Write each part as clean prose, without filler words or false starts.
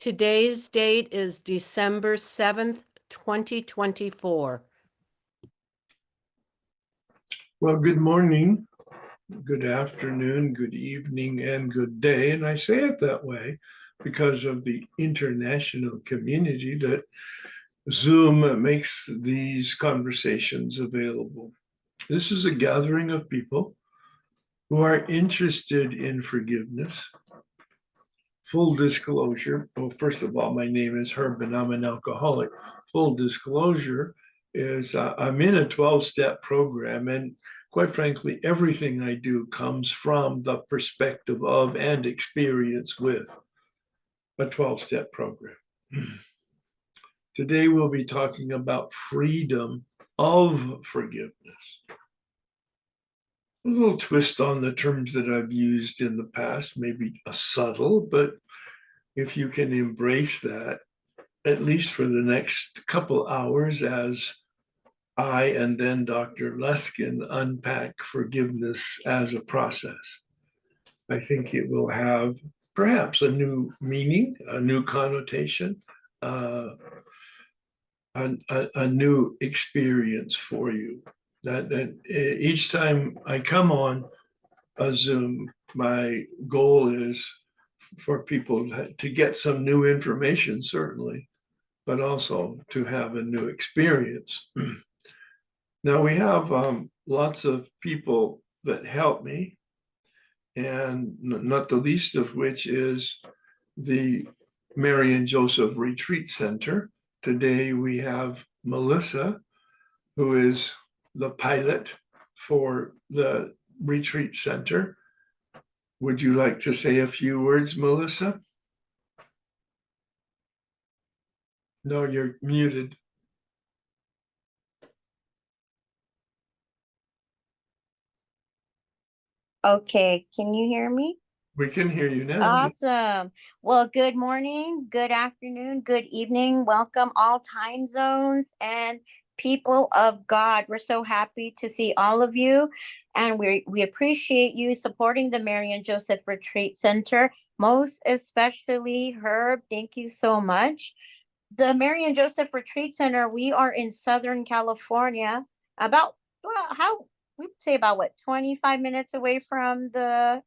Today's date is December 7th, 2024. Well, good morning, good afternoon, good evening, and good day. And I say it that way because of the international community that Zoom makes these conversations available. This is a gathering of people who are interested in forgiveness. Full disclosure, well, first of all, my name is Herb and I'm an alcoholic. Full disclosure is I'm in a 12-step program, and quite frankly, everything I do comes from the perspective of and experience with a 12-step program. Today, we'll be talking about freedom of forgiveness. A little twist on the terms that I've used in the past, maybe a subtle, but if you can embrace that, at least for the next couple hours, as I and then Dr. Luskin unpack forgiveness as a process, I think it will have perhaps a new meaning, a new connotation, a new experience for you. That each time I come on a Zoom, my goal is for people to get some new information, certainly, but also to have a new experience. Now, we have lots of people that help me, and not the least of which is the Mary and Joseph Retreat Center. Today, we have Melissa, who is the pilot for the retreat center. Would you like to say a few words, Melissa? No, you're muted. Okay, can you hear me? We can hear you now. Awesome. Well, good morning, good afternoon, good evening. Welcome all time zones and people of God. We're so happy to see all of you, and we appreciate you supporting the Mary and Joseph Retreat Center, most especially Herb. Thank you so much. The Mary and Joseph Retreat Center, we are in Southern California, about, well, how we would say about what, 25 minutes away from the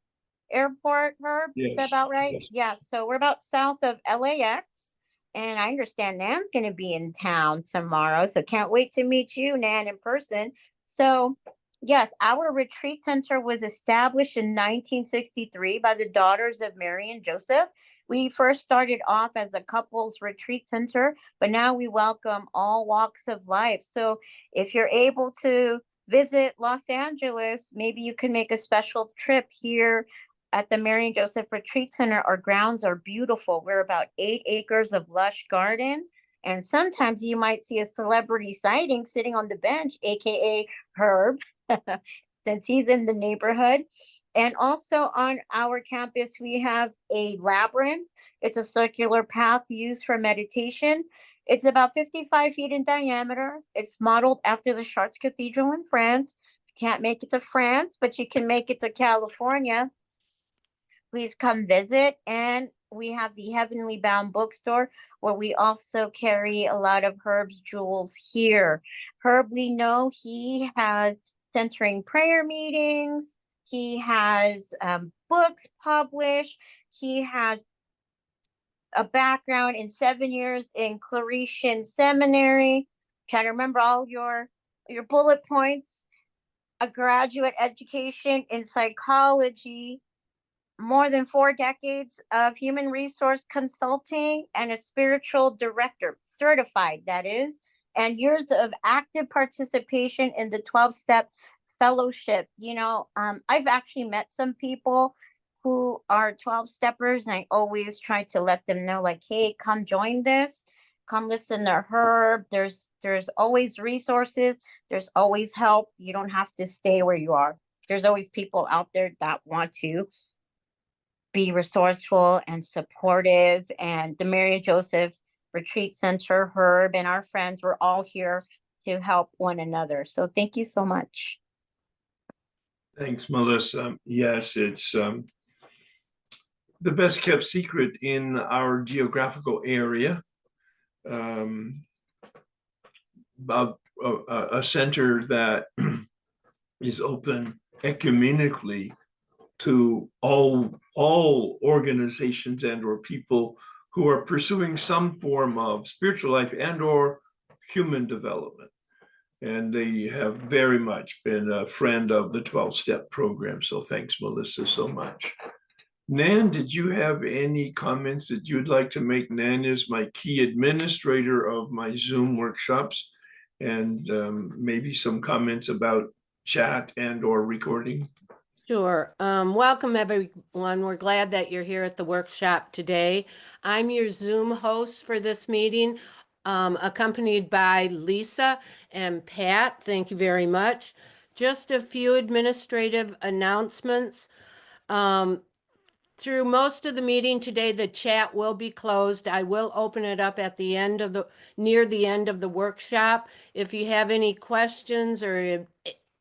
airport, Herb? Is that Yes. about right? Yes. Yeah, so we're about south of LAX. And I understand Nan's going to be in town tomorrow. So can't wait to meet you, Nan, in person. So, yes, our retreat center was established in 1963 by the Daughters of Mary and Joseph. We first started off as a couples retreat center, but now we welcome all walks of life. So if you're able to visit Los Angeles, maybe you can make a special trip here at the Mary and Joseph Retreat Center. Our grounds are beautiful. We're about 8 acres of lush garden. And sometimes you might see a celebrity sighting sitting on the bench, AKA Herb, since he's in the neighborhood. And also on our campus, we have a labyrinth. It's a circular path used for meditation. It's about 55 feet in diameter. It's modeled after the Chartres Cathedral in France. You can't make it to France, but you can make it to California. Please come visit. And we have the Heavenly Bound bookstore, where we also carry a lot of Herb's jewels here. Herb, we know he has centering prayer meetings. He has books published. He has a background in 7 years in Claretian Seminary. Trying to remember all your bullet points. A graduate education in psychology, more than 4 decades of human resource consulting, and a spiritual director, certified, that is, and years of active participation in the 12-step fellowship. I've actually met some people who are 12-steppers, and I always try to let them know, like, hey, come join this. Come listen to Herb. There's always resources. There's always help. You don't have to stay where you are. There's always people out there that want to be resourceful and supportive. And the Mary and Joseph Retreat Center, Herb, and our friends, we're all here to help one another. So thank you so much. Thanks, Melissa. Yes, it's the best kept secret in our geographical area. A center that is open ecumenically to all organizations and or people who are pursuing some form of spiritual life and or human development. And they have very much been a friend of the 12-step program. So thanks, Melissa, so much. Nan, did you have any comments that you'd like to make? Nan is my key administrator of my Zoom workshops, and maybe some comments about chat and or recording. Sure. Welcome, everyone. We're glad that you're here at the workshop today. I'm your Zoom host for this meeting, accompanied by Lisa and Pat. Thank you very much. Just a few administrative announcements. Through most of the meeting today, the chat will be closed. I will open it up at the end of near the end of the workshop. If you have any questions or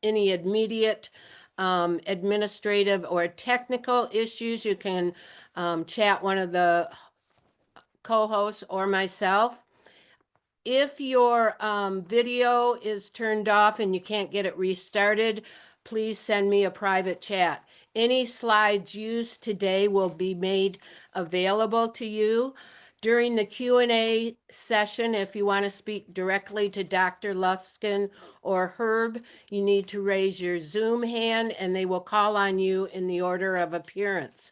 any immediate administrative or technical issues, you can chat one of the co-hosts or myself. If your video is turned off and you can't get it restarted, please send me a private chat. Any slides used today will be made available to you. During the Q&A session, if you want to speak directly to Dr. Luskin or Herb, you need to raise your Zoom hand and they will call on you in the order of appearance.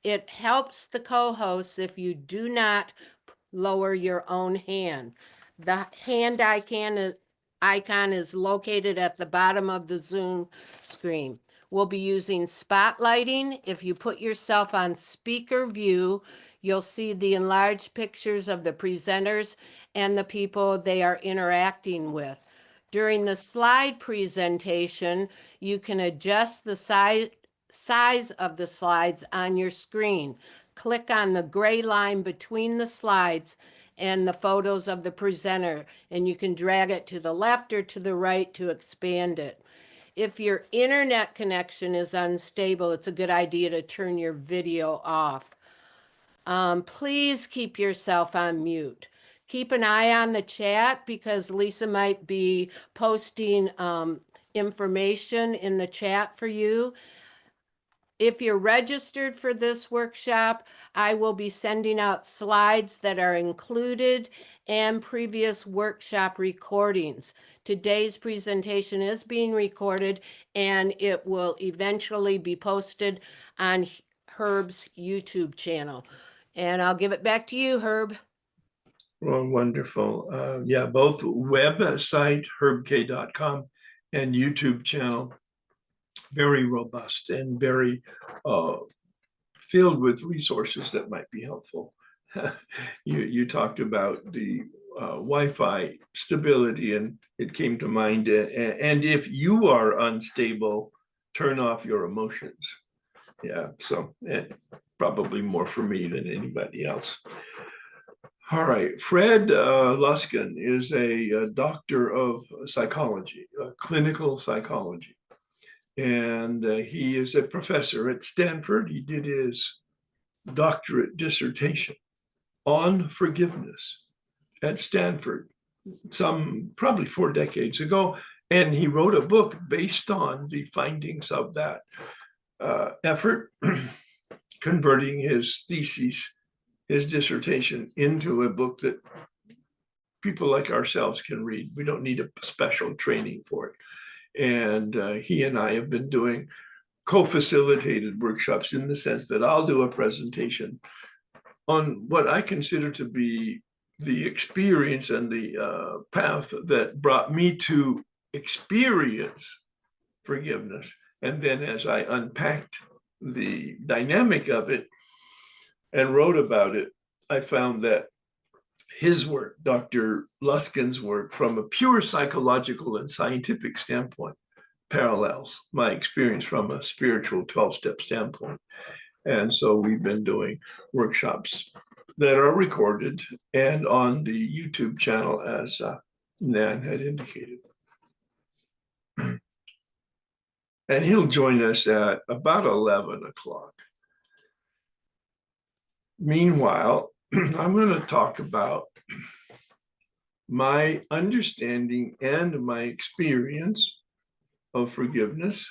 It helps the co-hosts if you do not lower your own hand. The hand icon is located at the bottom of the Zoom screen. We'll be using spotlighting. If you put yourself on speaker view, you'll see the enlarged pictures of the presenters and the people they are interacting with. During the slide presentation, you can adjust the size of the slides on your screen. Click on the gray line between the slides and the photos of the presenter, and you can drag it to the left or to the right to expand it. If your internet connection is unstable, it's a good idea to turn your video off. Please keep yourself on mute. Keep an eye on the chat because Lisa might be posting information in the chat for you. If you're registered for this workshop, I will be sending out slides that are included and previous workshop recordings. Today's presentation is being recorded and it will eventually be posted on Herb's YouTube channel. And I'll give it back to you, Herb. Well, wonderful. Yeah, both website, herbk.com, and YouTube channel, very robust and very filled with resources that might be helpful. You talked about the Wi-Fi stability, and it came to mind. And if you are unstable, turn off your emotions. Yeah, so probably more for me than anybody else. All right, Fred Luskin is a doctor of psychology, clinical psychology. And he is a professor at Stanford. He did his doctorate dissertation on forgiveness at Stanford probably 4 decades ago. And he wrote a book based on the findings of that effort, converting his thesis, his dissertation, into a book that people like ourselves can read. We don't need a special training for it. And he and I have been doing co-facilitated workshops in the sense that I'll do a presentation on what I consider to be the experience and the path that brought me to experience forgiveness. And then as I unpacked the dynamic of it and wrote about it, I found that his work, Dr. Luskin's work, from a pure psychological and scientific standpoint, parallels my experience from a spiritual 12-step standpoint. And so we've been doing workshops that are recorded and on the YouTube channel, as Nan had indicated. And he'll join us at about 11 o'clock. Meanwhile, I'm going to talk about my understanding and my experience of forgiveness.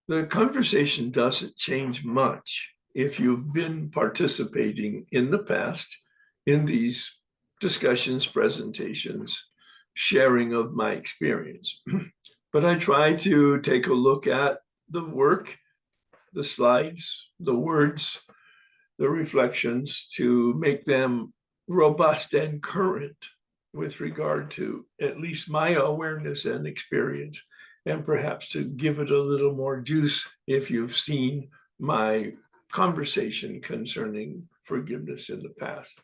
The conversation doesn't change much if you've been participating in the past in these discussions, presentations, sharing of my experience. But I try to take a look at the work, the slides, the words, the reflections to make them robust and current with regard to at least my awareness and experience, and perhaps to give it a little more juice if you've seen my conversation concerning forgiveness in the past.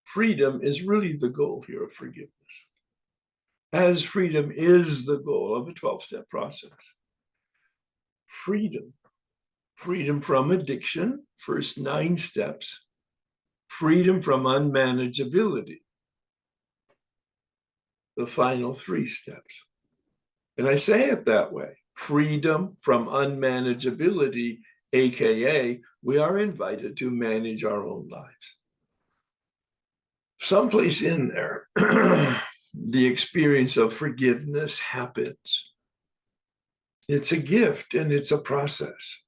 Freedom is really the goal here of forgiveness, as freedom is the goal of a 12-step process. Freedom from addiction, first 9 steps, freedom from unmanageability, the final 3 steps. And I say it that way, freedom from unmanageability, AKA, we are invited to manage our own lives. Someplace in there, the experience of forgiveness happens. It's a gift and it's a process.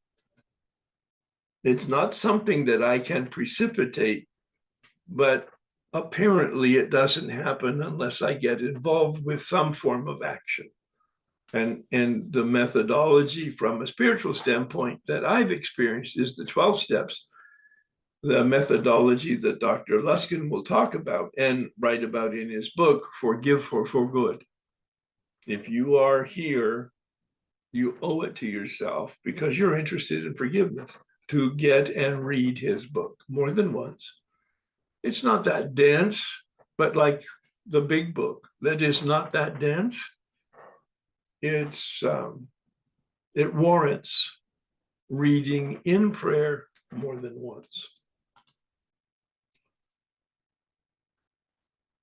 It's not something that I can precipitate, but apparently it doesn't happen unless I get involved with some form of action. And the methodology from a spiritual standpoint that I've experienced is the 12 steps, the methodology that Dr. Luskin will talk about and write about in his book, Forgive for Good. If you are here, you owe it to yourself because you're interested in forgiveness to get and read his book more than once. It's not that dense, but like the big book that is not that dense, it warrants reading in prayer more than once.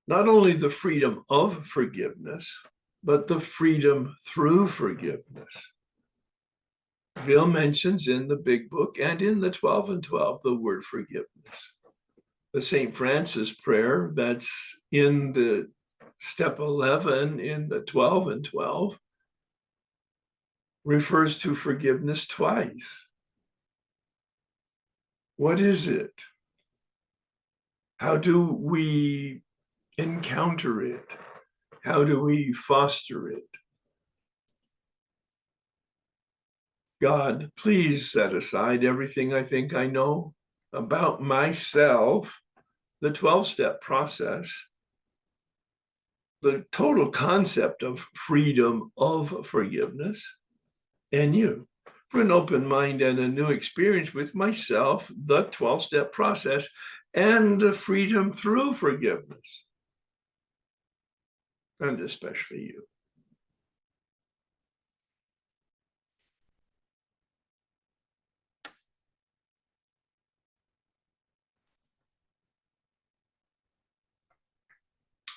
Not only the freedom of forgiveness, but the freedom through forgiveness. Bill mentions in the big book and in the 12 and 12 the word forgiveness. The St. Francis prayer that's in the step 11 in the 12 and 12 refers to forgiveness twice. What is it? How do we encounter it? How do we foster it? God, please set aside everything I think I know about myself, the 12-step process, the total concept of freedom of forgiveness, and you, for an open mind and a new experience with myself, the 12-step process, and the freedom through forgiveness, and especially you.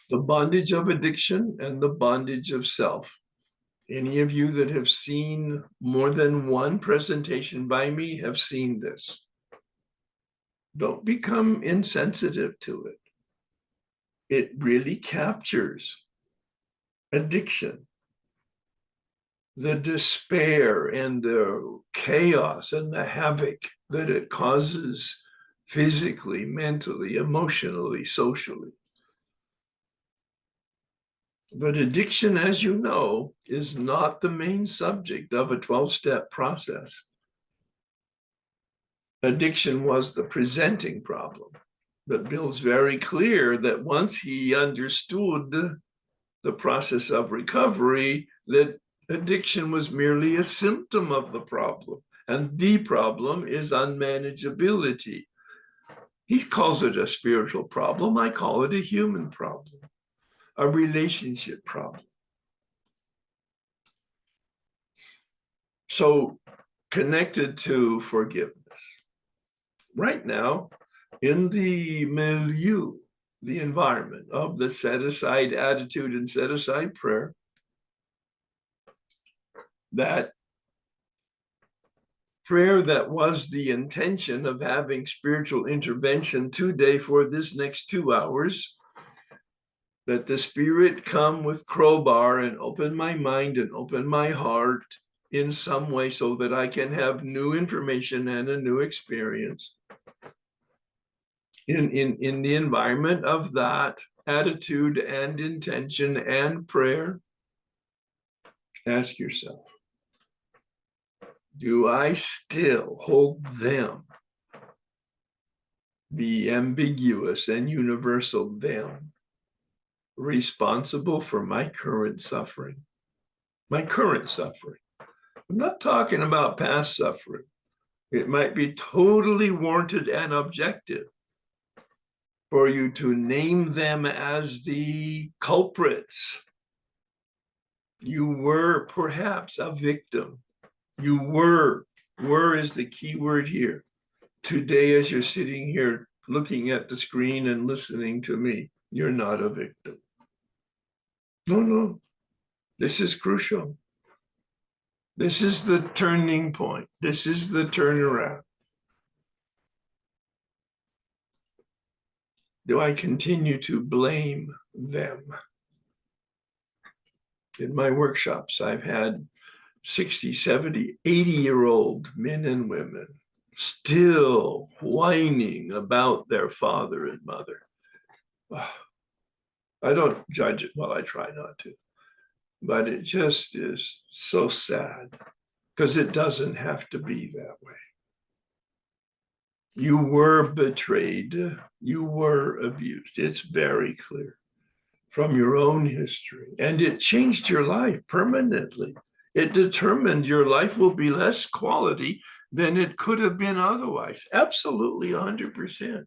The bondage of addiction and the bondage of self. Any of you that have seen more than one presentation by me have seen this. Don't become insensitive to it. It really captures addiction, the despair and the chaos and the havoc that it causes physically, mentally, emotionally, socially. But addiction, as you know, is not the main subject of a 12-step process. Addiction was the presenting problem. But Bill's very clear that once he understood the process of recovery, that addiction was merely a symptom of the problem. And the problem is unmanageability. He calls it a spiritual problem. I call it a human problem, a relationship problem. So connected to forgiveness. Right now, in the milieu, the environment of the set-aside attitude and set-aside prayer, that prayer that was the intention of having spiritual intervention today for this next 2 hours, that the Spirit come with crowbar and open my mind and open my heart in some way so that I can have new information and a new experience in the environment of that attitude and intention and prayer. Ask yourself, do I still hold them, the ambiguous and universal them, responsible for my current suffering? My current suffering. I'm not talking about past suffering. It might be totally warranted and objective for you to name them as the culprits. You were perhaps a victim. You were is the key word here. Today, as you're sitting here looking at the screen and listening to me, you're not a victim. No, this is crucial. This is the turning point. This is the turnaround. Do I continue to blame them? In my workshops, I've had 60, 70, 80-year-old men and women still whining about their father and mother. I don't judge it. Well, I try not to. But it just is so sad because it doesn't have to be that way. You were betrayed. You were abused. It's very clear from your own history. And it changed your life permanently. It determined your life will be less quality than it could have been otherwise. Absolutely 100%.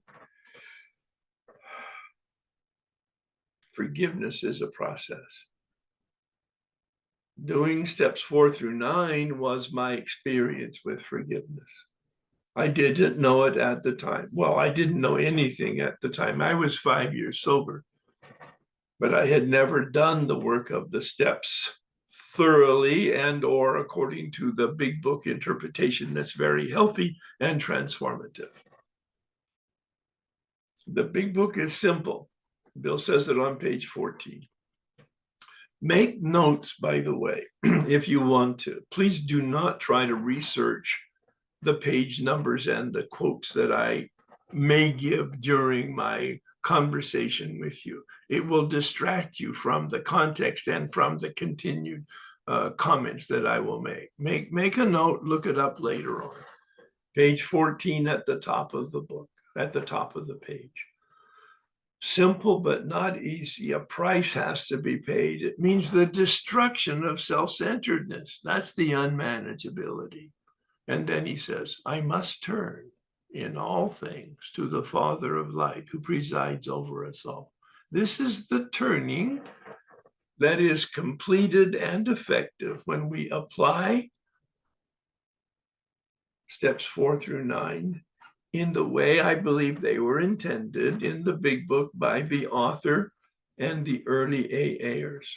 Forgiveness is a process. Doing steps 4 through 9 was my experience with forgiveness. I didn't know it at the time. Well, I didn't know anything at the time. I was 5 years sober, but I had never done the work of the steps thoroughly and or according to the big book interpretation that's very healthy and transformative. The big book is simple. Bill says it on page 14. Make notes, by the way, if you want to. Please do not try to research the page numbers and the quotes that I may give during my conversation with you. It will distract you from the context and from the continued comments that I will make. Make a note, look it up later on. Page 14 at the top of the book, at the top of the page. Simple but not easy. A price has to be paid. It means the destruction of self-centeredness. That's the unmanageability. And then he says, I must turn in all things to the Father of light who presides over us all. This is the turning that is completed and effective when we apply steps 4 through 9 in the way I believe they were intended in the big book by the author and the early AAers.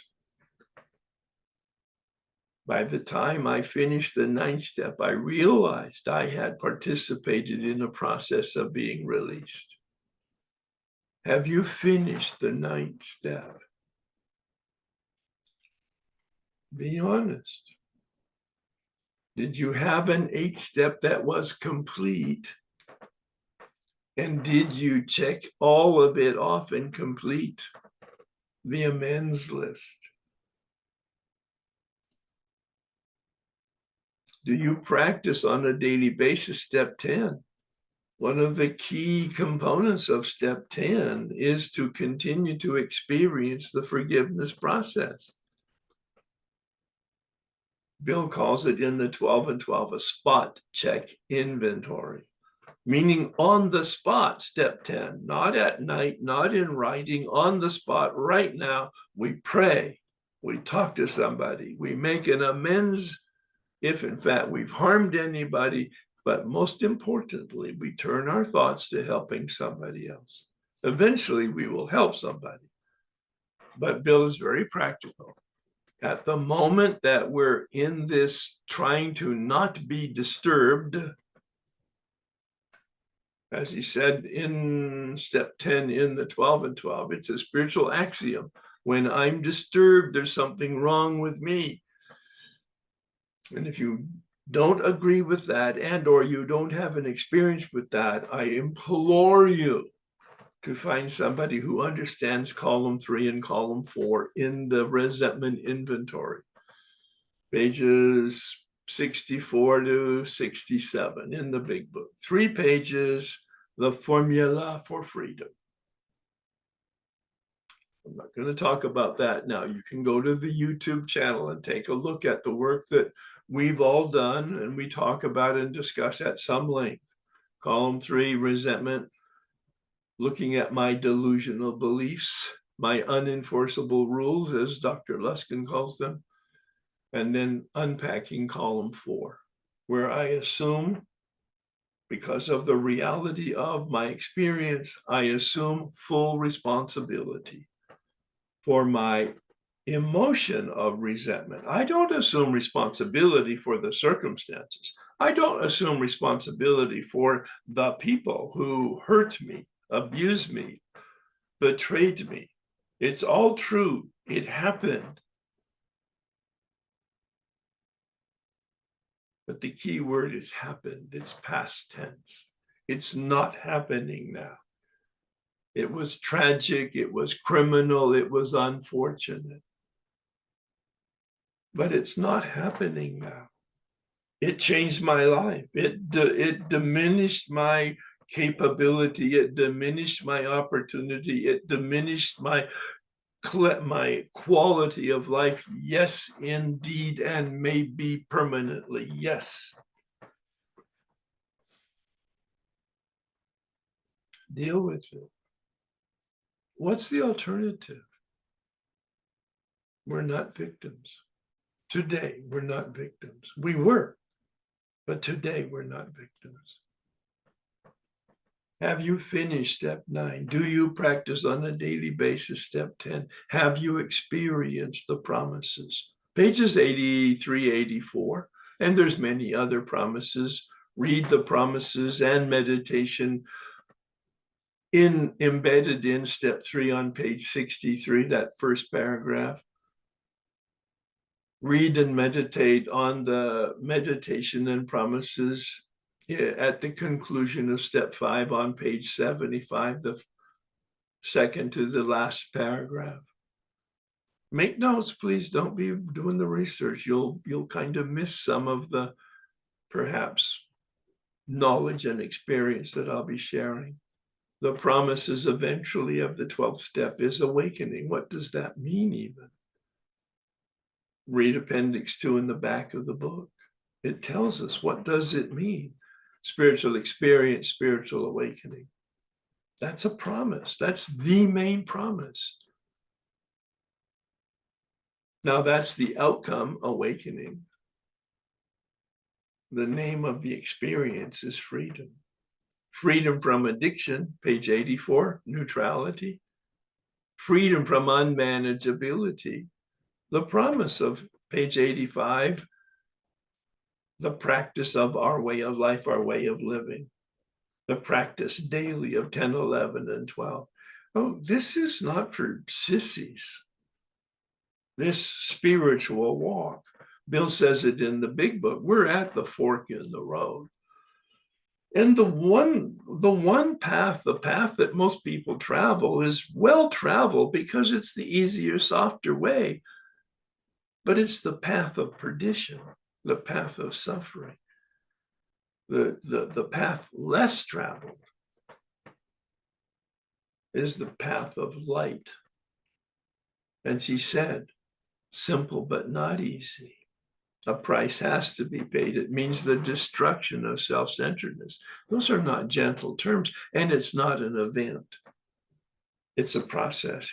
By the time I finished the 9th step, I realized I had participated in a process of being released. Have you finished the 9th step? Be honest. Did you have an 8th step that was complete? And did you check all of it off and complete the amends list? Do you practice on a daily basis step 10? One of the key components of step 10 is to continue to experience the forgiveness process. Bill calls it in the 12 and 12 a spot check inventory, meaning on the spot, step 10, not at night, not in writing, on the spot right now. We pray, we talk to somebody, we make an amends if in fact we've harmed anybody, but most importantly, we turn our thoughts to helping somebody else. Eventually we will help somebody, but Bill is very practical. At the moment that we're in this trying to not be disturbed, as he said in step 10 in the 12 and 12, it's a spiritual axiom. When I'm disturbed, there's something wrong with me. And if you don't agree with that, and or you don't have an experience with that, I implore you to find somebody who understands column 3 and column 4 in the resentment inventory, pages 64 to 67 in the big book. 3 pages, the formula for freedom. I'm not going to talk about that now. You can go to the YouTube channel and take a look at the work that we've all done, and we talk about and discuss at some length. Column 3, resentment, looking at my delusional beliefs, my unenforceable rules, as Dr. Luskin calls them, and then unpacking column 4, where I assume, because of the reality of my experience, I assume full responsibility for my emotion of resentment. I don't assume responsibility for the circumstances. I don't assume responsibility for the people who hurt me, abused me, betrayed me. It's all true. It happened. But the key word is happened. It's past tense. It's not happening now. It was tragic. It was criminal. It was unfortunate. But it's not happening now. It changed my life. It diminished my capability. It diminished my opportunity. It diminished my quality of life. Yes, indeed, and maybe permanently. Yes. Deal with it. What's the alternative? We're not victims. Today, we're not victims. We were, but today we're not victims. Have you finished step 9? Do you practice on a daily basis step 10? Have you experienced the promises? Pages 83, 84, and there's many other promises. Read the promises and meditation embedded in step 3 on page 63, that first paragraph. Read and meditate on the meditation and promises at the conclusion of step 5 on page 75, the second to the last paragraph. Make notes, please. Don't be doing the research. You'll kind of miss some of the perhaps knowledge and experience that I'll be sharing. The promises eventually of the 12th step is awakening. What does that mean even? Read appendix 2 in the back of the book. It tells us, what does it mean? Spiritual experience, spiritual awakening. That's a promise. That's the main promise. Now that's the outcome, awakening. The name of the experience is freedom. Freedom from addiction, page 84, neutrality. Freedom from unmanageability. The promise of page 85, the practice of our way of life, our way of living. The practice daily of 10, 11, and 12. Oh, this is not for sissies. This spiritual walk. Bill says it in the big book. We're at the fork in the road. And the one path, the path that most people travel, is well traveled because it's the easier, softer way. But it's the path of perdition, the path of suffering, the path less traveled is the path of light. And she said, simple but not easy. A price has to be paid. It means the destruction of self-centeredness. Those are not gentle terms, and it's not an event. It's a process.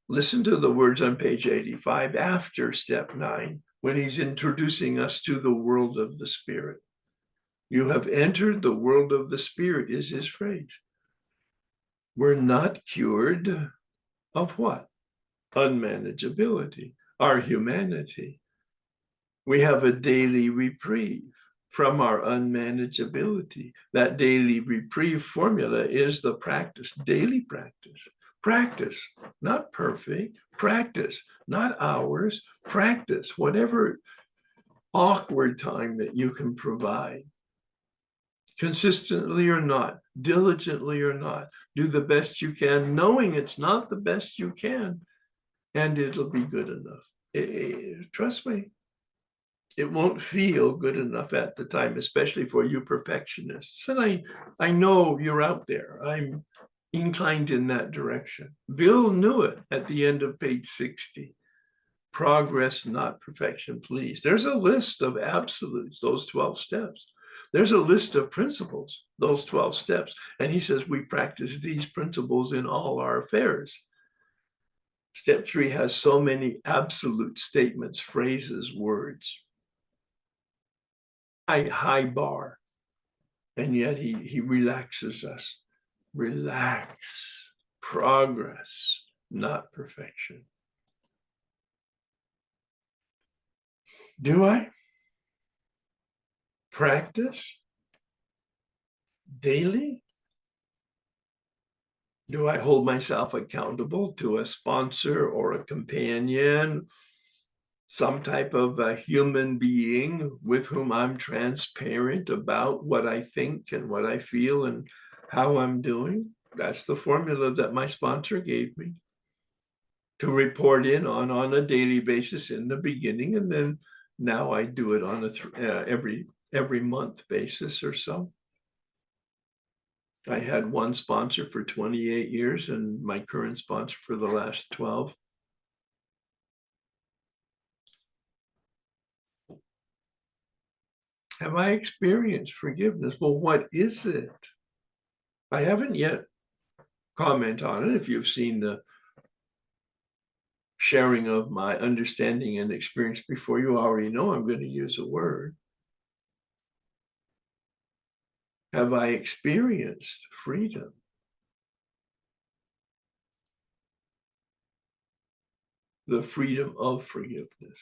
Listen to the words on page 85 after step 9, when he's introducing us to the world of the spirit. You have entered the world of the spirit is his phrase. We're not cured of what? Unmanageability. our humanity. We have a daily reprieve from our unmanageability. That daily reprieve formula is the practice, daily practice. Practice, not perfect, practice, not hours, practice, whatever awkward time that you can provide. Consistently or not, diligently or not, do the best you can, knowing it's not the best you can, and it'll be good enough. Trust me, it won't feel good enough at the time, especially for you perfectionists. And I know you're out there. I'm inclined in that direction. Bill knew it at the end of page 60. Progress, not perfection, please. There's a list of absolutes, those 12 steps. There's a list of principles, those 12 steps. And he says we practice these principles in all our affairs. Step 3 has so many absolute statements, phrases, words. High bar. And yet he relaxes us. Relax. Progress, not perfection. Do I practice daily? Do I hold myself accountable to a sponsor or a companion, some type of a human being with whom I'm transparent about what I think and what I feel and how I'm doing? That's the formula that my sponsor gave me to report in on a daily basis in the beginning, and then now I do it on a every month basis or so. I had one sponsor for 28 years and my current sponsor for the last 12. Have I experienced forgiveness? Well, what is it? I haven't yet commented on it. If you've seen the sharing of my understanding and experience before, you already know I'm going to use a word. Have I experienced freedom? The freedom of forgiveness.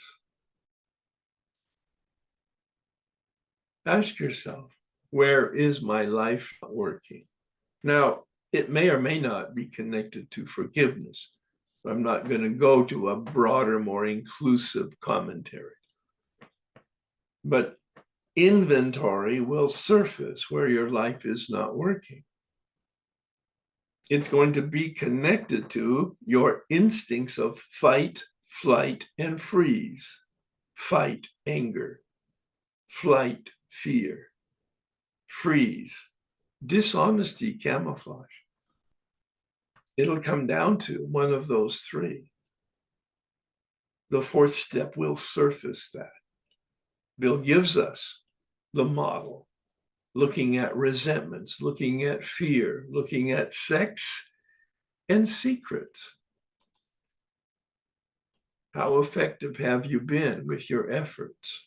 Ask yourself, where is my life working? Now, it may or may not be connected to forgiveness. I'm not going to go to a broader, more inclusive commentary. But inventory will surface where your life is not working. It's going to be connected to your instincts of fight, flight, and freeze. Fight, anger. Flight, fear. Freeze, dishonesty, camouflage. It'll come down to one of those three. The fourth step will surface that. Bill gives us the model, looking at resentments, looking at fear, looking at sex and secrets. How effective have you been with your efforts?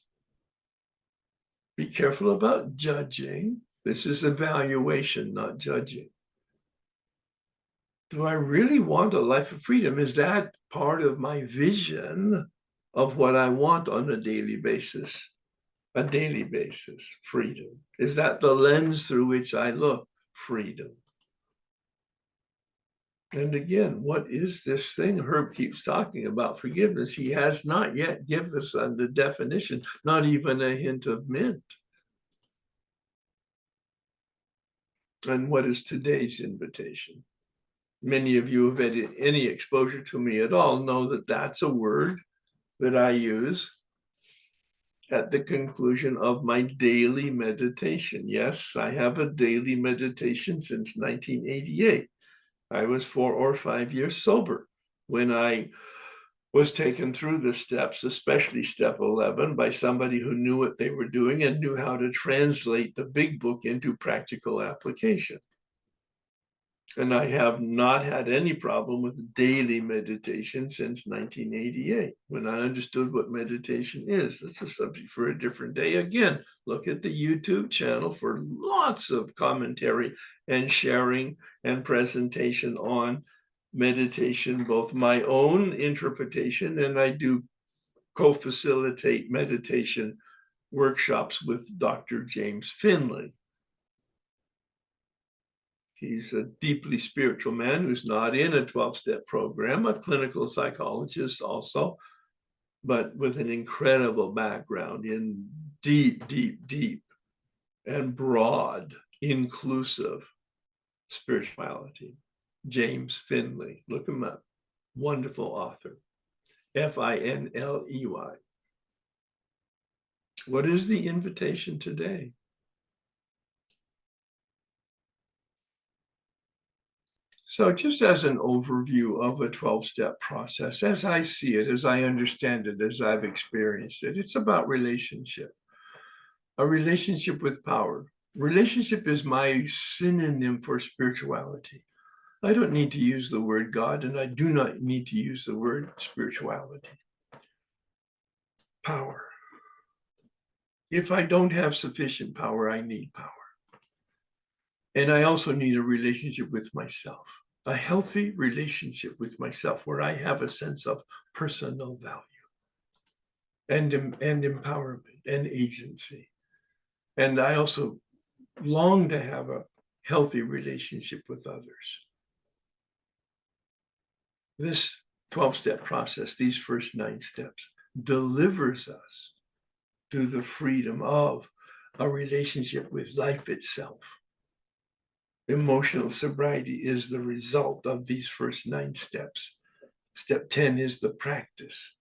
Be careful about judging. This is evaluation, not judging. Do I really want a life of freedom? Is that part of my vision of what I want on a daily basis? A daily basis, freedom. Is that the lens through which I look? Freedom. And again, what is this thing? Herb keeps talking about forgiveness. He has not yet given us the definition, not even a hint of mint. And what is today's invitation? Many of you have had any exposure to me at all know that that's a word that I use at the conclusion of my daily meditation. Yes, I have a daily meditation since 1988. I was 4 or 5 years sober when I was taken through the steps, especially step 11, by somebody who knew what they were doing and knew how to translate the big book into practical application. And I have not had any problem with daily meditation since 1988, when I understood what meditation is. It's a subject for a different day. Again, look at the YouTube channel for lots of commentary and sharing and presentation on meditation, both my own interpretation, and I do co-facilitate meditation workshops with Dr. James Finley. He's a deeply spiritual man who's not in a 12-step program, a clinical psychologist also, but with an incredible background in deep, deep, deep and broad, inclusive spirituality. James Finley, look him up. Wonderful author. Finley. What is the invitation today? So just as an overview of a 12-step process, as I see it, as I understand it, as I've experienced it, it's about relationship, a relationship with power. Relationship is my synonym for spirituality. I don't need to use the word God, and I do not need to use the word spirituality. Power. If I don't have sufficient power, I need power. And I also need a relationship with myself, a healthy relationship with myself where I have a sense of personal value and empowerment and agency. And I also long to have a healthy relationship with others. This 12-step process, these first 9 steps, delivers us to the freedom of a relationship with life itself. Emotional sobriety is the result of these first 9 steps. Step 10 is the practice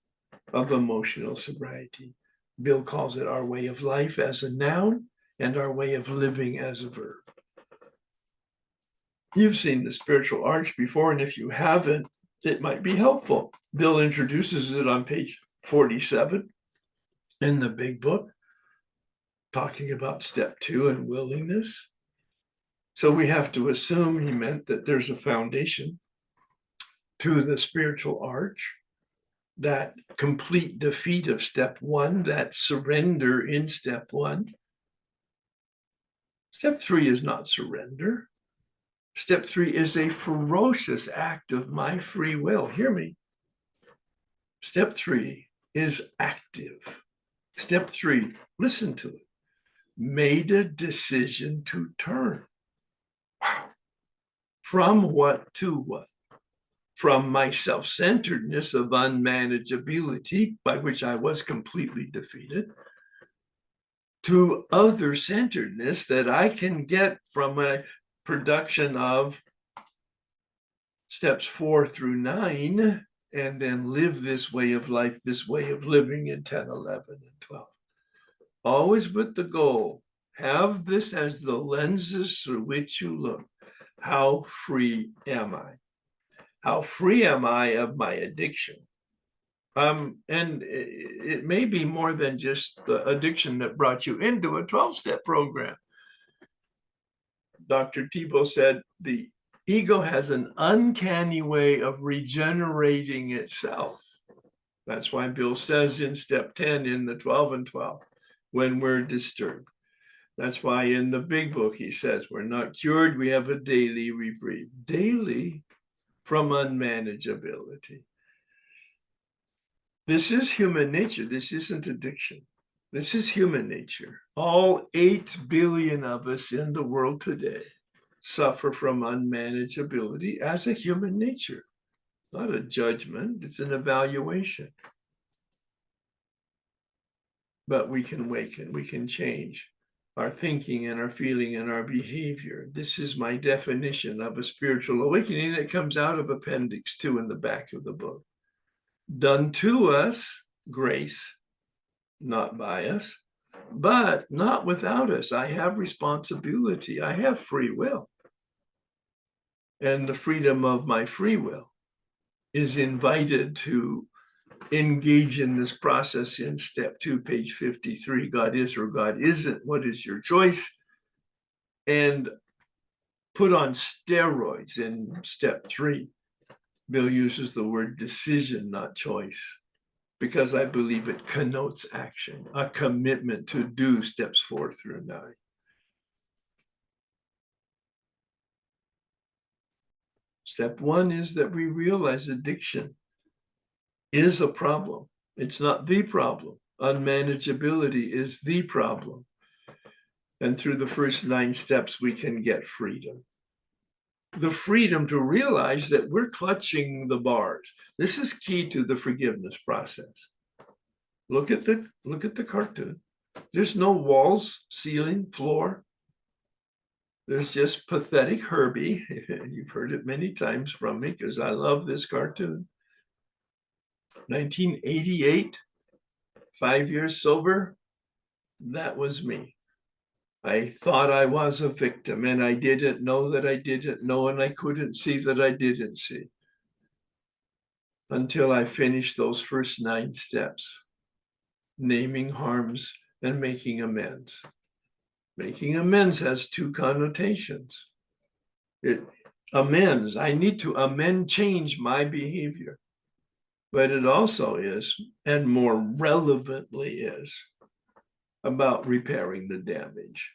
of emotional sobriety. Bill calls it our way of life as a noun and our way of living as a verb. You've seen the spiritual arch before, and if you haven't, it might be helpful. Bill introduces it on page 47 in the big book, talking about step 2 and willingness. So we have to assume he meant that there's a foundation to the spiritual arch, that complete defeat of step 1, that surrender in step 1. Step 3 is not surrender. Step 3 is a ferocious act of my free will. Hear me. Step 3 is active. Step 3, listen to it. Made a decision to turn. Wow. From what to what? From my self-centeredness of unmanageability, by which I was completely defeated, to other-centeredness that I can get from a production of steps 4 through 9, and then live this way of life, this way of living in 10, 11, and 12. Always with the goal, have this as the lenses through which you look. How free am I? How free am I of my addiction? And it may be more than just the addiction that brought you into a 12-step program. Dr. Tebow said the ego has an uncanny way of regenerating itself. That's why Bill says in step 10 in the 12 and 12, when we're disturbed. That's why in the big book he says we're not cured, we have a daily reprieve. Daily from unmanageability. This is human nature. This isn't addiction. This is human nature. All 8 billion of us in the world today suffer from unmanageability as a human nature. Not a judgment, it's an evaluation. But we can awaken, we can change our thinking and our feeling and our behavior. This is my definition of a spiritual awakening that comes out of Appendix 2 in the back of the book. Done to us, grace, not by us, but not without us. I have responsibility. I have free will. And the freedom of my free will is invited to engage in this process in step 2, page 53. God is or God isn't. What is your choice? And put on steroids in step 3. Bill uses the word decision, not choice, because I believe it connotes action, a commitment to do steps 4 through 9. Step 1 is that we realize addiction is a problem. It's not the problem. Unmanageability is the problem. And through the first 9 steps, we can get freedom. The freedom to realize that we're clutching the bars. This is key to the forgiveness process. Look at the cartoon. There's no walls, ceiling, floor. There's just pathetic Herbie. You've heard it many times from me because I love this cartoon. 1988, 5 years sober. That was me. I thought I was a victim, and I didn't know that I didn't know, and I couldn't see that I didn't see until I finished those first 9 steps, naming harms and making amends. Making amends has 2 connotations. Amends, I need to change my behavior, but it also is, and more relevantly is, about repairing the damage.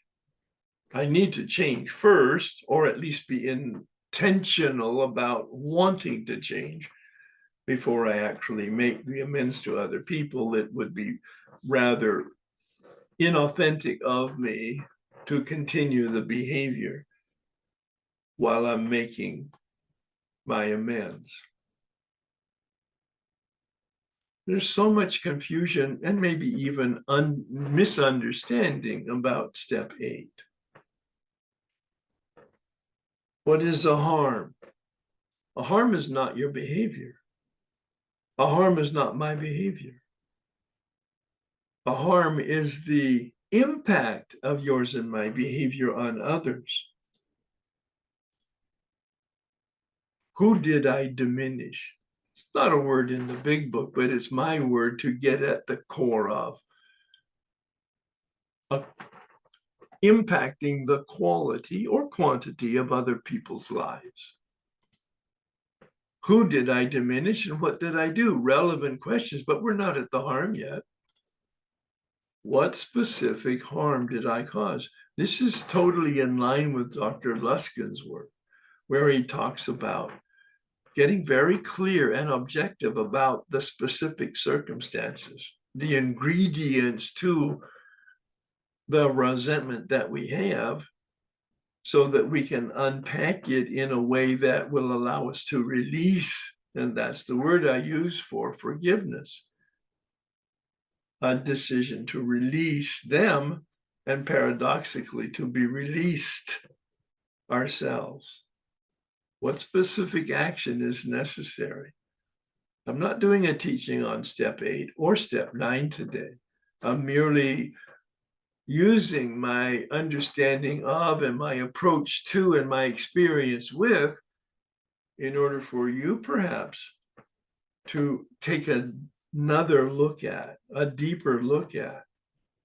I need to change first, or at least be intentional about wanting to change before I actually make the amends to other people. It would be rather inauthentic of me to continue the behavior while I'm making my amends. There's so much confusion and maybe even misunderstanding about step 8. What is a harm? A harm is not your behavior. A harm is not my behavior. A harm is the impact of yours and my behavior on others. Who did I diminish? It's not a word in the big book, but it's my word to get at the core of impacting the quality or quantity of other people's lives. Who did I diminish and what did I do? Relevant questions, but we're not at the harm yet. What specific harm did I cause? This is totally in line with Dr. Luskin's work, where he talks about getting very clear and objective about the specific circumstances, the ingredients to the resentment that we have, so that we can unpack it in a way that will allow us to release. And that's the word I use for forgiveness. A decision to release them, and paradoxically, to be released ourselves. What specific action is necessary? I'm not doing a teaching on step 8 or step 9 today. I'm merely using my understanding of and my approach to and my experience with in order for you perhaps to take another look at, a deeper look at,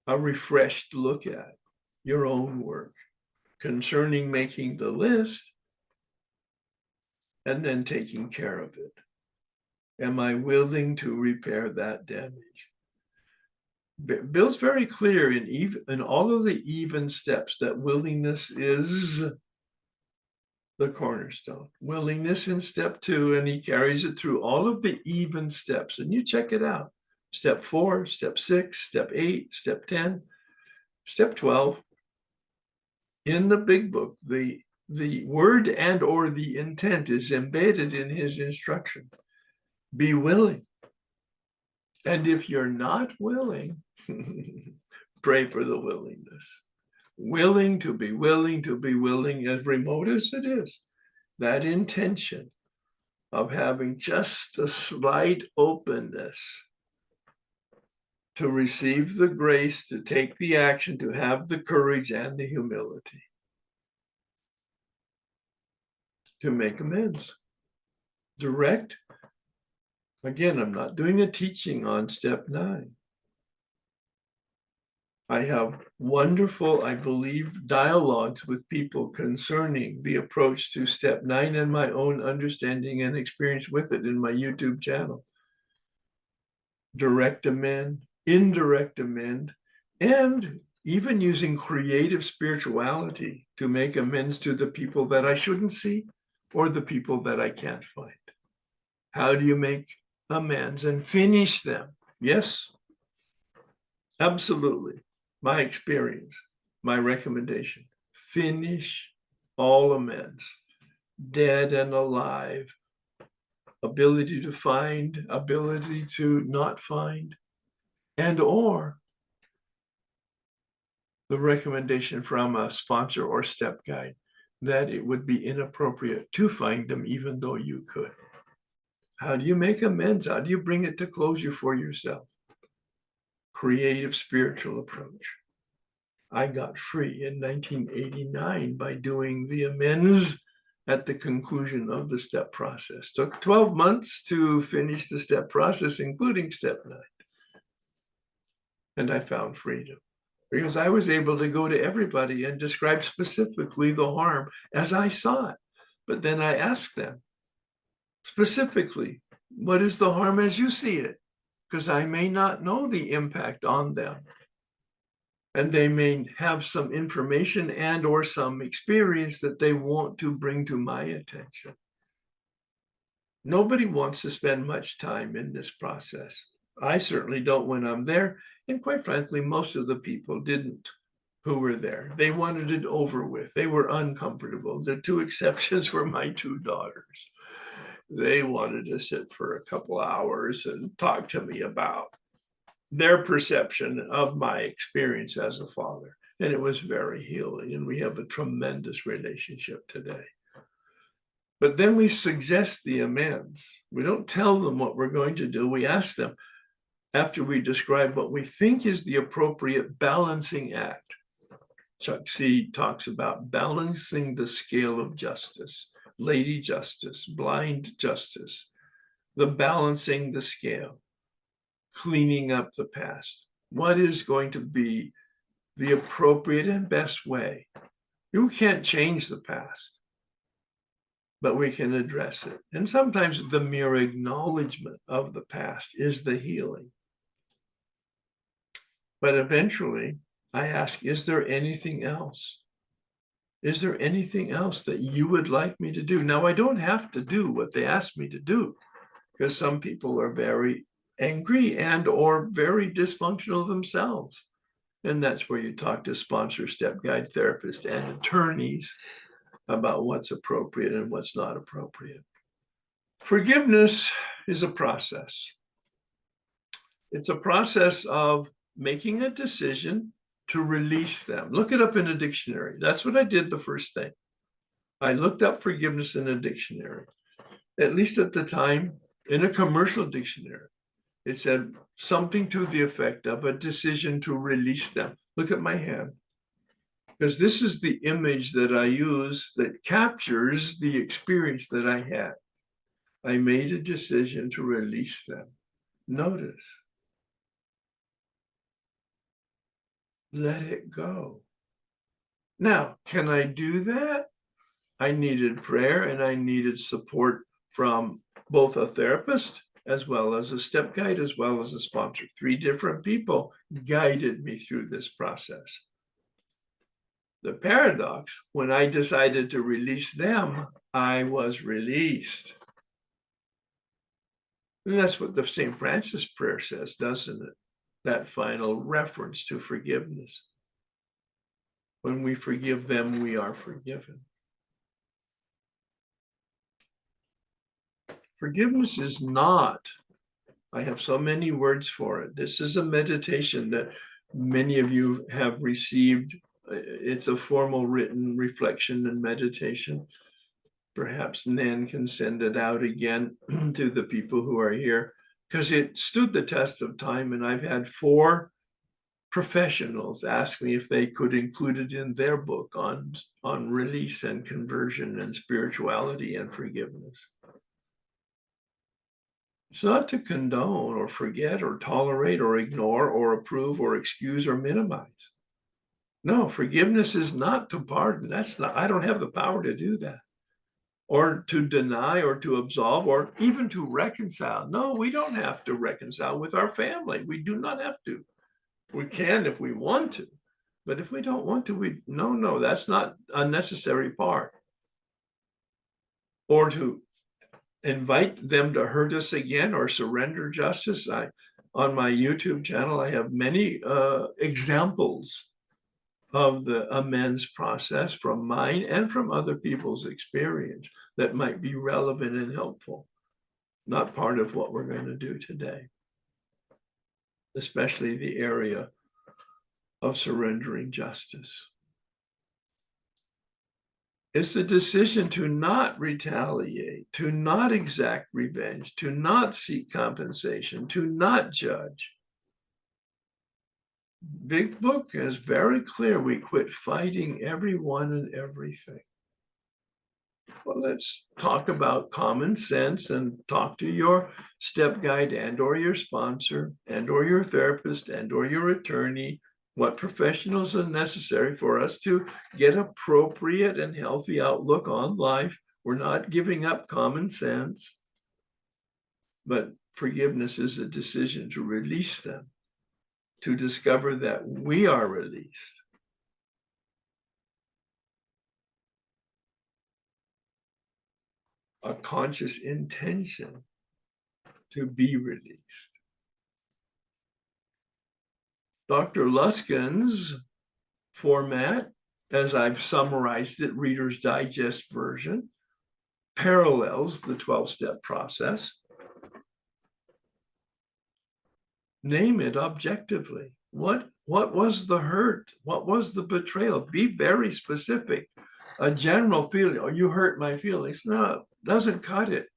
a refreshed look at your own work concerning making the list and then taking care of it. Am I willing to repair that damage? Bill's very clear in all of the even steps that willingness is the cornerstone. Willingness in step 2, and he carries it through all of the even steps. And you check it out. Step 4, step 6, step 8, step 10, step 12. In the big book, the word and or the intent is embedded in his instructions. Be willing. And if you're not willing, pray for the willingness. Willing to be willing to be willing, as remote as it is. That intention of having just a slight openness to receive the grace, to take the action, to have the courage and the humility to make amends. Direct. Again, I'm not doing a teaching on step 9. I have wonderful, I believe, dialogues with people concerning the approach to step 9 and my own understanding and experience with it in my YouTube channel. Direct amend, indirect amend, and even using creative spirituality to make amends to the people that I shouldn't see or the people that I can't find. How do you make amends and finish them Yes, absolutely. My experience, my recommendation, finish all amends, dead and alive, ability to find, ability to not find, and or the recommendation from a sponsor or step guide that it would be inappropriate to find them even though you could. How do you make amends? How do you bring it to closure for yourself? Creative spiritual approach. I got free in 1989 by doing the amends at the conclusion of the step process. Took 12 months to finish the step process, including step 9. And I found freedom because I was able to go to everybody and describe specifically the harm as I saw it. But then I asked them specifically, what is the harm as you see it? Because I may not know the impact on them. And they may have some information and or some experience that they want to bring to my attention. Nobody wants to spend much time in this process. I certainly don't when I'm there. And quite frankly, most of the people didn't who were there. They wanted it over with. They were uncomfortable. The 2 exceptions were my 2 daughters. They wanted to sit for a couple hours and talk to me about their perception of my experience as a father. And it was very healing. And we have a tremendous relationship today. But then we suggest the amends. We don't tell them what we're going to do. We ask them after we describe what we think is the appropriate balancing act. Chuck C talks about balancing the scale of justice, Lady Justice, blind justice, the balancing the scale, cleaning up the past. What is going to be the appropriate and best way? You can't change the past, but we can address it. And sometimes the mere acknowledgement of the past is the healing. But eventually, I ask, is there anything else? Is there anything else that you would like me to do? Now, I don't have to do what they asked me to do, because some people are very angry and or very dysfunctional themselves. And that's where you talk to sponsor, step guide, therapists, and attorneys about what's appropriate and what's not appropriate. Forgiveness is a process. It's a process of making a decision to release them. Look it up in a dictionary. That's what I did the first thing. I looked up forgiveness in a dictionary, at least at the time, in a commercial dictionary. It said something to the effect of a decision to release them. Look at my hand, because this is the image that I use that captures the experience that I had. I made a decision to release them. Notice. Let it go. Now, can I do that? I needed prayer and I needed support from both a therapist as well as a step guide, as well as a sponsor. 3 different people guided me through this process. The paradox, when I decided to release them, I was released. And that's what the St. Francis prayer says, doesn't it? That final reference to forgiveness. When we forgive them, we are forgiven. Forgiveness is not, I have so many words for it. This is a meditation that many of you have received. It's a formal written reflection and meditation. Perhaps Nan can send it out again to the people who are here, because it stood the test of time. And I've had 4 professionals ask me if they could include it in their book on release and conversion and spirituality and forgiveness. It's not to condone or forget or tolerate or ignore or approve or excuse or minimize. No, forgiveness is not to pardon. That's not, I don't have the power to do that. Or to deny or to absolve or even to reconcile. No, we don't have to reconcile with our family. We do not have to. We can if we want to. But if we don't want to, no, that's not a necessary part. Or to invite them to hurt us again or surrender justice. On my YouTube channel, I have many examples of the amends process from mine and from other people's experience that might be relevant and helpful. Not part of what we're going to do today, especially the area of surrendering justice. It's the decision to not retaliate, to not exact revenge, to not seek compensation, to not judge. Big Book is very clear. We quit fighting everyone and everything. Well, let's talk about common sense and talk to your step guide and or your sponsor and or your therapist and or your attorney. What professionals are necessary for us to get appropriate and healthy outlook on life. We're not giving up common sense, but forgiveness is a decision to release them, to discover that we are released. A conscious intention to be released. Dr. Luskin's format, as I've summarized it, Reader's Digest version, parallels the 12-step process. Name it objectively. What was the hurt? What was the betrayal? Be very specific. A general feeling, oh, you hurt my feelings. No, doesn't cut it.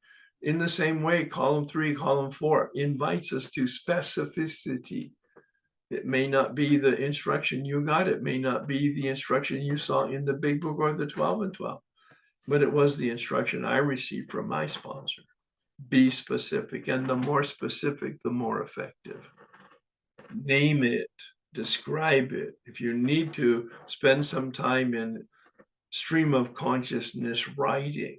In the same way, column 3, column 4 invites us to specificity. It may not be the instruction you got. It may not be the instruction you saw in the Big Book or the 12 and 12, but it was the instruction I received from my sponsor. Be specific, and the more specific, the more effective. Name it, describe it. If you need to, spend some time in stream of consciousness writing.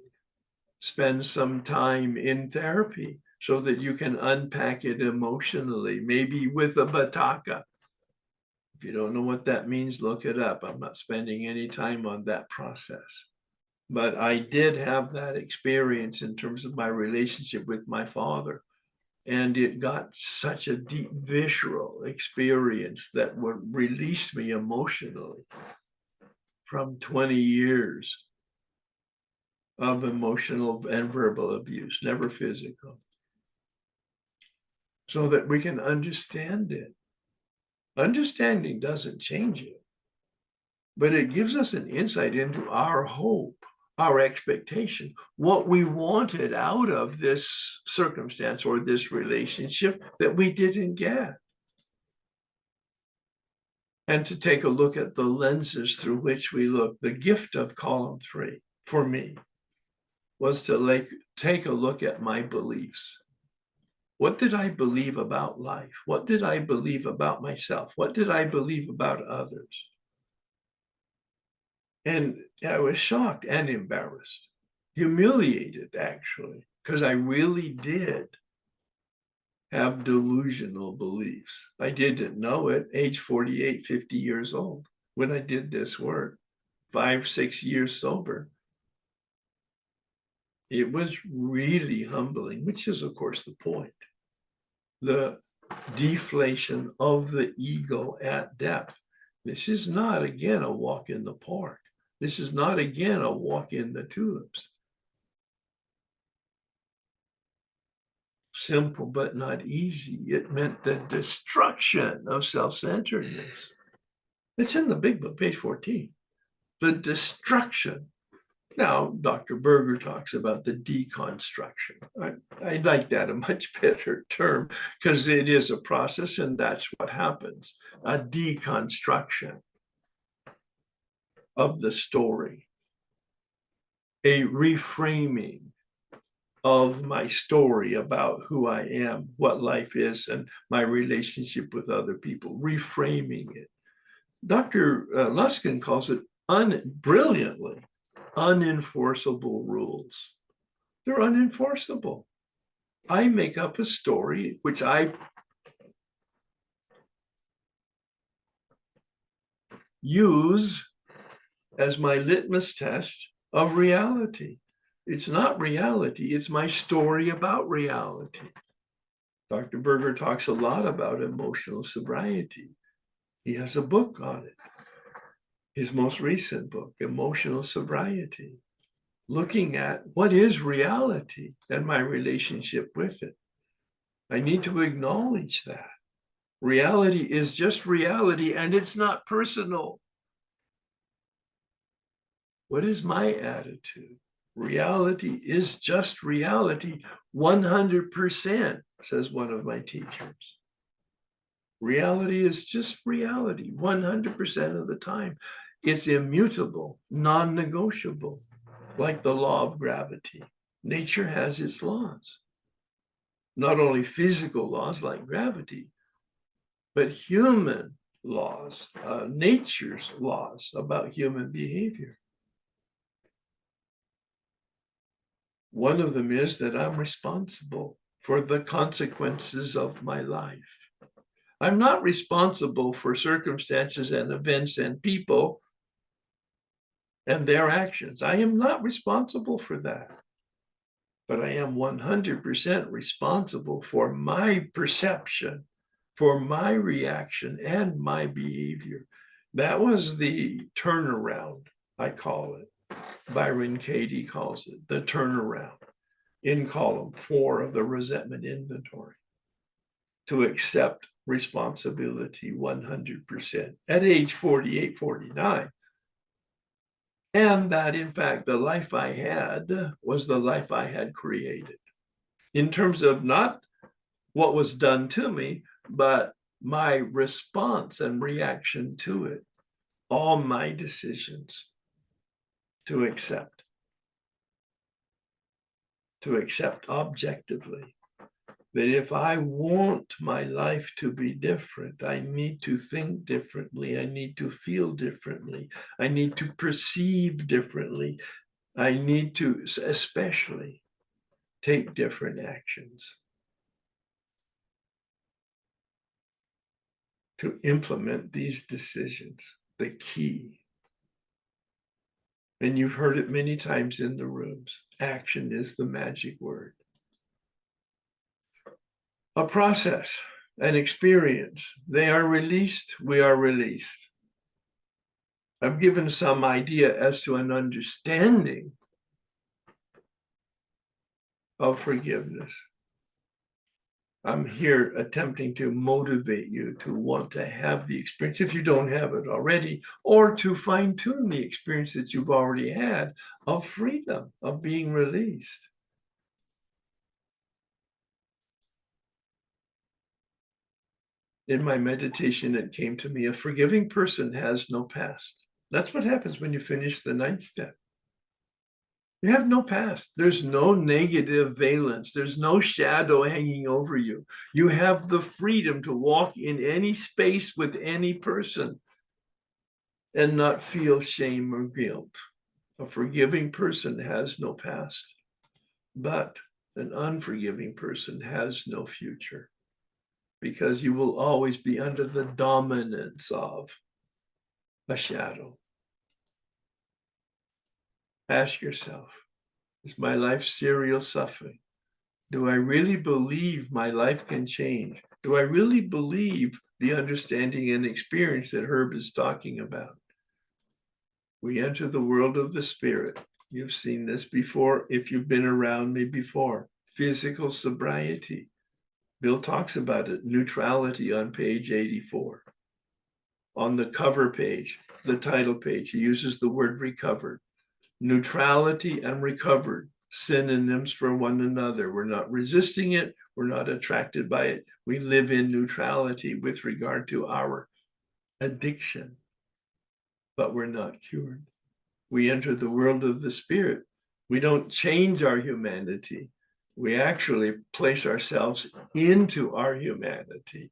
Spend some time in therapy so that you can unpack it emotionally, maybe with a bataka. If you don't know what that means, look it up. I'm not spending any time on that process. But I did have that experience in terms of my relationship with my father. And it got such a deep visceral experience that would release me emotionally from 20 years of emotional and verbal abuse, never physical, so that we can understand it. Understanding doesn't change it, but it gives us an insight into our hope, our expectation, what we wanted out of this circumstance or this relationship that we didn't get. And to take a look at the lenses through which we look. The gift of column 3 for me was to take a look at my beliefs. What did I believe about life? What did I believe about myself? What did I believe about others? And I was shocked and embarrassed, humiliated, actually, because I really did have delusional beliefs. I didn't know it, age 48, 50 years old, when I did this work, 5, 6 years sober. It was really humbling, which is, of course, the point. The deflation of the ego at depth. This is not, again, a walk in the park. This is not, again, a walk in the tulips. Simple, but not easy. It meant the destruction of self-centeredness. It's in the Big Book, page 14. The destruction. Now, Dr. Berger talks about the deconstruction. I like that, a much better term, because it is a process, and that's what happens. A deconstruction of the story. A reframing of my story about who I am, what life is, and my relationship with other people. Reframing it. Dr. Luskin calls it brilliantly unenforceable rules. They're unenforceable. I make up a story which I use as my litmus test of reality. It's not reality, it's my story about reality. Dr. Berger talks a lot about emotional sobriety. He has a book on it. His most recent book, Emotional Sobriety, looking at what is reality and my relationship with it. I need to acknowledge that. Reality is just reality and it's not personal. What is my attitude? Reality is just reality 100%, says one of my teachers. Reality is just reality 100% of the time. It's immutable, non-negotiable, like the law of gravity. Nature has its laws, not only physical laws like gravity, but human laws, nature's laws about human behavior. One of them is that I'm responsible for the consequences of my life. I'm not responsible for circumstances and events and people and their actions. I am not responsible for that. But I am 100% responsible for my perception, for my reaction, and my behavior. That was the turnaround, I call it. Byron Katie calls it the turnaround in column 4 of the resentment inventory. To accept responsibility 100% at age 48, 49. And that, in fact, the life I had was the life I had created. In terms of not what was done to me, but my response and reaction to it, all my decisions to accept objectively. That if I want my life to be different, I need to think differently. I need to feel differently. I need to perceive differently. I need to especially take different actions to implement these decisions. The key. And you've heard it many times in the rooms. Action is the magic word. A process, an experience. They are released, we are released. I've given some idea as to an understanding of forgiveness. I'm here attempting to motivate you to want to have the experience, if you don't have it already, or to fine-tune the experience that you've already had of freedom, of being released. In my meditation, it came to me, a forgiving person has no past. That's what happens when you finish the 9th step. You have no past. There's no negative valence. There's no shadow hanging over you. You have the freedom to walk in any space with any person and not feel shame or guilt. A forgiving person has no past, but an unforgiving person has no future, because you will always be under the dominance of a shadow. Ask yourself, is my life serial suffering? Do I really believe my life can change? Do I really believe the understanding and experience that Herb is talking about? We enter the world of the spirit. You've seen this before if you've been around me before. Physical sobriety. Bill talks about it, neutrality on page 84. On the cover page, the title page, he uses the word recovered. Neutrality and recovered, synonyms for one another. We're not resisting it. We're not attracted by it. We live in neutrality with regard to our addiction, but we're not cured. We enter the world of the spirit. We don't change our humanity. We actually place ourselves into our humanity,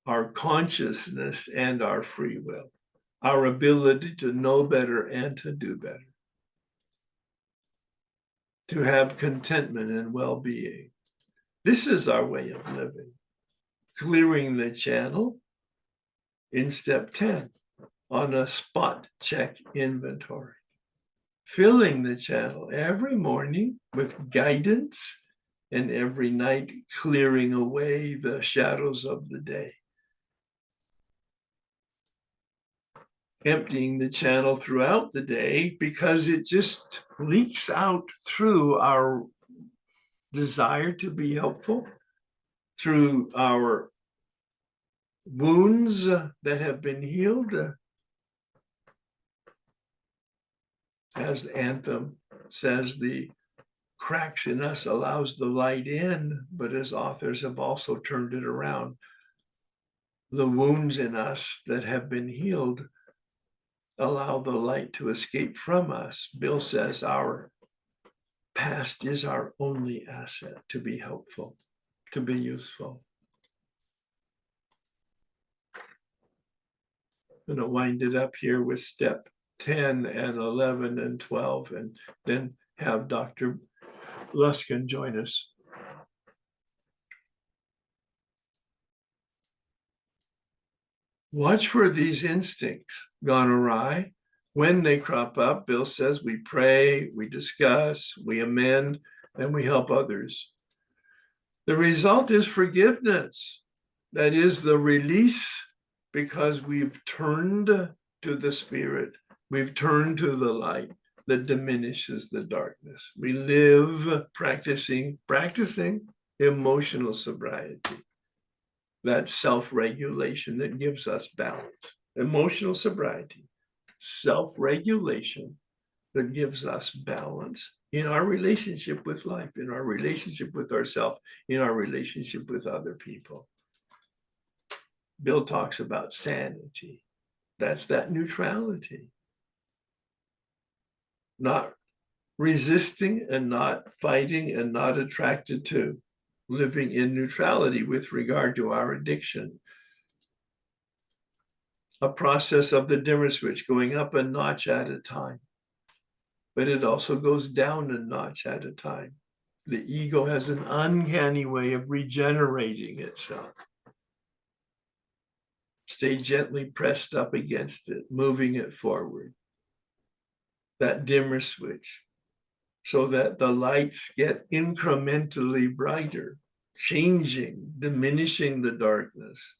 our consciousness and our free will, our ability to know better and to do better, to have contentment and well-being. This is our way of living. Clearing the channel in step 10 on a spot check inventory. Filling the channel every morning with guidance and every night, clearing away the shadows of the day. Emptying the channel throughout the day because it just leaks out through our desire to be helpful, through our wounds that have been healed. As the anthem says, the cracks in us allows the light in, but as authors have also turned it around, the wounds in us that have been healed allow the light to escape from us. Bill says our past is our only asset to be helpful, to be useful. I'm going to wind it up here with step 10 and 11 and 12, and then have Dr. Luskin join us. Watch for these instincts gone awry. When they crop up, Bill says we pray, we discuss, we amend, and we help others. The result is forgiveness. That is the release, because we've turned to the Spirit. We've turned to the light that diminishes the darkness. We live practicing emotional sobriety. That self-regulation that gives us balance. Emotional sobriety, self-regulation that gives us balance in our relationship with life, in our relationship with ourselves, in our relationship with other people. Bill talks about sanity. That's that neutrality. Not resisting and not fighting and not attracted to. Living in neutrality with regard to our addiction. A process of the dimmer switch going up a notch at a time. But it also goes down a notch at a time. The ego has an uncanny way of regenerating itself. Stay gently pressed up against it, moving it forward. That dimmer switch, so that the lights get incrementally brighter, changing, diminishing the darkness.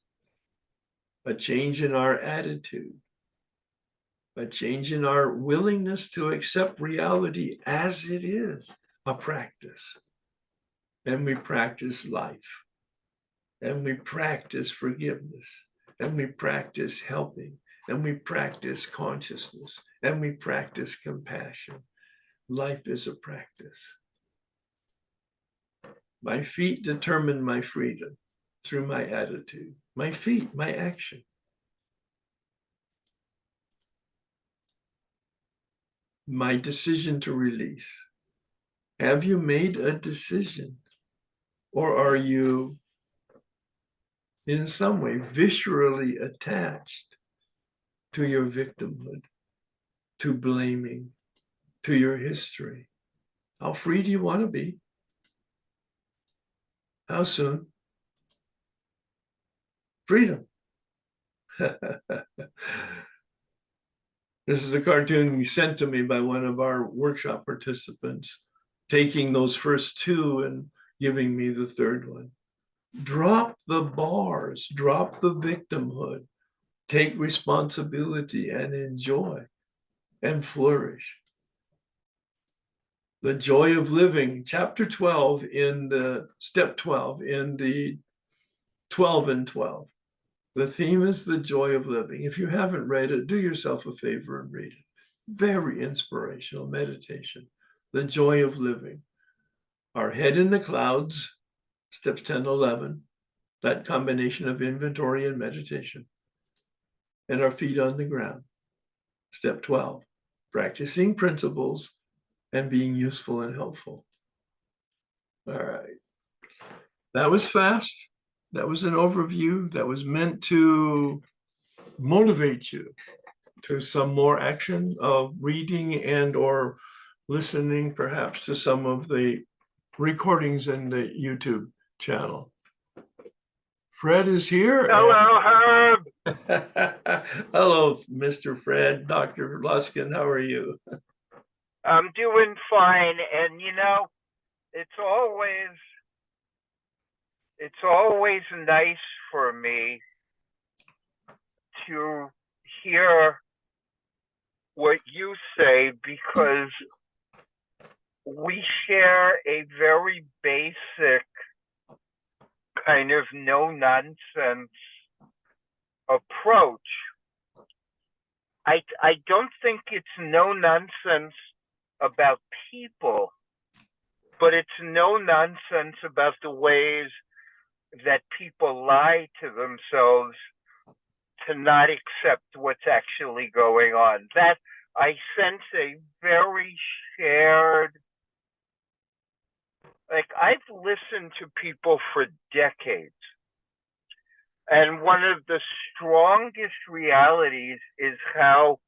A change in our attitude, a change in our willingness to accept reality as it is, a practice. And we practice life, and we practice forgiveness, and we practice helping, and we practice consciousness, and we practice compassion. Life is a practice. My feet determine my freedom through my attitude. My feet, my action. My decision to release. Have you made a decision? Or are you in some way viscerally attached to your victimhood, to blaming, to your history? How free do you want to be? How soon? Freedom. This is a cartoon sent to me by one of our workshop participants, taking those first two and giving me the third one. Drop the bars, drop the victimhood, take responsibility and enjoy and flourish. The joy of living, chapter 12 in the step 12 in the 12 and 12. The theme is the joy of living. If you haven't read it, do yourself a favor and read it. Very inspirational meditation. The joy of living. Our head in the clouds, steps 10, 11, that combination of inventory and meditation. And our feet on the ground, step 12, practicing principles and being useful and helpful. All right. That was fast. That was an overview that was meant to motivate you to some more action of reading and or listening perhaps to some of the recordings in the YouTube channel. Fred is here. Hello, Herb. Hello, Mr. Fred. Dr. Luskin, how are you? I'm doing fine. And, you know, it's always it's always nice for me to hear what you say because we share a very basic kind of no nonsense approach. I don't think it's no nonsense about people, but it's no nonsense about the ways that people lie to themselves to not accept what's actually going on. That I sense a very shared, like I've listened to people for decades. And one of the strongest realities is how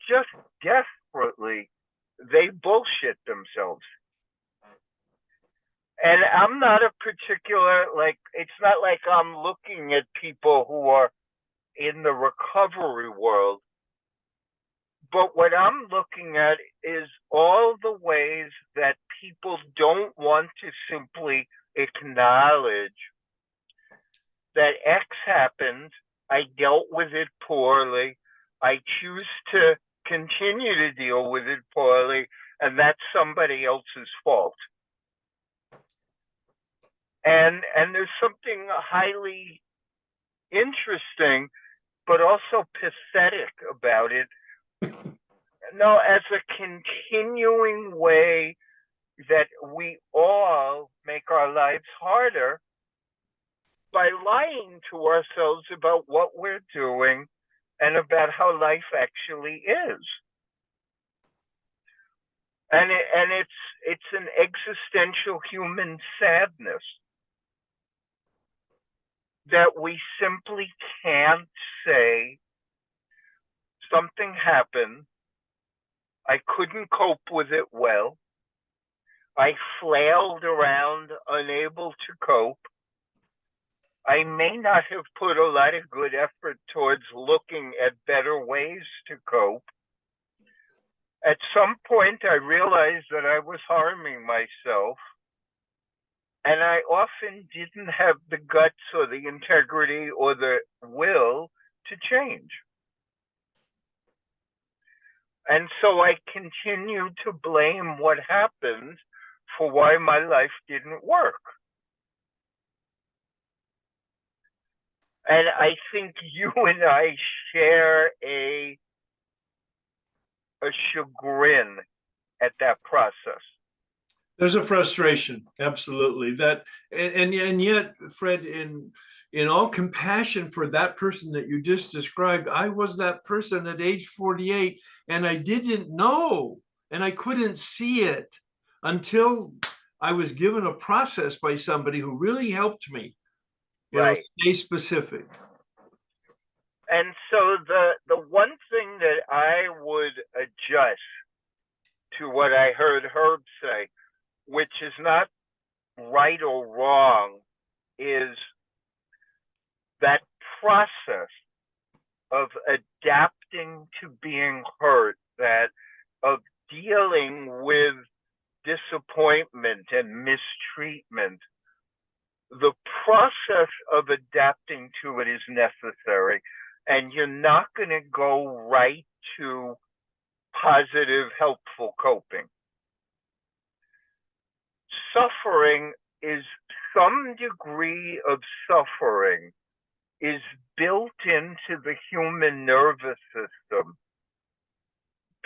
just desperately they bullshit themselves. And I'm not a particular, like, it's not like I'm looking at people who are in the recovery world. But what I'm looking at is all the ways that people don't want to simply acknowledge that X happened, I dealt with it poorly, I choose to continue to deal with it poorly, and that's somebody else's fault. And there's something highly interesting, but also pathetic about it. No, as a continuing way that we all make our lives harder by lying to ourselves about what we're doing and about how life actually is. And it's an existential human sadness that we simply can't say something happened, I couldn't cope with it well, I flailed around unable to cope, I may not have put a lot of good effort towards looking at better ways to cope. At some point, I realized that I was harming myself, and I often didn't have the guts or the integrity or the will to change. And so I continued to blame what happened for why my life didn't work. And I think you and I share a chagrin at that process. There's a frustration, absolutely. That and yet, Fred, in all compassion for that person that you just described, I was that person at age 48, and I didn't know, and I couldn't see it until I was given a process by somebody who really helped me, Right. stay specific. And so the one thing that I would adjust to what I heard Herb say, which is not right or wrong, is that process of adapting to being hurt, that of dealing with disappointment and mistreatment. The process of adapting to it is necessary, and you're not going to go right to positive, helpful coping. Suffering is some degree of suffering is built into the human nervous system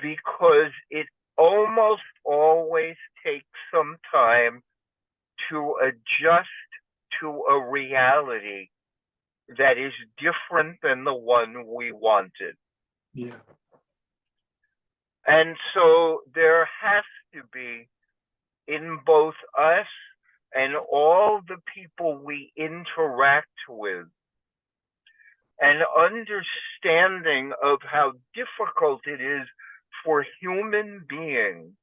because it almost always takes some time to adjust to a reality that is different than the one we wanted. Yeah. And so there has to be, in both us and all the people we interact with, an understanding of how difficult it is for human beings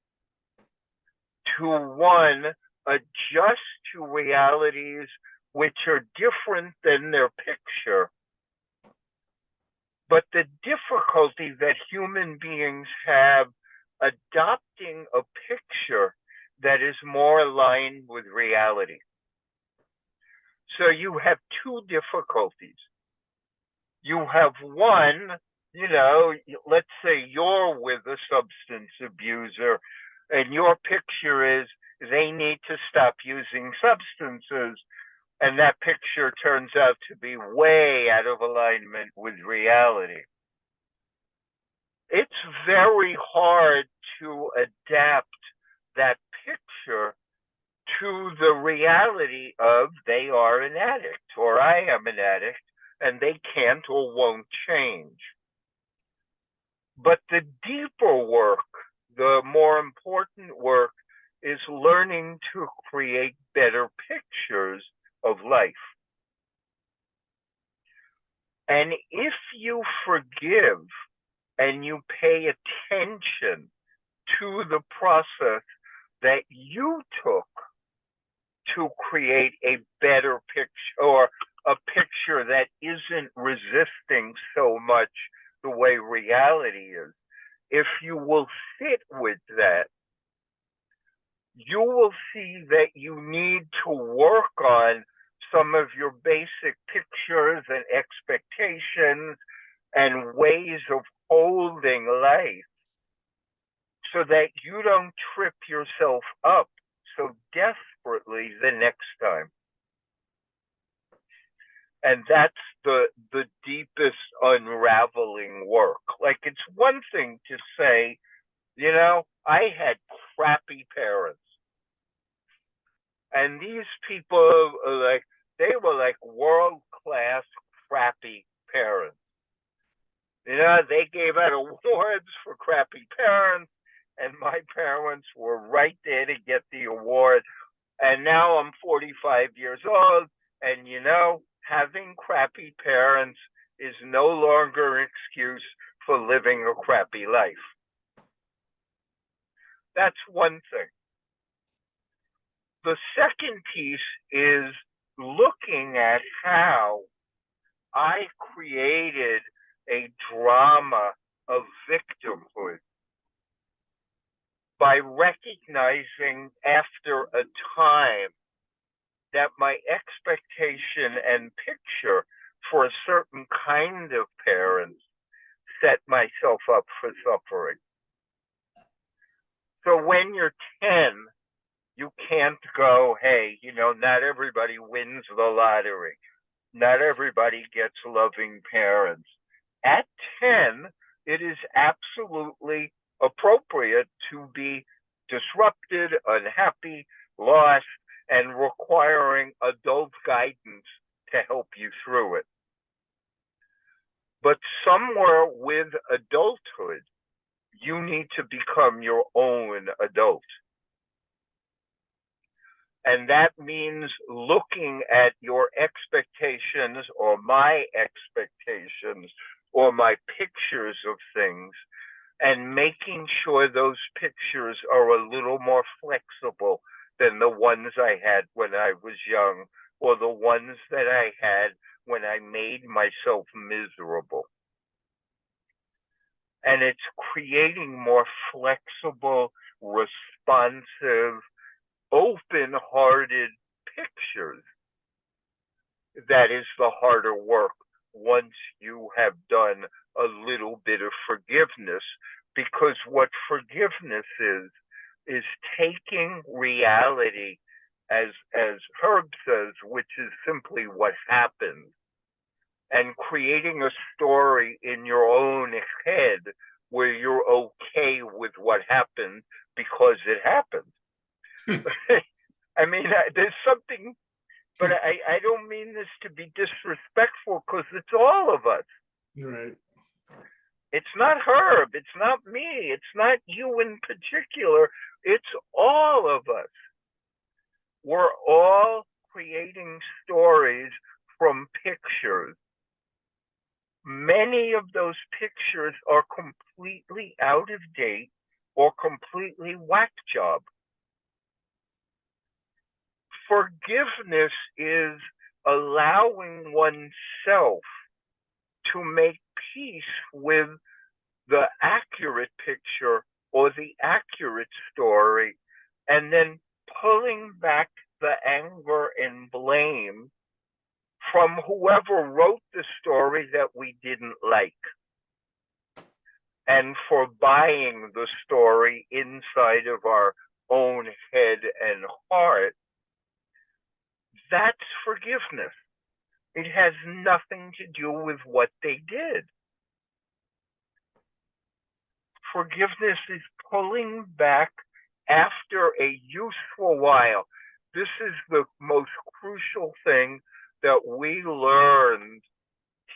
to, one, adjust to realities which are different than their picture, but the difficulty that human beings have adopting a picture that is more aligned with reality. So you have two difficulties. You have one, let's say you're with a substance abuser and your picture is they need to stop using substances, and that picture turns out to be way out of alignment with reality. It's very hard to adapt that picture to the reality of they are an addict or I am an addict and they can't or won't change. But the deeper work, the more important work, is learning to create better pictures of life. And if you forgive and you pay attention to the process that you took to create a better picture, or a picture that isn't resisting so much the way reality is, if you will sit with that, you will see that you need to work on some of your basic pictures and expectations and ways of holding life so that you don't trip yourself up so desperately the next time. And that's the deepest unraveling work. Like, it's one thing to say, I had crappy parents. And these people, they were like world-class crappy parents. They gave out awards for crappy parents, and my parents were right there to get the award. And now I'm 45 years old, and having crappy parents is no longer an excuse for living a crappy life. That's one thing. The second piece is looking at how I created a drama of victimhood by recognizing after a time that my expectation and picture for a certain kind of parents set myself up for suffering. So when you're 10, you can't go, hey, not everybody wins the lottery. Not everybody gets loving parents. At 10, it is absolutely appropriate to be disrupted, unhappy, lost, and requiring adult guidance to help you through it. But somewhere with adulthood, you need to become your own adult. And that means looking at your expectations or my expectations or my pictures of things and making sure those pictures are a little more flexible than the ones I had when I was young or the ones that I had when I made myself miserable. And it's creating more flexible, responsive, open-hearted pictures that is the harder work once you have done a little bit of forgiveness, because what forgiveness is taking reality as Herb says, which is simply what happened, and creating a story in your own head where you're okay with what happened because it happened. I mean, there's something, but I don't mean this to be disrespectful, because it's all of us. Right. It's not Herb. It's not me. It's not you in particular. It's all of us. We're all creating stories from pictures. Many of those pictures are completely out of date or completely whack job. Forgiveness is allowing oneself to make peace with the accurate picture or the accurate story, and then pulling back the anger and blame from whoever wrote the story that we didn't like, and for buying the story inside of our own head and heart. That's forgiveness. It has nothing to do with what they did. Forgiveness is pulling back after a useful while. This is the most crucial thing that we learned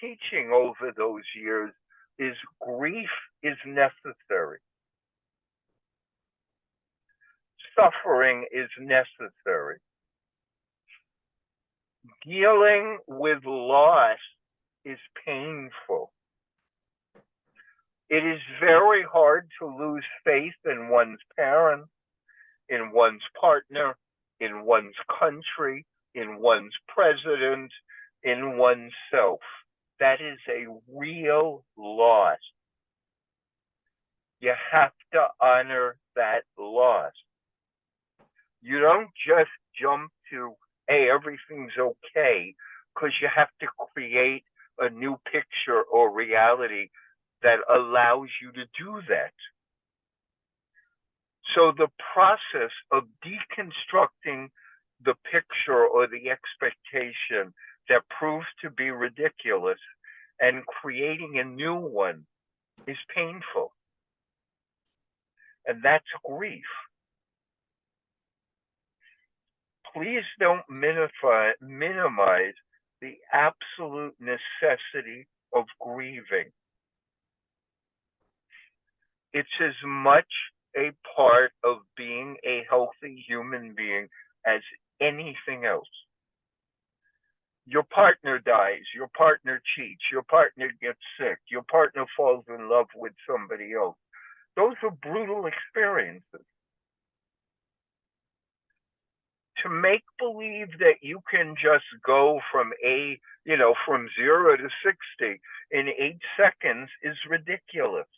teaching over those years, is grief is necessary. Suffering is necessary. Dealing with loss is painful. It is very hard to lose faith in one's parents, in one's partner, in one's country, in one's president, in oneself. That is a real loss. You have to honor that loss. You don't just jump to, hey, everything's okay, because you have to create a new picture or reality that allows you to do that. So the process of deconstructing the picture or the expectation that proves to be ridiculous and creating a new one is painful. And that's grief. Please don't minimize the absolute necessity of grieving. It's as much a part of being a healthy human being as anything else. Your partner dies, your partner cheats, your partner gets sick, your partner falls in love with somebody else. Those are brutal experiences. To make believe that you can just go from from 0 to 60 in 8 seconds is ridiculous.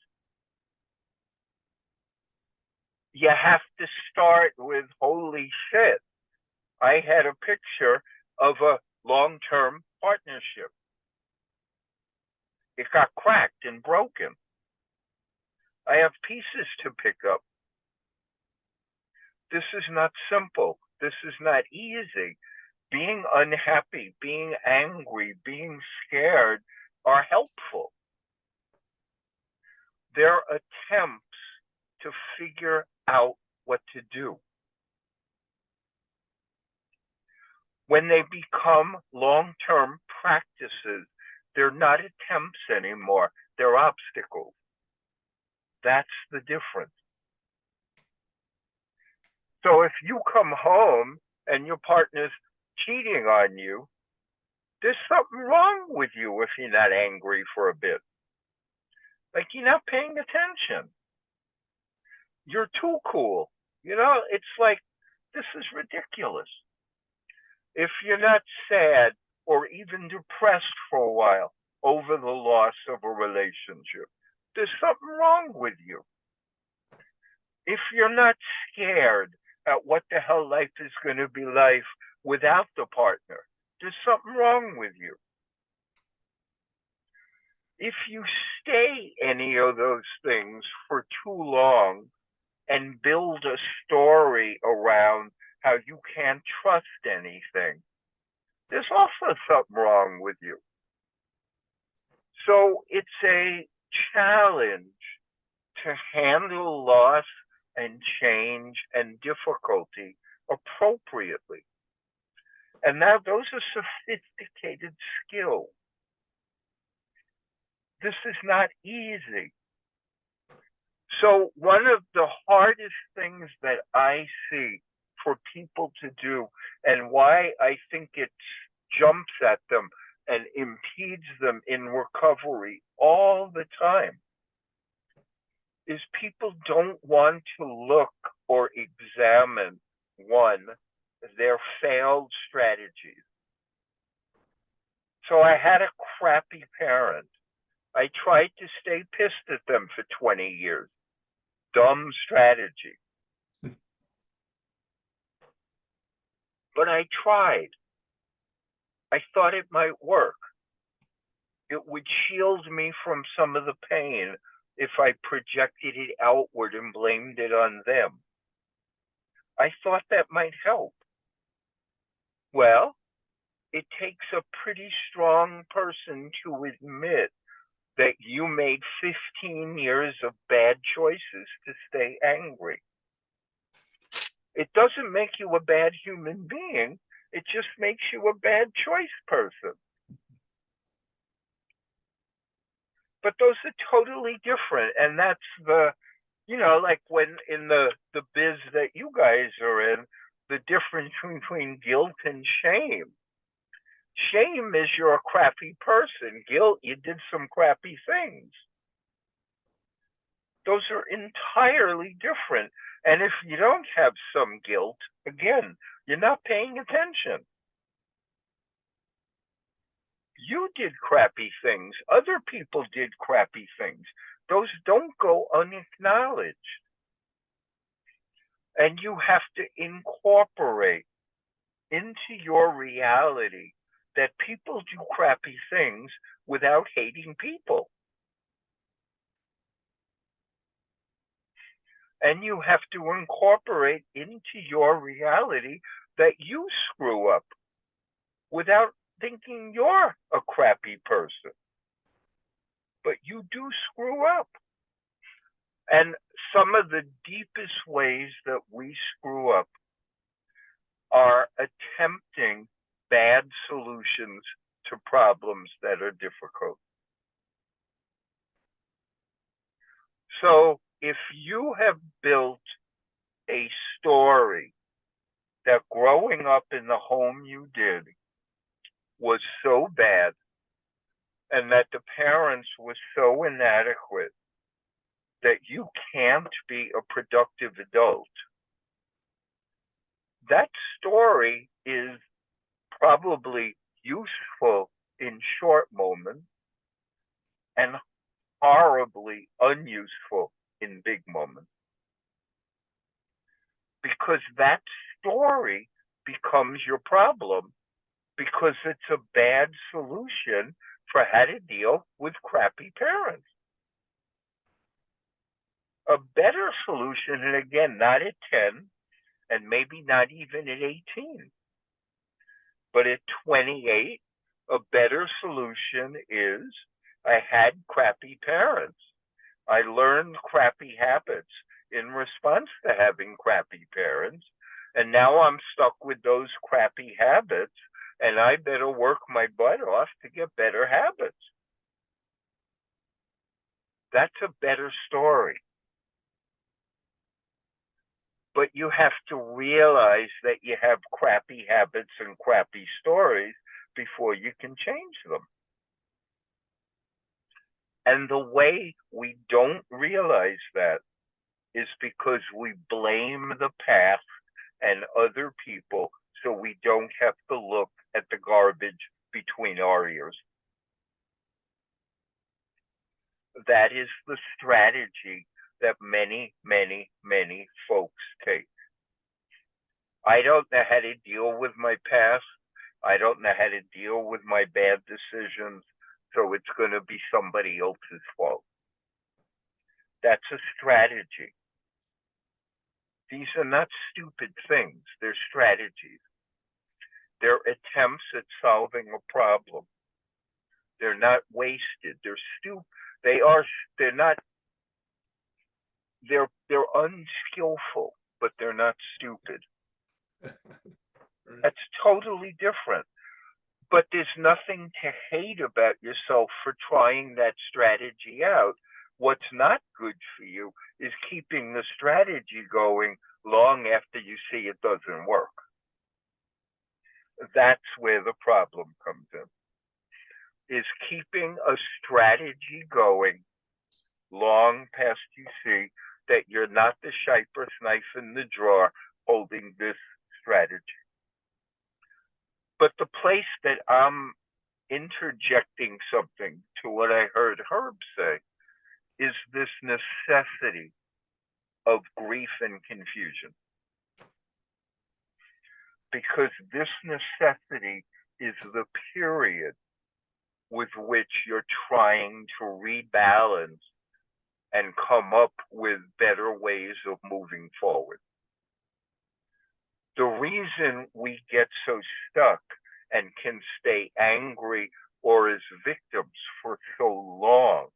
You have to start with, holy shit, I had a picture of a long-term partnership. It got cracked and broken. I have pieces to pick up. This is not simple. This is not easy. Being unhappy, being angry, being scared are helpful. They're attempts to figure out what to do. When they become long-term practices, they're not attempts anymore. They're obstacles. That's the difference. So if you come home and your partner's cheating on you, there's something wrong with you if you're not angry for a bit. Like, you're not paying attention. You're too cool. It's like, this is ridiculous. If you're not sad or even depressed for a while over the loss of a relationship, there's something wrong with you. If you're not scared at what the hell life is going to be like without the partner, there's something wrong with you. If you stay any of those things for too long and build a story around how you can't trust anything, there's also something wrong with you. So it's a challenge to handle loss and change and difficulty appropriately. And now those are sophisticated skills. This is not easy. So one of the hardest things that I see for people to do, and why I think it jumps at them and impedes them in recovery all the time, is people don't want to look or examine, one, their failed strategies. So I had a crappy parent. I tried to stay pissed at them for 20 years. Dumb strategy. But I tried. I thought it might work. It would shield me from some of the pain if I projected it outward and blamed it on them. I thought that might help. Well, it takes a pretty strong person to admit that you made 15 years of bad choices to stay angry. It doesn't make you a bad human being. It just makes you a bad choice person. But those are totally different. And that's the, like when in the biz that you guys are in, the difference between guilt and shame. Shame is you're a crappy person. Guilt, you did some crappy things. Those are entirely different. And if you don't have some guilt, again, you're not paying attention. You did crappy things. Other people did crappy things. Those don't go unacknowledged. And you have to incorporate into your reality that people do crappy things without hating people. And you have to incorporate into your reality that you screw up without thinking you're a crappy person. But you do screw up. And some of the deepest ways that we screw up are attempting bad solutions to problems that are difficult. So if you have built a story that growing up in the home you did was so bad and that the parents were so inadequate that you can't be a productive adult, that story is probably useful in short moments and horribly unuseful in big moments. Because that story becomes your problem because it's a bad solution for how to deal with crappy parents. A better solution, and again, not at 10, and maybe not even at 18, but at 28, a better solution is I had crappy parents. I learned crappy habits in response to having crappy parents, and now I'm stuck with those crappy habits, and I better work my butt off to get better habits. That's a better story. But you have to realize that you have crappy habits and crappy stories before you can change them. And the way we don't realize that is because we blame the past and other people so we don't have to look at the garbage between our ears. That is the strategy that many, many, many folks take. I don't know how to deal with my past. I don't know how to deal with my bad decisions, so it's going to be somebody else's fault. That's a strategy. These are not stupid things. They're strategies. They're attempts at solving a problem. They're not wasted. They're stupid. They're unskillful, but they're not stupid. That's totally different. But there's nothing to hate about yourself for trying that strategy out. What's not good for you is keeping the strategy going long after you see it doesn't work. That's where the problem comes in, is keeping a strategy going long past you see that you're not the sharpest knife in the drawer holding this strategy. But the place that I'm interjecting something to what I heard Herb say is this necessity of grief and confusion. Because this necessity is the period with which you're trying to rebalance and come up with better ways of moving forward. The reason we get so stuck and can stay angry or as victims for so long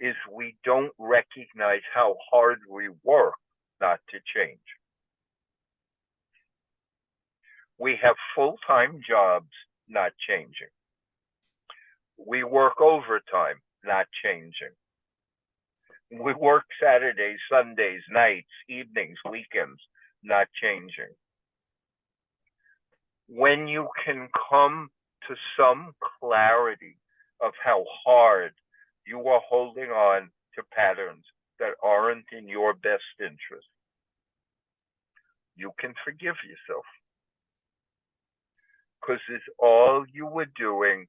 is we don't recognize how hard we work not to change. We have full-time jobs, not changing. We work overtime, not changing. We work Saturdays, Sundays, nights, evenings, weekends, not changing. When you can come to some clarity of how hard you are holding on to patterns that aren't in your best interest, you can forgive yourself. Because all you were doing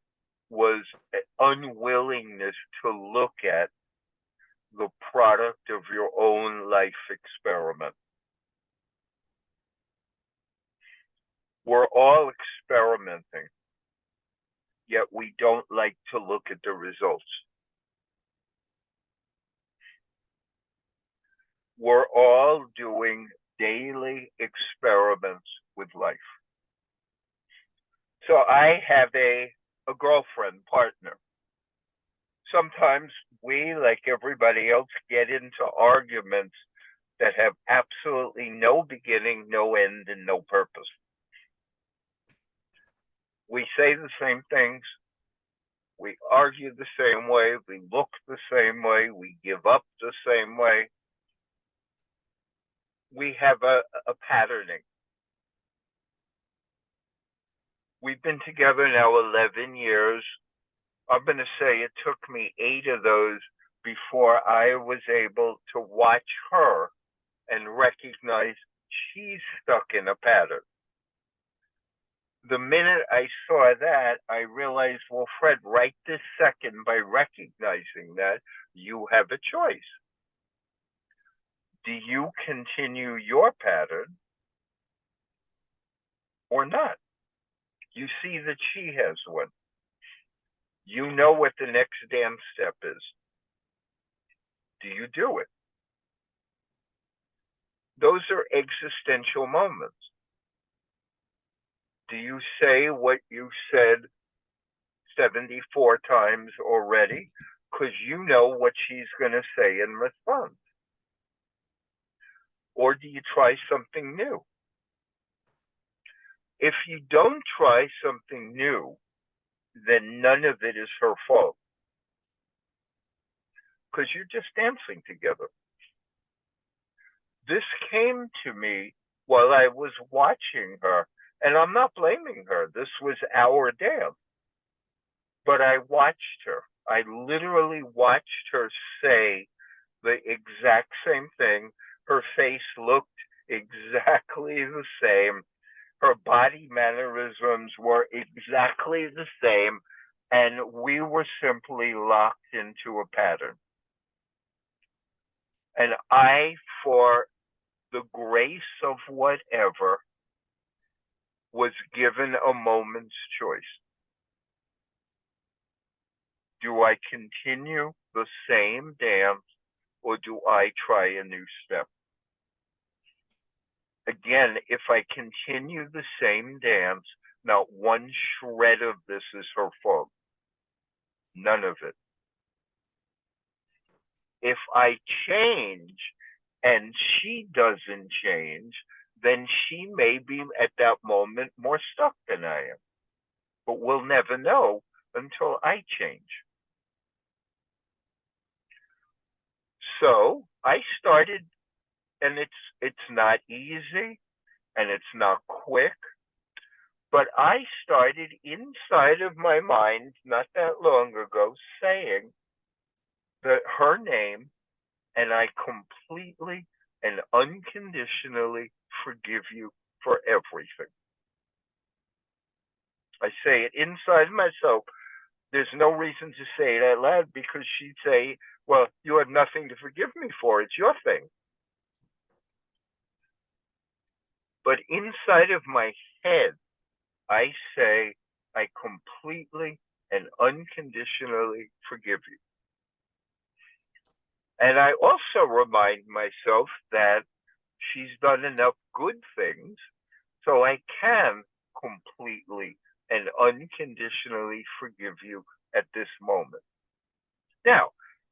was an unwillingness to look at the product of your own life experiment. We're all experimenting, yet we don't like to look at the results. We're all doing daily experiments with life. So I have a girlfriend partner. Sometimes we, like everybody else, get into arguments that have absolutely no beginning, no end, and no purpose. We say the same things, we argue the same way, we look the same way, we give up the same way. We have a patterning. We've been together now 11 years. I'm going to say it took me 8 of those before I was able to watch her and recognize she's stuck in a pattern. The minute I saw that, I realized, well, Fred, right this second, by recognizing that, you have a choice. Do you continue your pattern or not? You see that she has one. You know what the next dance step is. Do you do it? Those are existential moments. Do you say what you said 74 times already? Because you know what she's going to say in response. Or do you try something new? If you don't try something new, then none of it is her fault. Because you're just dancing together. This came to me while I was watching her, and I'm not blaming her. This was our dance. But I watched her. I literally watched her say the exact same thing. Her face looked exactly the same. Her body mannerisms were exactly the same, and we were simply locked into a pattern. And I, for the grace of whatever, was given a moment's choice. Do I continue the same dance, or do I try a new step? Again, if I continue the same dance, not one shred of this is her fault. None of it. If I change and she doesn't change, then she may be at that moment more stuck than I am. But we'll never know until I change. So I started, and it's not easy and it's not quick, but I started inside of my mind not that long ago saying that her name, and I completely and unconditionally forgive you for everything. I say it inside myself. There's no reason to say it out loud, because she'd say, well, you have nothing to forgive me for. It's your thing. But inside of my head, I say, I completely and unconditionally forgive you. And I also remind myself that she's done enough good things so I can completely and unconditionally forgive you at this moment. Now,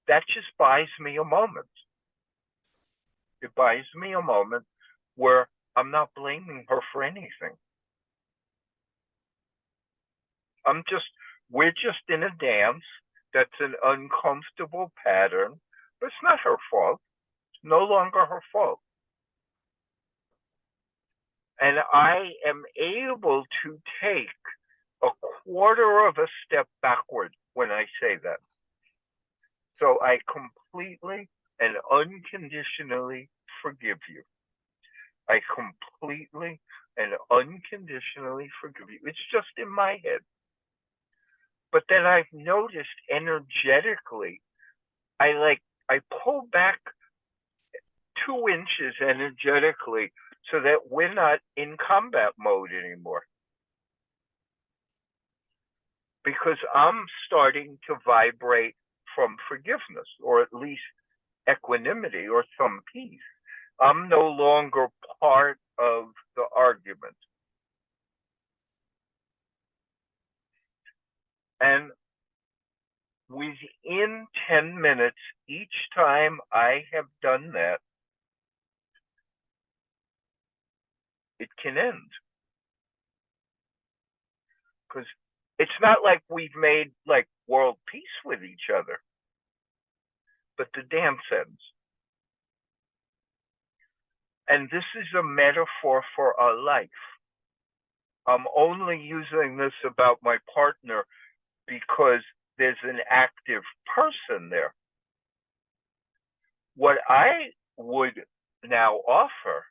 that just buys me a moment. It buys me a moment where I'm not blaming her for anything. We're just in a dance that's an uncomfortable pattern, but it's not her fault. It's no longer her fault. And I am able to take a quarter of a step backward when I say that. So I completely and unconditionally forgive you. I completely and unconditionally forgive you. It's just in my head. But then I've noticed energetically, I pull back 2 inches energetically so that we're not in combat mode anymore. Because I'm starting to vibrate from forgiveness, or at least equanimity or some peace. I'm no longer part of the argument. And within 10 minutes, each time I have done that, it can end. Because it's not like we've made like world peace with each other, but the dance ends. And this is a metaphor for our life. I'm only using this about my partner because there's an active person there. What I would now offer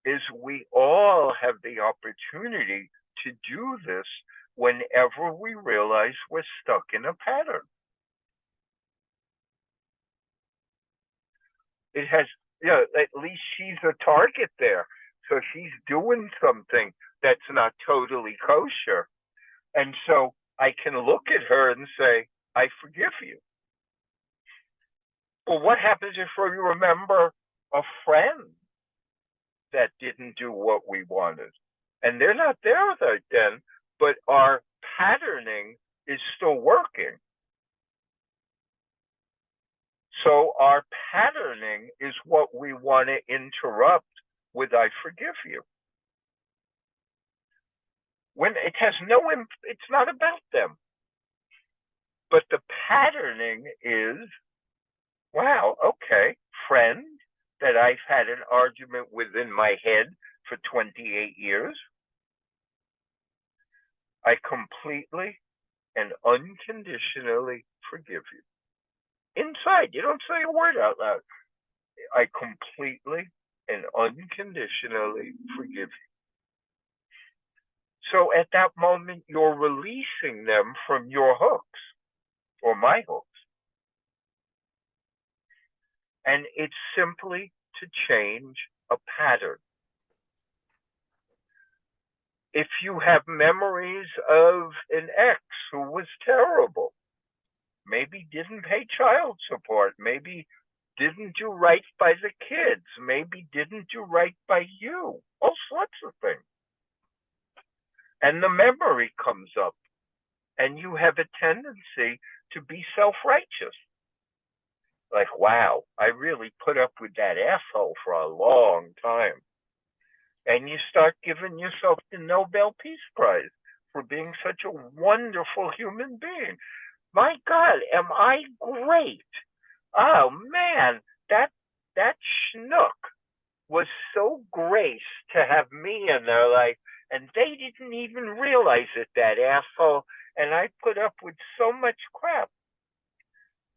is we all have the opportunity to do this whenever we realize we're stuck in a pattern. It has, at least she's a target there. So she's doing something that's not totally kosher. And so I can look at her and say, I forgive you. Well, what happens if we remember a friend that didn't do what we wanted? And they're not there right then, but our patterning is still working. So our patterning is what we want to interrupt with I forgive you. When it has it's not about them. But the patterning is, wow, okay, friend that I've had an argument with in my head for 28 years, I completely and unconditionally forgive you. Inside, you don't say a word out loud. I completely and unconditionally forgive you. So at that moment, you're releasing them from your hooks or my hooks. And it's simply to change a pattern. If you have memories of an ex who was terrible, maybe didn't pay child support, maybe didn't do right by the kids, maybe didn't do right by you, all sorts of things. And the memory comes up, and you have a tendency to be self-righteous. Like, wow, I really put up with that asshole for a long time. And you start giving yourself the Nobel Peace Prize for being such a wonderful human being. My God, am I great? Oh man, that schnook was so grace to have me in their life, and they didn't even realize it, that asshole. And I put up with so much crap.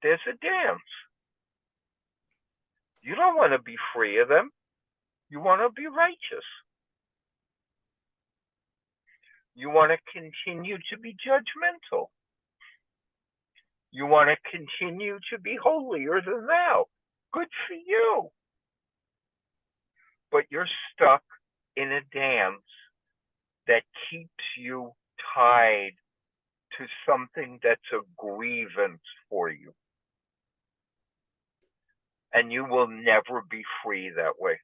There's a dance. You don't want to be free of them. You want to be righteous. You want to continue to be judgmental. You want to continue to be holier than thou. Good for you. But you're stuck in a dance that keeps you tied to something that's a grievance for you. And you will never be free that way.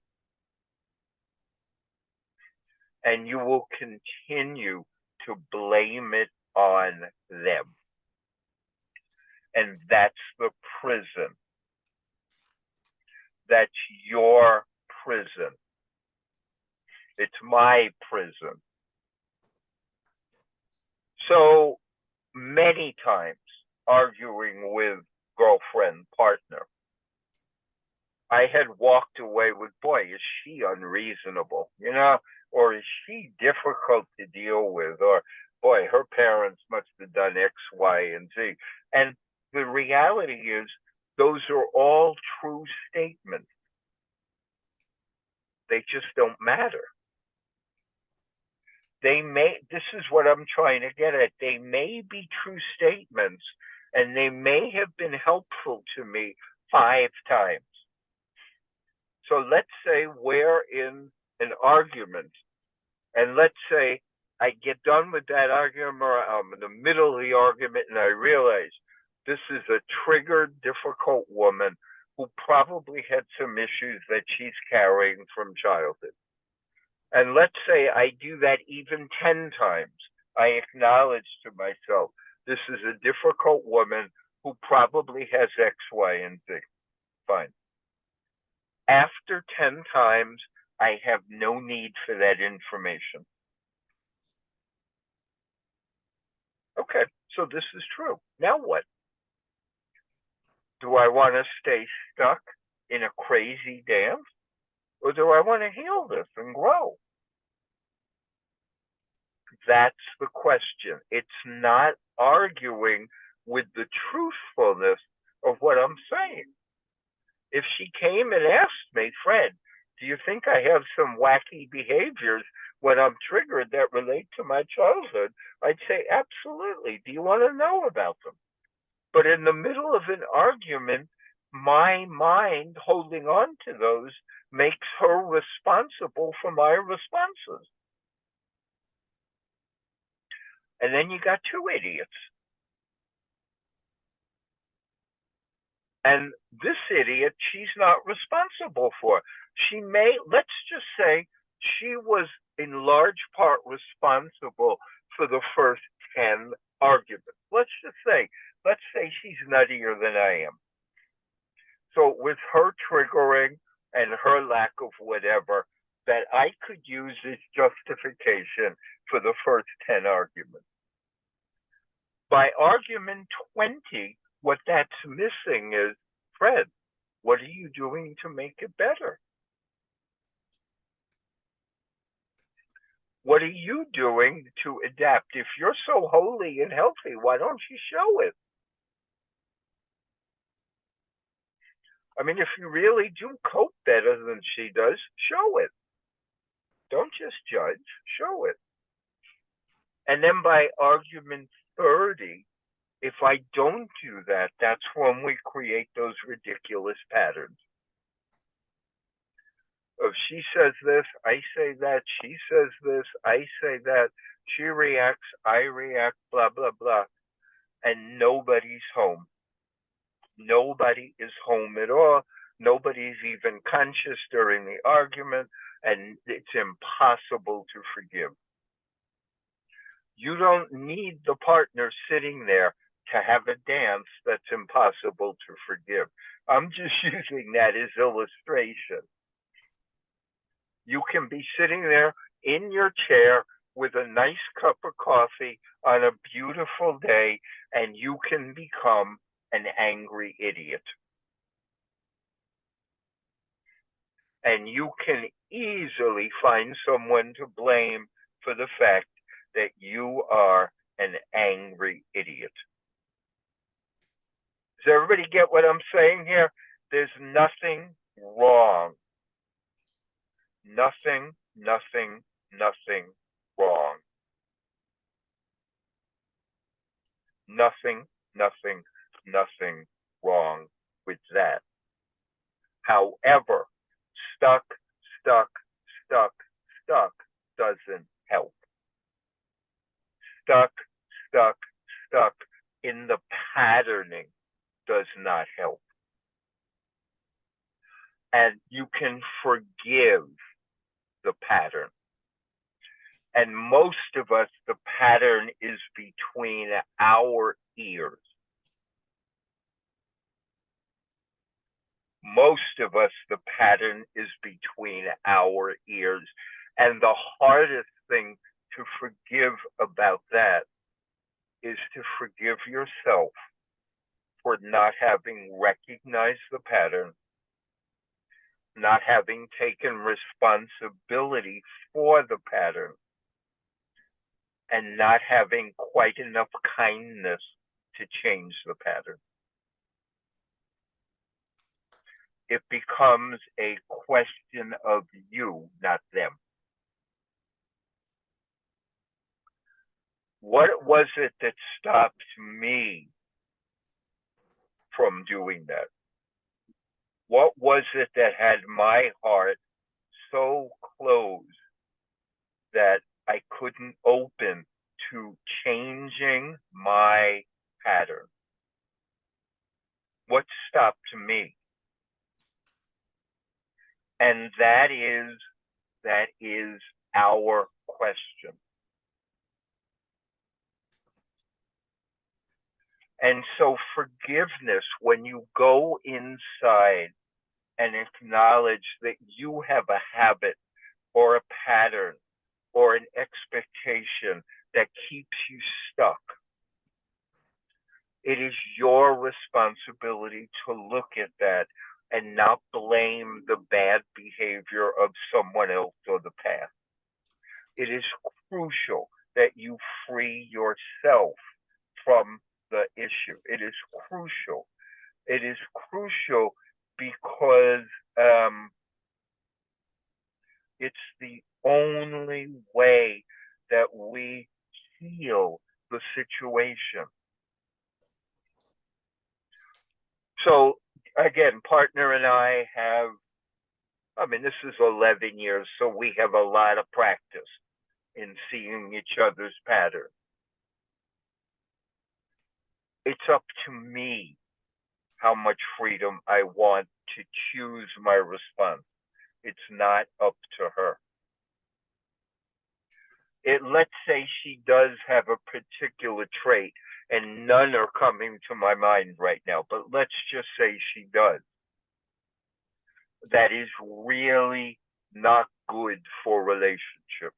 And you will continue to blame it on them. And that's the prison. That's your prison. It's my prison. So many times arguing with girlfriend, partner, I had walked away with, boy, is she unreasonable, or is she difficult to deal with, or boy, her parents must have done X, Y, and Z. And the reality is, those are all true statements. They just don't matter. This is what I'm trying to get at. They may be true statements, and they may have been helpful to me 5 times. So let's say we're in an argument, and let's say I get done with that argument, or I'm in the middle of the argument, and I realize this is a triggered, difficult woman who probably had some issues that she's carrying from childhood. And let's say I do that even 10 times. I acknowledge to myself, this is a difficult woman who probably has X, Y, and Z. Fine. After 10 times, I have no need for that information. Okay, so this is true. Now what? Do I want to stay stuck in a crazy dance? Or do I want to heal this and grow? That's the question. It's not arguing with the truthfulness of what I'm saying. If she came and asked me, Fred, do you think I have some wacky behaviors when I'm triggered that relate to my childhood? I'd say, absolutely. Do you want to know about them? But in the middle of an argument, my mind holding on to those makes her responsible for my responses. And then you got 2 idiots. And this idiot, she's not responsible for. She may, let's just say, she was in large part responsible for the first 10 arguments. Let's say she's nuttier than I am. So with her triggering and her lack of whatever, that I could use as justification for the first 10 arguments. By argument 20, what that's missing is, Fred, what are you doing to make it better? What are you doing to adapt? If you're so holy and healthy, why don't you show it? I mean, if you really do cope better than she does, show it. Don't just judge, show it. And then by argument 30, if I don't do that, that's when we create those ridiculous patterns. If she says this, I say that, she says this, I say that, she reacts, I react, blah, blah, blah. And nobody's home. Nobody is home at all. Nobody's even conscious during the argument, and it's impossible to forgive. You don't need the partner sitting there to have a dance that's impossible to forgive. I'm just using that as illustration. You can be sitting there in your chair with a nice cup of coffee on a beautiful day, and you can become an angry idiot. And you can easily find someone to blame for the fact that you are an angry idiot. Does everybody get what I'm saying here? There's nothing wrong. Nothing, nothing, nothing wrong. Nothing, nothing, nothing wrong with that. However, stuck doesn't help. stuck, stuck, stuck in the patterning does not help. And you can forgive the pattern. And most of us, the pattern is between our ears. Most of us, the pattern is between our ears. And the hardest thing to forgive about that is to forgive yourself for not having recognized the pattern, not having taken responsibility for the pattern, and not having quite enough kindness to change the pattern. It becomes a question of you, not them. What was it that stopped me from doing that? What was it that had my heart so closed that I couldn't open to changing my pattern? What stopped me? And that is our question. And so forgiveness, when you go inside and acknowledge that you have a habit or a pattern or an expectation that keeps you stuck, it is your responsibility to look at that and not blame the bad behavior of someone else or the past. It is crucial that you free yourself from the issue. It is crucial. It is crucial because it's the only way that we heal the situation. So again, partner and I have, this is 11 years, so we have a lot of practice in seeing each other's patterns. It's up to me how much freedom I want to choose my response. It's not up to her. Let's say she does have a particular trait, and none are coming to my mind right now, but let's just say she does. That is really not good for relationship.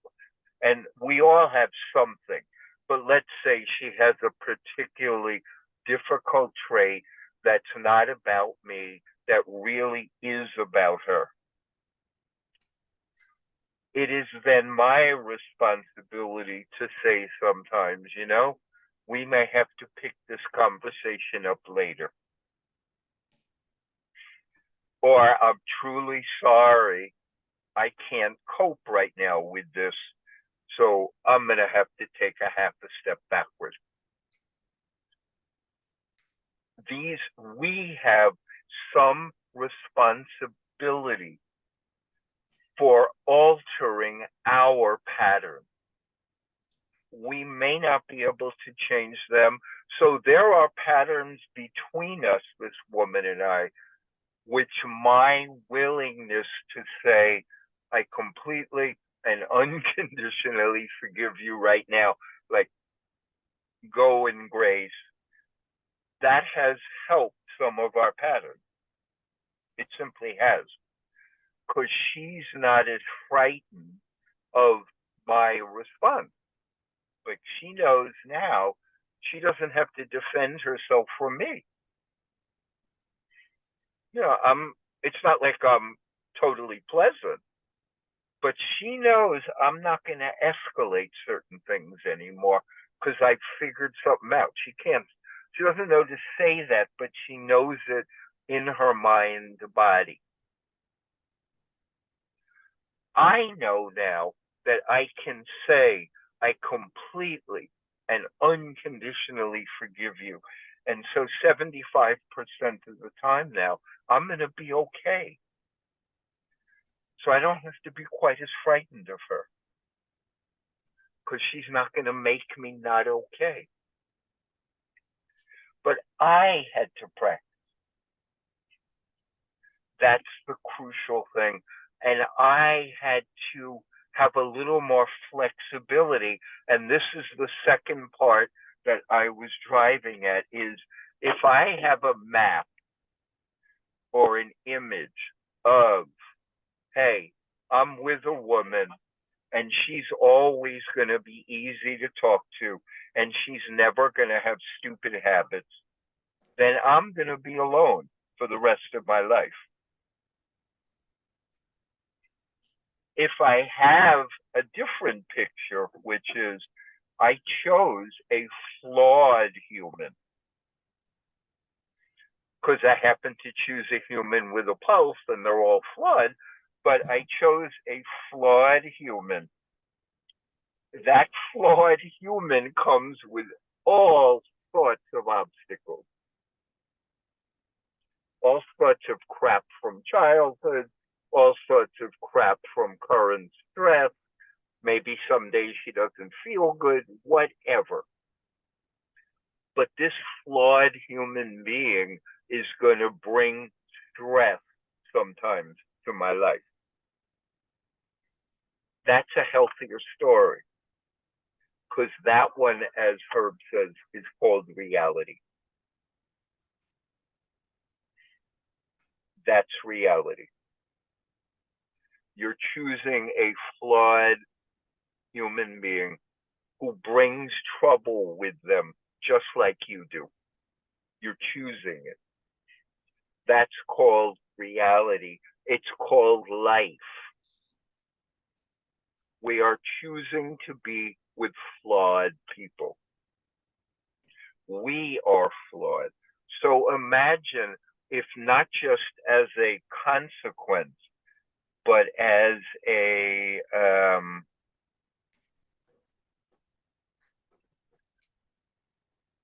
And we all have something, but let's say she has a particularly difficult trait that's not about me, that really is about her. It is then my responsibility to say sometimes, we may have to pick this conversation up later. Or I'm truly sorry, I can't cope right now with this, so I'm going to have to take a half a step backward. We have some responsibility for altering our pattern. We may not be able to change them. So there are patterns between us, this woman and I, which my willingness to say, I completely and unconditionally forgive you right now, like go in grace, that has helped some of our patterns. It simply has. Because she's not as frightened of my response. Like she knows now she doesn't have to defend herself from me. It's not like I'm totally pleasant, but she knows I'm not going to escalate certain things anymore because I've figured something out. She doesn't know to say that, but she knows it in her mind, body. I know now that I can say I completely and unconditionally forgive you. And so 75% of the time now, I'm going to be okay. So I don't have to be quite as frightened of her. because she's not going to make me not okay. But I had to practice. That's the crucial thing. And I had to have a little more flexibility. And this is the second part that I was driving at, is if I have a map or an image of, hey, I'm with a woman and she's always going to be easy to talk to and she's never going to have stupid habits, then I'm going to be alone for the rest of my life. If I have a different picture, which is I chose a flawed human, because I happen to choose a human with a pulse and they're all flawed, but I chose a flawed human. That flawed human comes with all sorts of obstacles, all sorts of crap from childhood, all sorts of crap from current stress. Maybe some days she doesn't feel good, whatever. But this flawed human being is going to bring stress sometimes to my life. That's a healthier story, because that one, as Herb says, is called reality. That's reality. You're choosing a flawed human being who brings trouble with them just like you do. You're choosing it. That's called reality. It's called life. We are choosing to be with flawed people. We are flawed. So imagine if not just as a consequence, but as a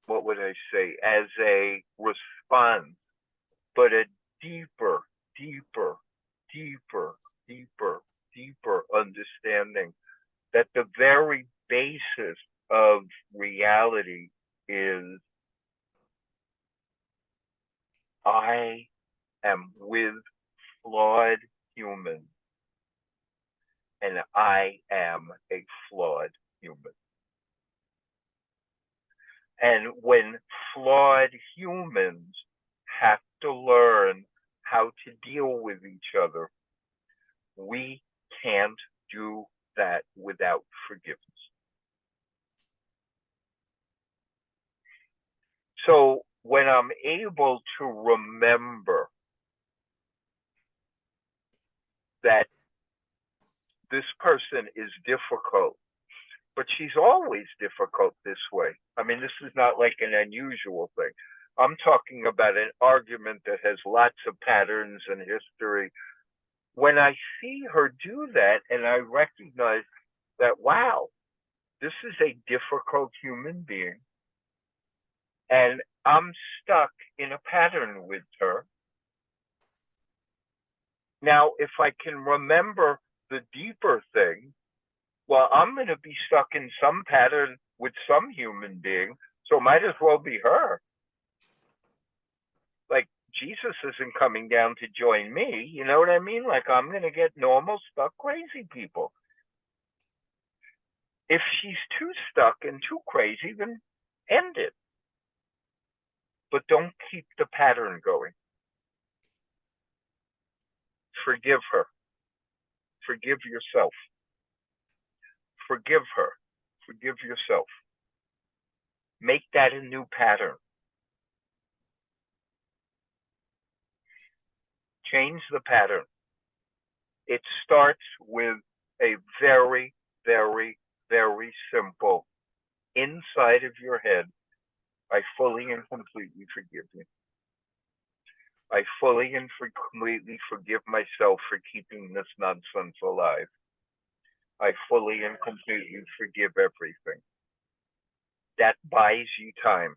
what would I say? As a response, but a deeper, deeper, deeper, deeper, deeper understanding that the very basis of reality is I am with flawed humans and I am a flawed human. And when flawed humans have to learn how to deal with each other, we can't do that without forgiveness. So when I'm able to remember that this person is difficult, but she's always difficult this way. I mean, this is not like an unusual thing. I'm talking about an argument that has lots of patterns and history. When I see her do that and I recognize that, wow, this is a difficult human being, and I'm stuck in a pattern with her. Now, if I can remember the deeper thing, well, I'm going to be stuck in some pattern with some human being, so might as well be her. Like, Jesus isn't coming down to join me, you know what I mean? Like, I'm going to get normal, stuck, crazy people. If she's too stuck and too crazy, then end it. But don't keep the pattern going. Forgive her. Forgive yourself. Forgive her. Forgive yourself. Make that a new pattern. Change the pattern. It starts with a very, very, very simple inside of your head. I fully and completely forgive you. I fully and completely forgive myself for keeping this nonsense alive. I fully and completely forgive everything. That buys you time,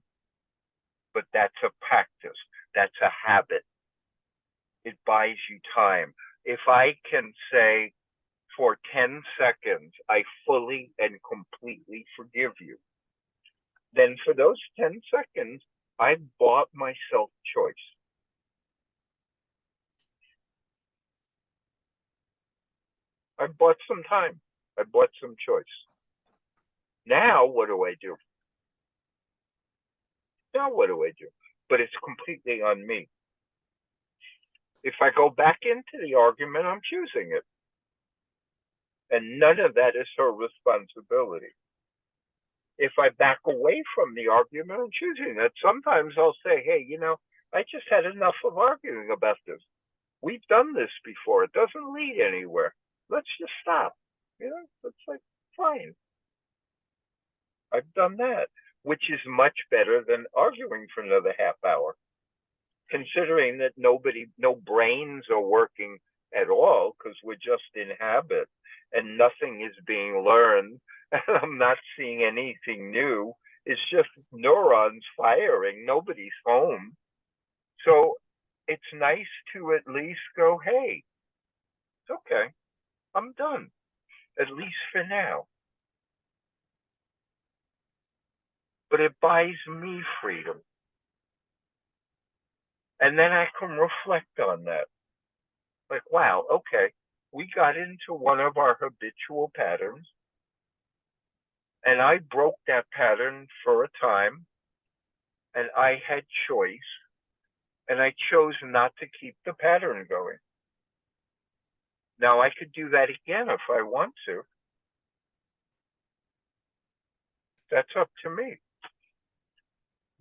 but that's a practice. That's a habit. It buys you time. If I can say, for 10 seconds, I fully and completely forgive you, then for those 10 seconds, I bought myself choice. I bought some time. I bought some choice. Now, what do I do? Now, what do I do? But it's completely on me. If I go back into the argument, I'm choosing it. And none of that is her responsibility. If I back away from the argument, I'm choosing it. Sometimes I'll say, hey, I just had enough of arguing about this. We've done this before. It doesn't lead anywhere. Let's just stop. It's like, fine. I've done that, which is much better than arguing for another half hour. Considering that no brains are working at all because we're just in habit and nothing is being learned, and I'm not seeing anything new. It's just neurons firing. Nobody's home. So it's nice to at least go, hey, it's okay. I'm done, at least for now. But it buys me freedom. And then I can reflect on that. Like, wow, okay, we got into one of our habitual patterns, and I broke that pattern for a time, and I had choice, and I chose not to keep the pattern going. Now I could do that again if I want to. That's up to me.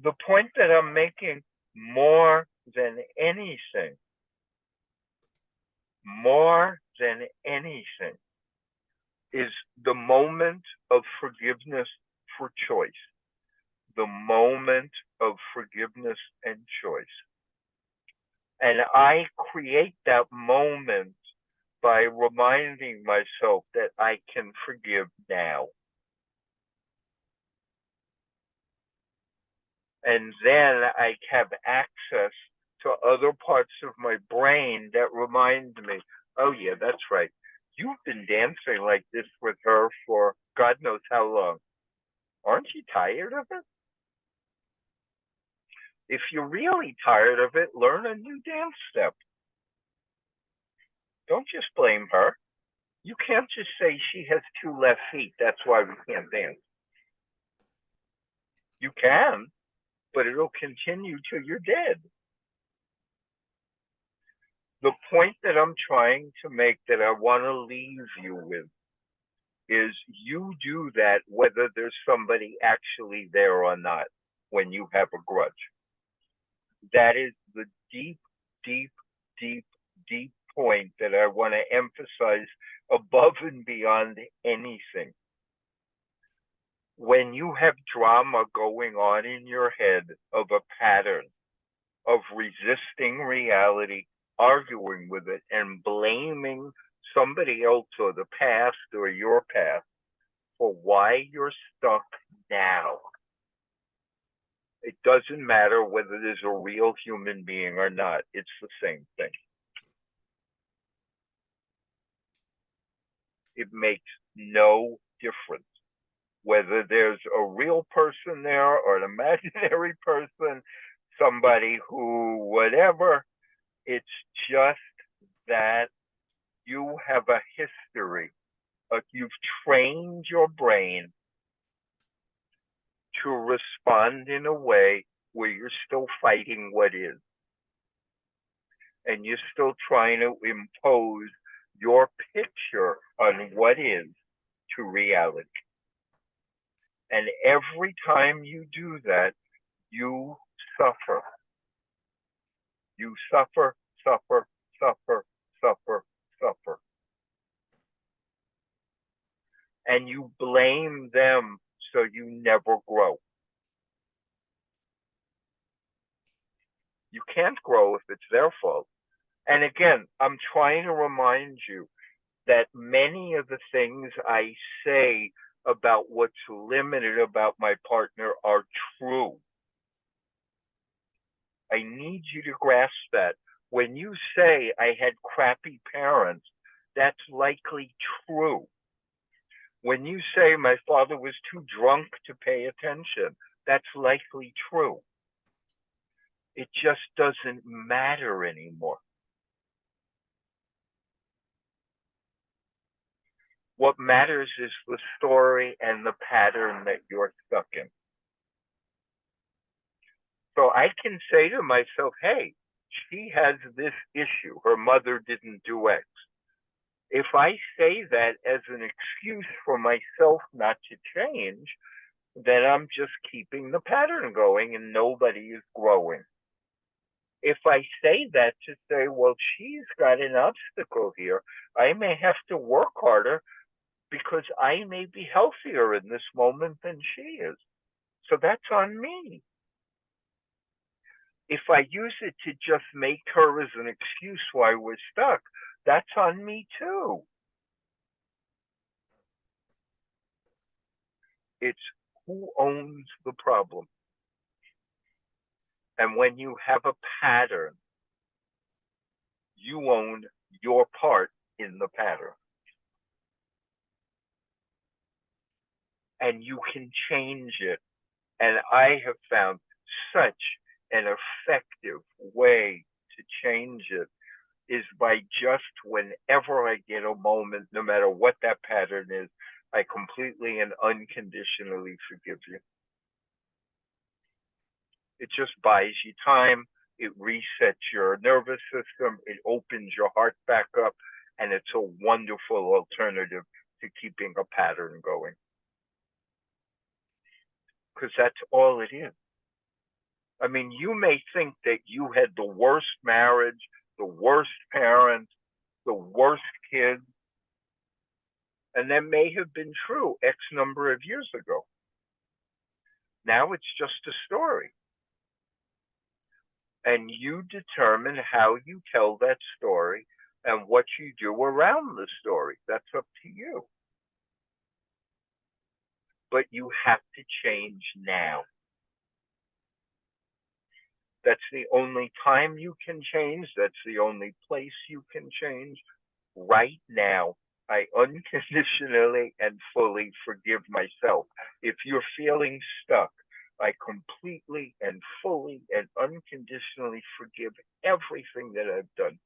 The point that I'm making, more than anything, is the moment of forgiveness for choice. The moment of forgiveness and choice. And I create that moment by reminding myself that I can forgive now. And then I have access to other parts of my brain that remind me, oh yeah, that's right. You've been dancing like this with her for God knows how long. Aren't you tired of it? If you're really tired of it, learn a new dance step. Don't just blame her. You can't just say she has 2 left feet, that's why we can't dance. You can, but it'll continue till you're dead. The point that I'm trying to make, that I want to leave you with, is you do that whether there's somebody actually there or not when you have a grudge. That is the deep, deep, deep, deep point that I want to emphasize above and beyond anything. When you have drama going on in your head of a pattern of resisting reality, arguing with it, and blaming somebody else or the past or your past for why you're stuck now. It doesn't matter whether there's a real human being or not. It's the same thing. It makes no difference whether there's a real person there or an imaginary person, somebody who, whatever. It's just that you have a history. You've trained your brain to respond in a way where you're still fighting what is. And you're still trying to impose your picture on what is to reality. And every time you do that, you suffer. You suffer, suffer, suffer, suffer, suffer. And you blame them so you never grow. You can't grow if it's their fault. And again, I'm trying to remind you that many of the things I say about what's limited about my partner are true. I need you to grasp that. When you say I had crappy parents, that's likely true. When you say my father was too drunk to pay attention, that's likely true. It just doesn't matter anymore. What matters is the story and the pattern that you're stuck in. So I can say to myself, hey, she has this issue. Her mother didn't do X. If I say that as an excuse for myself not to change, then I'm just keeping the pattern going and nobody is growing. If I say that to say, well, she's got an obstacle here, I may have to work harder because I may be healthier in this moment than she is. So that's on me. If I use it to just make her as an excuse why we're stuck, that's on me too. It's who owns the problem. And when you have a pattern, you own your part in the pattern. And you can change it. And I have found such an effective way to change it is by just whenever I get a moment, no matter what that pattern is, I completely and unconditionally forgive you. It just buys you time. It resets your nervous system. It opens your heart back up. And it's a wonderful alternative to keeping a pattern going. Because that's all it is. I mean, you may think that you had the worst marriage, the worst parents, the worst kids, and that may have been true X number of years ago. Now it's just a story. And you determine how you tell that story and what you do around the story. That's up to you. But you have to change now. That's the only time you can change. That's the only place you can change. Right now, I unconditionally and fully forgive myself. If you're feeling stuck, I completely and fully and unconditionally forgive everything that I've done.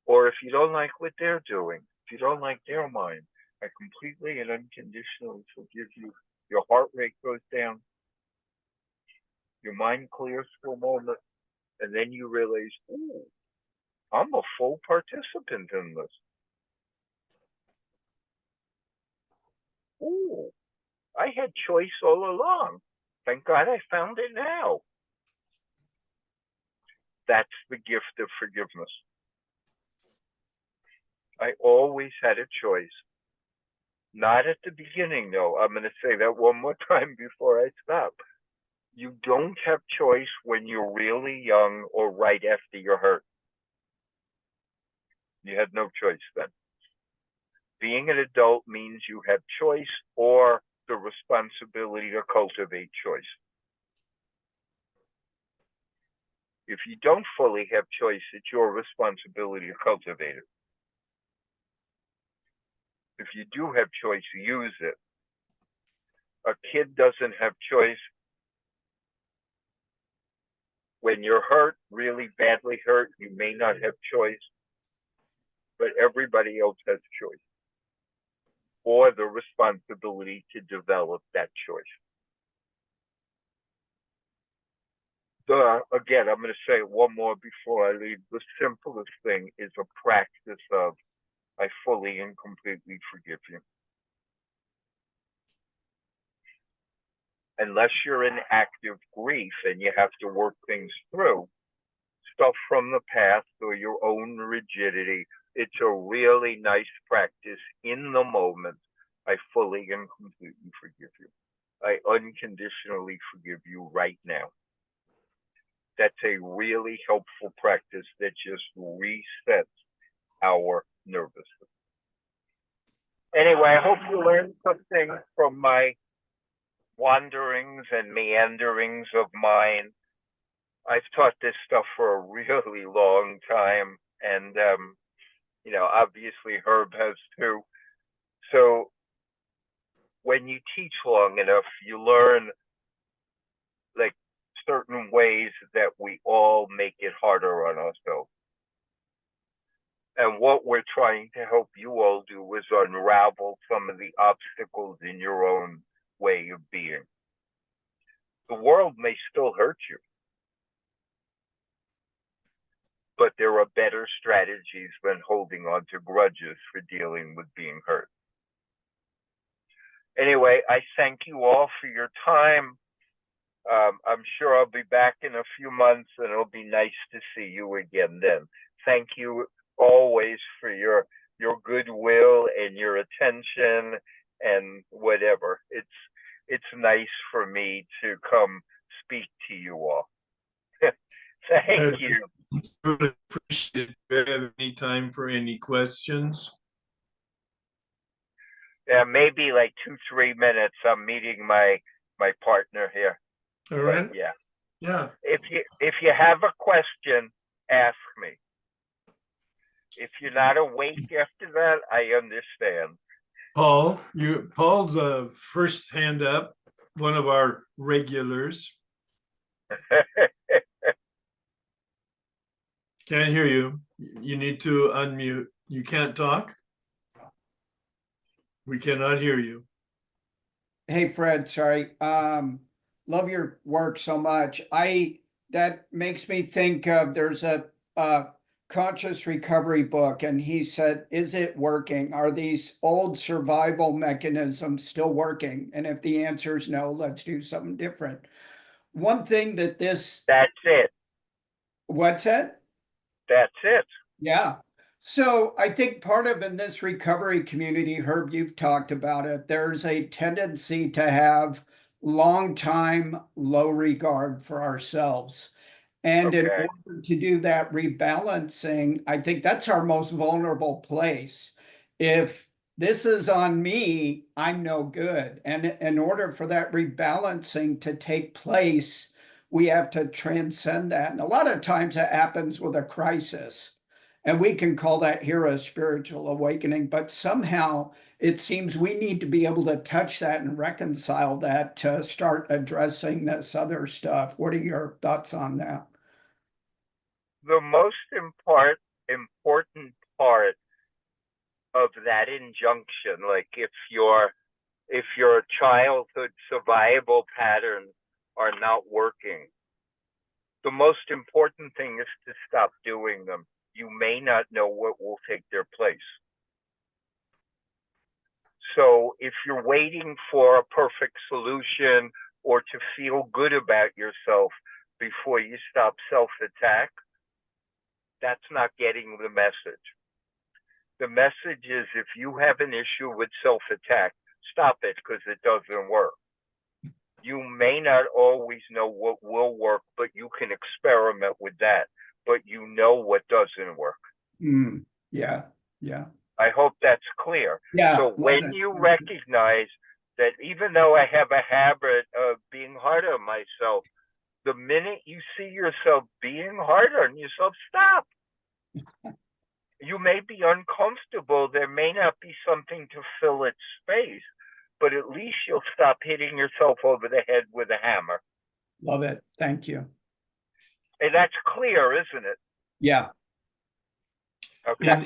Or if you don't like what they're doing, if you don't like their mind, I completely and unconditionally forgive you. Your heart rate goes down. Your mind clears for a moment, and then you realize, ooh, I'm a full participant in this. Ooh, I had choice all along. Thank God I found it now. That's the gift of forgiveness. I always had a choice. Not at the beginning, though. I'm going to say that one more time before I stop. You don't have choice when you're really young or right after you're hurt. You had no choice then. Being an adult means you have choice or the responsibility to cultivate choice. If you don't fully have choice, it's your responsibility to cultivate it. If you do have choice, use it. A kid doesn't have choice. When you're hurt, really badly hurt, you may not have choice, but everybody else has choice or the responsibility to develop that choice. Again, I'm going to say one more before I leave. The simplest thing is a practice of, I fully and completely forgive you. Unless you're in active grief and you have to work things through, stuff from the past or your own rigidity, it's a really nice practice in the moment. I fully and completely forgive you. I unconditionally forgive you right now. That's a really helpful practice that just resets our nervous system. Anyway, I hope you learned something from my wanderings and meanderings of mind. I've taught this stuff for a really long time. And, you know, obviously Herb has too. So when you teach long enough, you learn like certain ways that we all make it harder on ourselves. And what we're trying to help you all do is unravel some of the obstacles in your own way of being. The world may still hurt you, but there are better strategies than holding on to grudges for dealing with being hurt. Anyway, I thank you all for your time. I'm sure I'll be back in a few months, and it'll be nice to see you again then. Thank you always for your goodwill and your attention and whatever. It's nice for me to come speak to you all. Thank you. Really appreciate it. Do you have any time for any questions? Yeah, maybe like 2-3 minutes. I'm meeting my partner here. All right. But yeah. Yeah. If you have a question, ask me. If you're not awake after that, I understand. Paul's first hand up, one of our regulars. Can't hear you. You need to unmute. You can't talk? We cannot hear you. Hey, Fred, sorry. Love your work so much. That makes me think of there's a conscious recovery book, and he said, is it working? Are these old survival mechanisms still working? And if the answer is no, let's do something different. One thing that That's it. What's that? That's it. Yeah. So I think part of in this recovery community, Herb, you've talked about it, there's a tendency to have long time low regard for ourselves. And in Okay. order to do that rebalancing, I think that's our most vulnerable place. If this is on me, I'm no good. And in order for that rebalancing to take place, we have to transcend that. And a lot of times that happens with a crisis. And we can call that here a spiritual awakening, but somehow it seems we need to be able to touch that and reconcile that to start addressing this other stuff. What are your thoughts on that? The most important part of that injunction, like if your childhood survival patterns are not working, the most important thing is to stop doing them. You may not know what will take their place. So if you're waiting for a perfect solution or to feel good about yourself before you stop self-attack, that's not getting the message. The message is if you have an issue with self-attack, stop it because it doesn't work. You may not always know what will work, but you can experiment with that. But you know what doesn't work. Yeah, yeah. I hope that's clear. Yeah. So when you recognize that even though I have a habit of being hard on myself, the minute you see yourself being hard on yourself, stop. You may be uncomfortable. There may not be something to fill its space, but at least you'll stop hitting yourself over the head with a hammer. Love it. Thank you. And that's clear, isn't it? Yeah. Okay.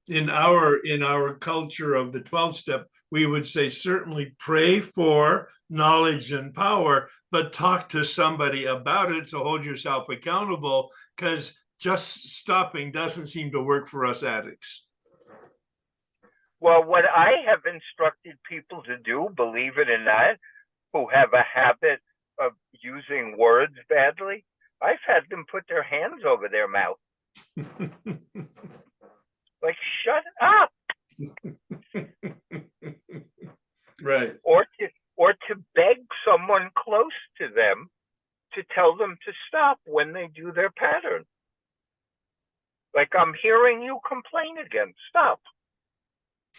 In our culture of the 12-step, we would say certainly pray for knowledge and power, but talk to somebody about it to hold yourself accountable, because just stopping doesn't seem to work for us addicts. Well, what I have instructed people to do, believe it or not, who have a habit of using words badly, I've had them put their hands over their mouth. Like, shut up. Right. Or to beg someone close to them to tell them to stop when they do their pattern. Like, I'm hearing you complain again. Stop.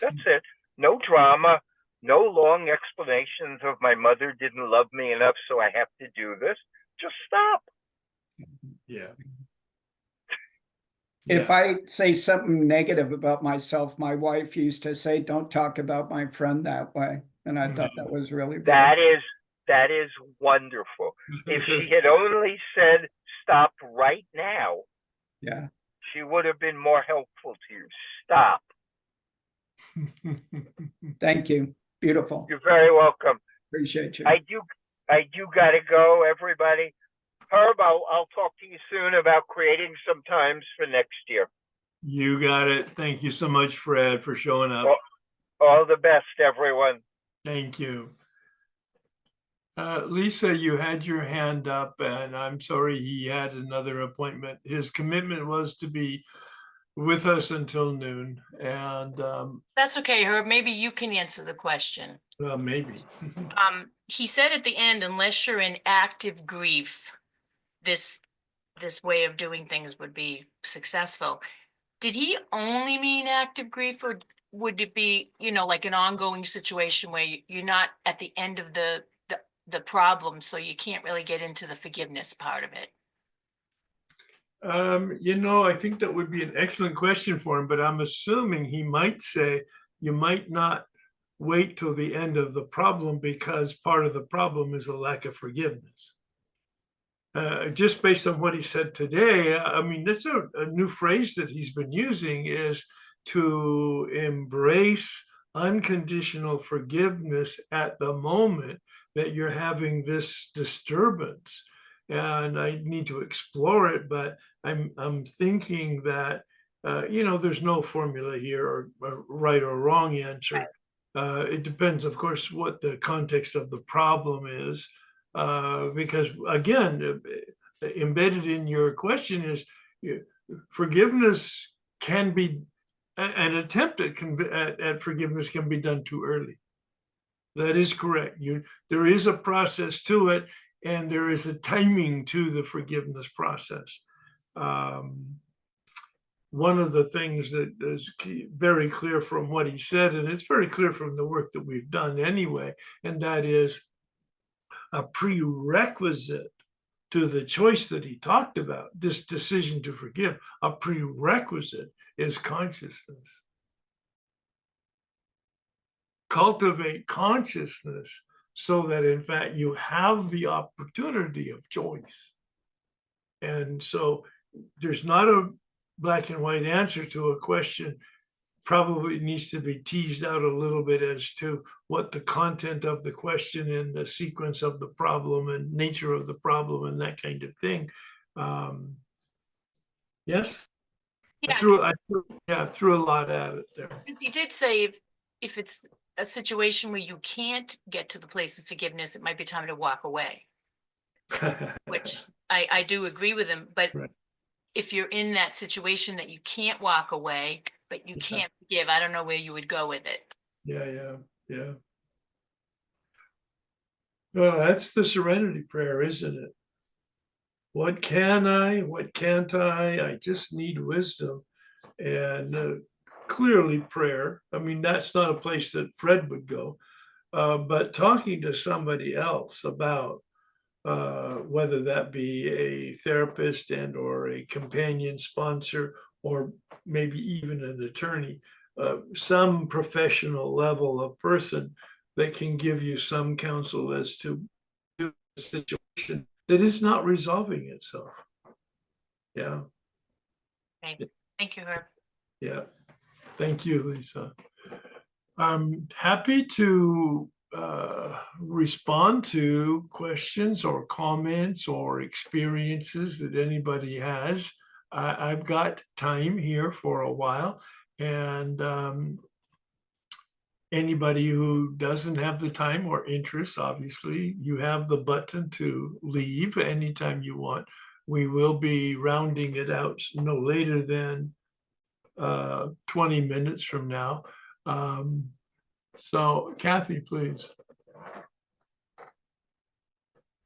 That's it. No drama, no long explanations of my mother didn't love me enough, so I have to do this. Just stop. Yeah. If Yeah. I say something negative about myself, my wife used to say, "Don't talk about my friend that way." And I thought that was really brave. That is wonderful. If she had only said stop right now, Yeah. she would have been more helpful to you. Stop. Thank you. Beautiful. You're very welcome. Appreciate you. I do gotta go, everybody. Herb, I'll talk to you soon about creating some times for next year. You got it. Thank you so much, Fred, for showing up. All the best, everyone. Thank you. Lisa, you had your hand up, and I'm sorry he had another appointment. His commitment was to be with us until noon, and That's okay, Herb. Maybe you can answer the question. well, maybe. He said at the end, unless you're in active grief, this way of doing things would be successful. Did he only mean active grief, or would it be, like an ongoing situation where you're not at the end of the problem, so you can't really get into the forgiveness part of it? I think that would be an excellent question for him, but I'm assuming he might say you might not wait till the end of the problem because part of the problem is a lack of forgiveness. Just based on what he said today, I mean, that's a new phrase that he's been using, is to embrace unconditional forgiveness at the moment that you're having this disturbance. And I need to explore it, but I'm thinking that there's no formula here or right or wrong answer. It depends, of course, what the context of the problem is. Because again, embedded in your question is forgiveness can be, an attempt at forgiveness can be done too early. That is correct. There is a process to it, and there is a timing to the forgiveness process. One of the things that is very clear from what he said, and it's very clear from the work that we've done anyway, and that is a prerequisite to the choice that he talked about, this decision to forgive, a prerequisite is consciousness. Cultivate consciousness so that in fact you have the opportunity of choice. And so there's not a black and white answer to a question. Probably needs to be teased out a little bit as to what the content of the question and the sequence of the problem and nature of the problem and that kind of thing. Yes? I threw a lot at it there. Because he did say if it's a situation where you can't get to the place of forgiveness, it might be time to walk away, which I do agree with him. But right. If you're in that situation that you can't walk away, but you can't forgive, I don't know where you would go with it. Yeah. Well, that's the serenity prayer, isn't it? What can I? What can't I? I just need wisdom. And clearly prayer. I mean, that's not a place that Fred would go. But talking to somebody else about whether that be a therapist and or a companion sponsor, or maybe even an attorney, some professional level of person that can give you some counsel as to a situation that is not resolving itself. Yeah. Okay. Thank you, Herb. Yeah. Thank you, Lisa. I'm happy to respond to questions or comments or experiences that anybody has. I've got time here for a while, and anybody who doesn't have the time or interest, obviously, you have the button to leave anytime you want. We will be rounding it out no later than 20 minutes from now. So Kathy, please.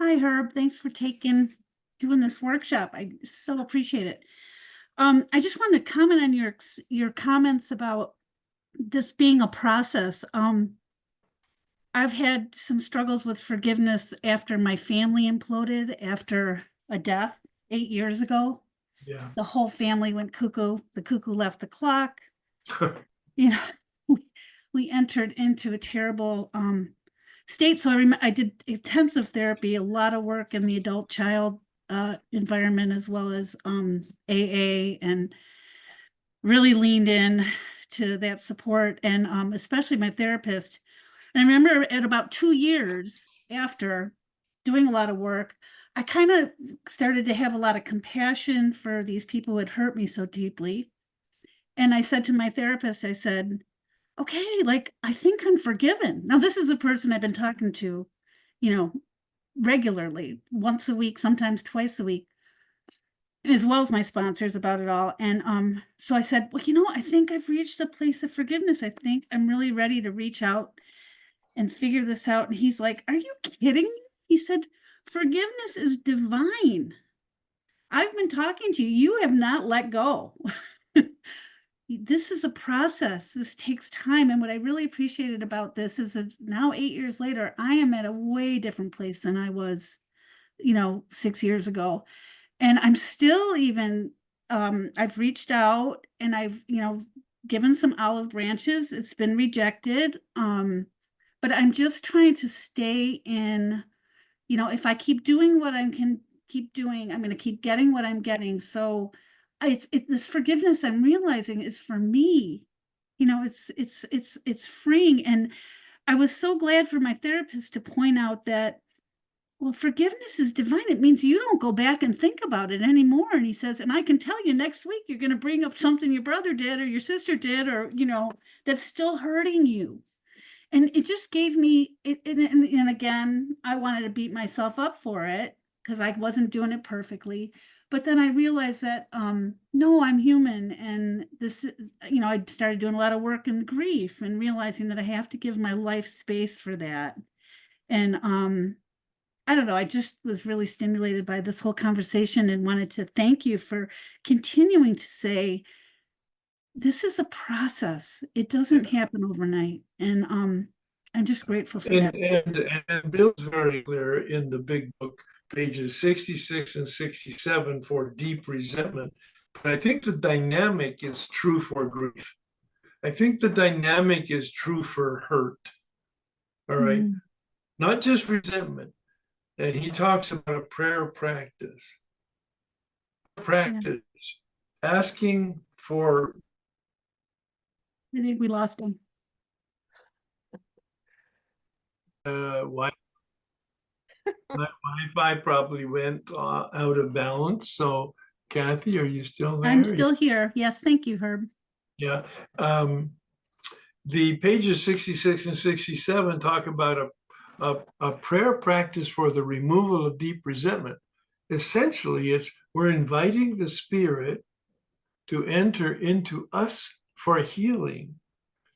Hi, Herb. Thanks for doing this workshop. I so appreciate it. I just wanted to comment on your comments about this being a process. I've had some struggles with forgiveness after my family imploded after a death 8 years ago. Yeah. the whole family went cuckoo. The cuckoo left the clock. You know, we entered into a terrible state. So I did intensive therapy, a lot of work in the adult child environment, as well as AA, and really leaned in to that support, and especially my therapist. And I remember at about 2 years after doing a lot of work, I kind of started to have a lot of compassion for these people who had hurt me so deeply. And I said to my therapist, I said, okay, like, I think I'm forgiven. Now, this is a person I've been talking to, you know, regularly, once a week, sometimes twice a week, as well as my sponsors, about it all. And so I said, well, I think I've reached a place of forgiveness. I think I'm really ready to reach out and figure this out. And he's like, are you kidding me? He said, forgiveness is divine. I've been talking to you. You have not let go. This is a process. This takes time. And what I really appreciated about this is that now 8 years later, I am at a way different place than I was, 6 years ago. And I'm still even, I've reached out and I've, given some olive branches. It's been rejected. But I'm just trying to stay in, if I keep doing what I can keep doing, I'm going to keep getting what I'm getting. So this forgiveness I'm realizing is for me. It's freeing. And I was so glad for my therapist to point out that, well, forgiveness is divine. It means you don't go back and think about it anymore. And he says, and I can tell you next week, you're going to bring up something your brother did or your sister did, or, that's still hurting you. And it just gave me it. And again, I wanted to beat myself up for it because I wasn't doing it perfectly. But then I realized that, no, I'm human. And this, I started doing a lot of work in grief and realizing that I have to give my life space for that. And, I don't know, I just was really stimulated by this whole conversation and wanted to thank you for continuing to say, this is a process. It doesn't happen overnight. And I'm just grateful for that. And Bill's very clear in the big book, pages 66 and 67, for deep resentment. But I think the dynamic is true for grief. I think the dynamic is true for hurt. All right. Mm. Not just resentment. And he talks about a prayer practice. Asking for. I think we lost him. My Wi-Fi probably went out of balance. So, Kathy, are you still there? I'm still here. Yes, thank you, Herb. Yeah. The pages 66 and 67 talk about a prayer practice for the removal of deep resentment. Essentially, we're inviting the Spirit to enter into us for healing,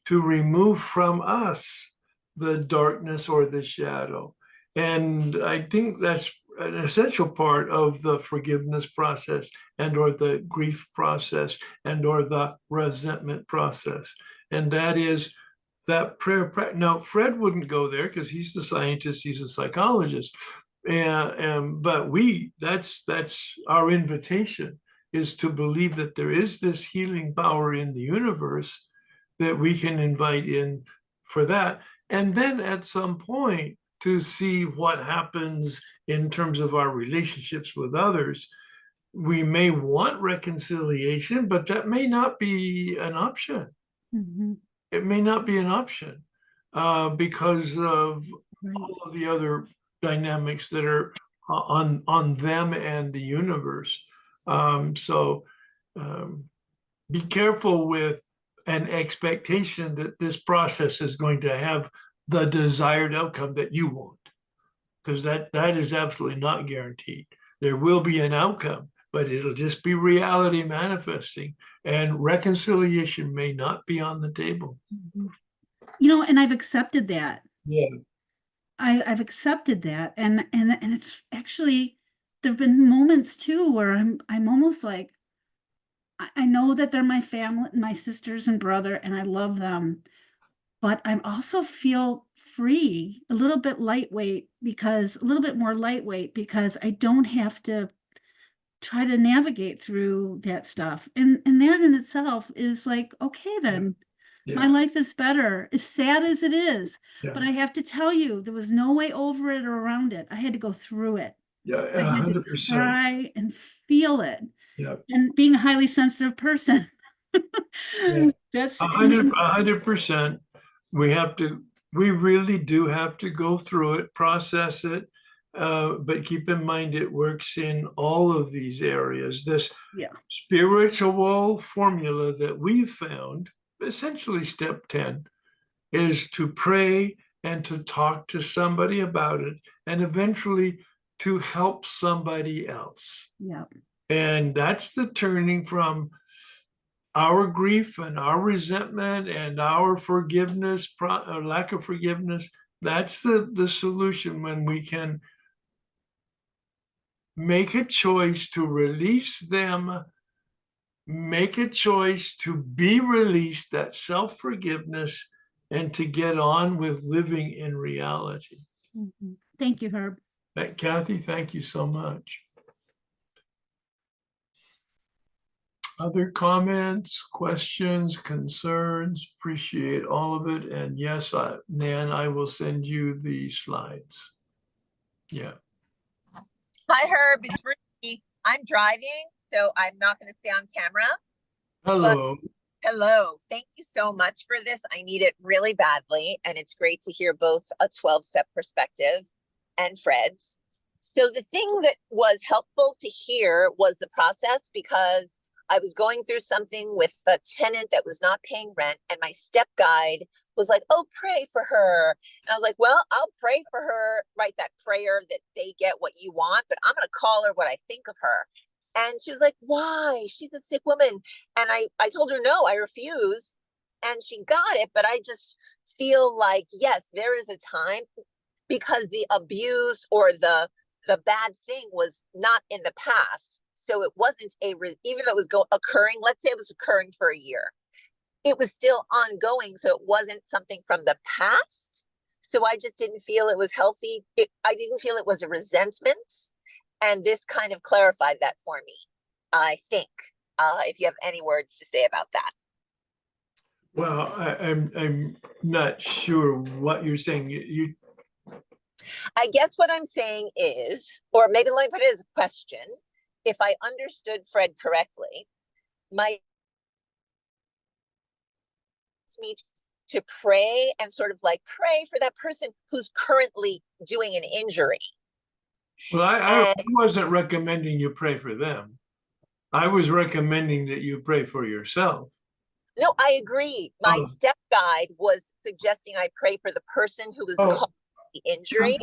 to remove from us the darkness or the shadow. And I think that's an essential part of the forgiveness process and or the grief process and or the resentment process. And that is that prayer. Now, Fred wouldn't go there because he's the scientist, he's a psychologist. But that's our invitation, is to believe that there is this healing power in the universe that we can invite in for that. And then at some point to see what happens in terms of our relationships with others. We may want reconciliation, but that may not be an option. Mm-hmm. It may not be an option because of Right. all of the other dynamics that are on them and the universe. So be careful with an expectation that this process is going to have the desired outcome that you want, because that is absolutely not guaranteed. There will be an outcome, but it'll just be reality manifesting, and reconciliation may not be on the table. Mm-hmm. And I've accepted that. Yeah. I've accepted that. And it's actually, there've been moments too where I'm almost like, I know that they're my family, my sisters and brother, and I love them, but I also feel free, a little bit more lightweight, because I don't have to try to navigate through that stuff. And that in itself is like, okay, then my Yeah, life is better, as sad as it is. yeah, But I have to tell you, there was no way over it or around it. I had to go through it. yeah, I had to 100%. cry and feel it. Yeah, And being a highly sensitive person, Yeah. that's 100%. We really do have to go through it, process it. But keep in mind, it works in all of these areas. This yeah. spiritual formula that we've found, essentially step 10, is to pray and to talk to somebody about it, and eventually to help somebody else. Yeah. And that's the turning from our grief and our resentment and our forgiveness, or lack of forgiveness. That's the solution, when we can make a choice to release them, make a choice to be released, that self-forgiveness, and to get on with living in reality. Mhm. Thank you, Herb. Kathy, thank you so much. Other comments, questions, concerns? Appreciate all of it. And yes, Nan, I will send you the slides. Yeah. Hi, Herb. It's Ruby. I'm driving, so I'm not going to stay on camera. Hello. Hello. Thank you so much for this. I need it really badly, and it's great to hear both a 12-step perspective and Fred's. So the thing that was helpful to hear was the process, because I was going through something with a tenant that was not paying rent, and my step guide was like, oh, pray for her. And I was like, well, I'll pray for her, write that prayer that they get what you want, but I'm going to call her what I think of her. And she was like, why? She's a sick woman. And I told her, no, I refuse. And she got it. But I just feel like, yes, there is a time, because the abuse or the bad thing was not in the past. So it wasn't even though it was occurring, let's say it was occurring for a year, it was still ongoing. So it wasn't something from the past. So I just didn't feel it was healthy. I didn't feel it was a resentment. And this kind of clarified that for me, I think, if you have any words to say about that. Well, I'm not sure what you're saying. I guess what I'm saying is, or maybe let me put it as a question. If I understood Fred correctly, my me to pray and sort of like pray for that person who's currently doing an injury. Well, I wasn't recommending you pray for them. I was recommending that you pray for yourself. No, I agree. My step guide was suggesting I pray for the person who was causing the injury.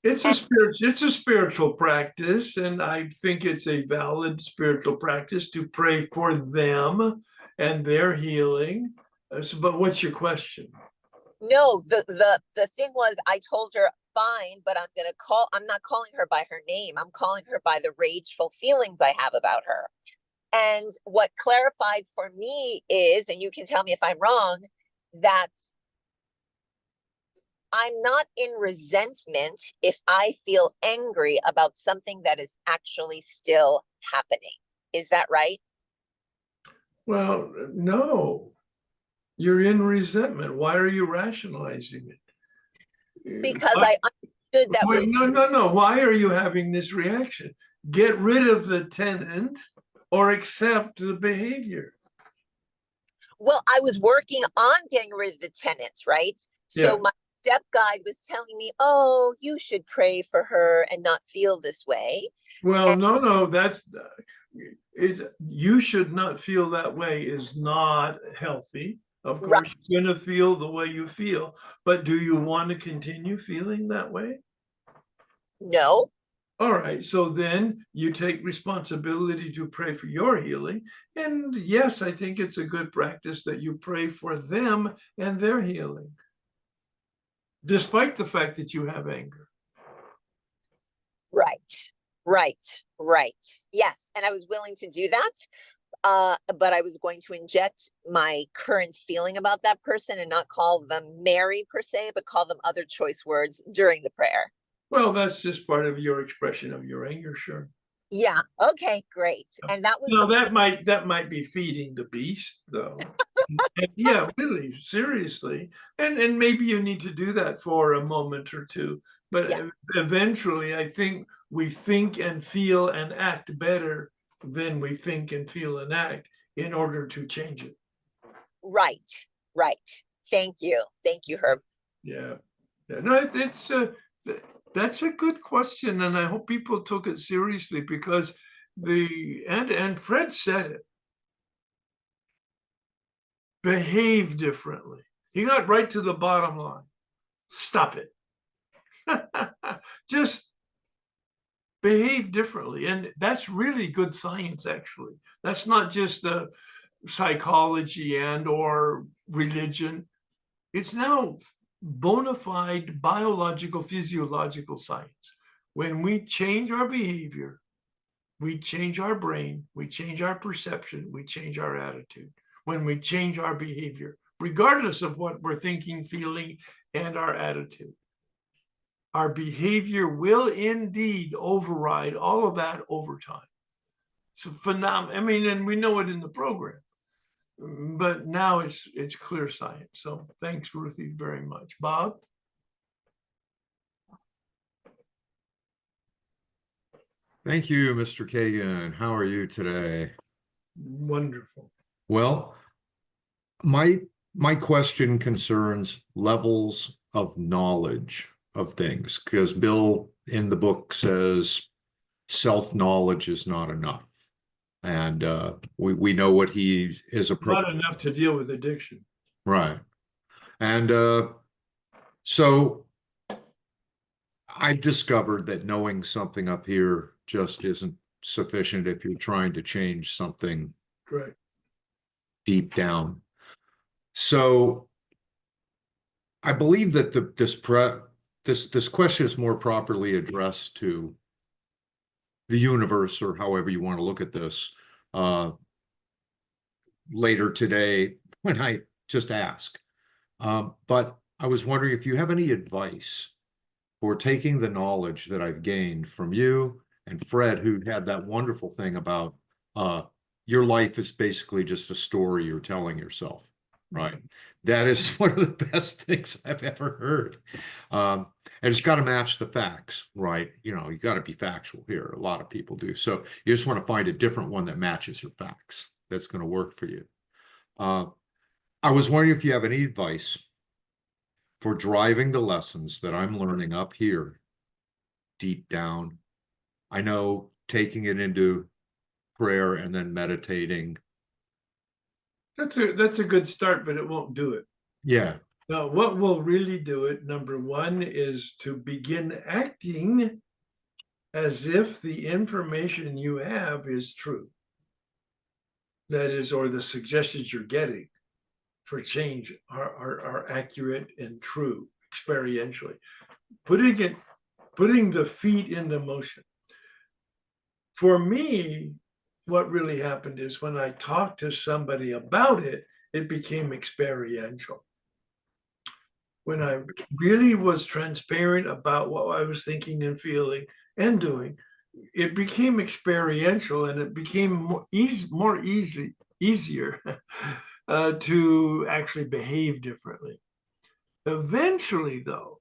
It's a spiritual practice, and I think it's a valid spiritual practice to pray for them and their healing. But what's your question? No, the thing was, I told her, fine, but I'm not calling her by her name. I'm calling her by the rageful feelings I have about her. And what clarified for me is, and you can tell me if I'm wrong, that I'm not in resentment if I feel angry about something that is actually still happening. Is that right? Well, no. You're in resentment. Why are you rationalizing it? Because I understood that was... No. Why are you having this reaction? Get rid of the tenant or accept the behavior. Well, I was working on getting rid of the tenants, right? So Yeah. my step guide was telling me, oh, you should pray for her and not feel this way. Well, no, that's it. You should not feel that way is not healthy. Of course, Right. you're going to feel the way you feel, but do you want to continue feeling that way? No. All right, so then you take responsibility to pray for your healing. And yes, I think it's a good practice that you pray for them and their healing, despite the fact that you have anger. Right. Yes. And I was willing to do that. But I was going to inject my current feeling about that person and not call them Mary per se, but call them other choice words during the prayer. Well, that's just part of your expression of your anger, sure. Yeah. Okay, great. And that was No, the that might be feeding the beast, though. And yeah, really, seriously. And maybe you need to do that for a moment or two. But Yeah. eventually, I think we think and feel and act better than we think and feel and act in order to change it. right. Right. Thank you. Thank you, Herb. Yeah. Yeah. No, that's a good question, and I hope people took it seriously because and Fred said it. Behave differently. He got right to the bottom line. Stop it. Just behave differently. And that's really good science, actually. That's not just psychology and or religion. It's now bona fide biological, physiological science. When we change our behavior, we change our brain, we change our perception, we change our attitude. When we change our behavior, regardless of what we're thinking, feeling, and our attitude, our behavior will indeed override all of that over time. It's a phenomenon. I mean, and we know it in the program, but now it's clear science. So thanks, Ruthie, very much. Bob? Thank you, Mr. Kagan. How are you today? Wonderful. Well, my question concerns levels of knowledge of things, because Bill in the book says self-knowledge is not enough. And we know what he is appropriate. Not enough to deal with addiction. Right. And so I've discovered that knowing something up here just isn't sufficient if you're trying to change something Right. deep down. So I believe that this question is more properly addressed to the universe, or however you want to look at this, later today when I just ask. But I was wondering if you have any advice for taking the knowledge that I've gained from you and Fred, who had that wonderful thing about your life is basically just a story you're telling yourself, right? That is one of the best things I've ever heard. And it's got to match the facts, right? You know, you got to be factual here. A lot of people do. So you just want to find a different one that matches your facts that's going to work for you. I was wondering if you have any advice for driving the lessons that I'm learning up here deep down. I know taking it into prayer and then meditating. That's a good start, but it won't do it. Yeah. Now, what will really do it, number one, is to begin acting as if the information you have is true. That is, or the suggestions you're getting for change are accurate and true experientially. Putting the feet into motion. For me, what really happened is when I talked to somebody about it, it became experiential. When I really was transparent about what I was thinking and feeling and doing, it became experiential, and it became easier to actually behave differently. Eventually, though,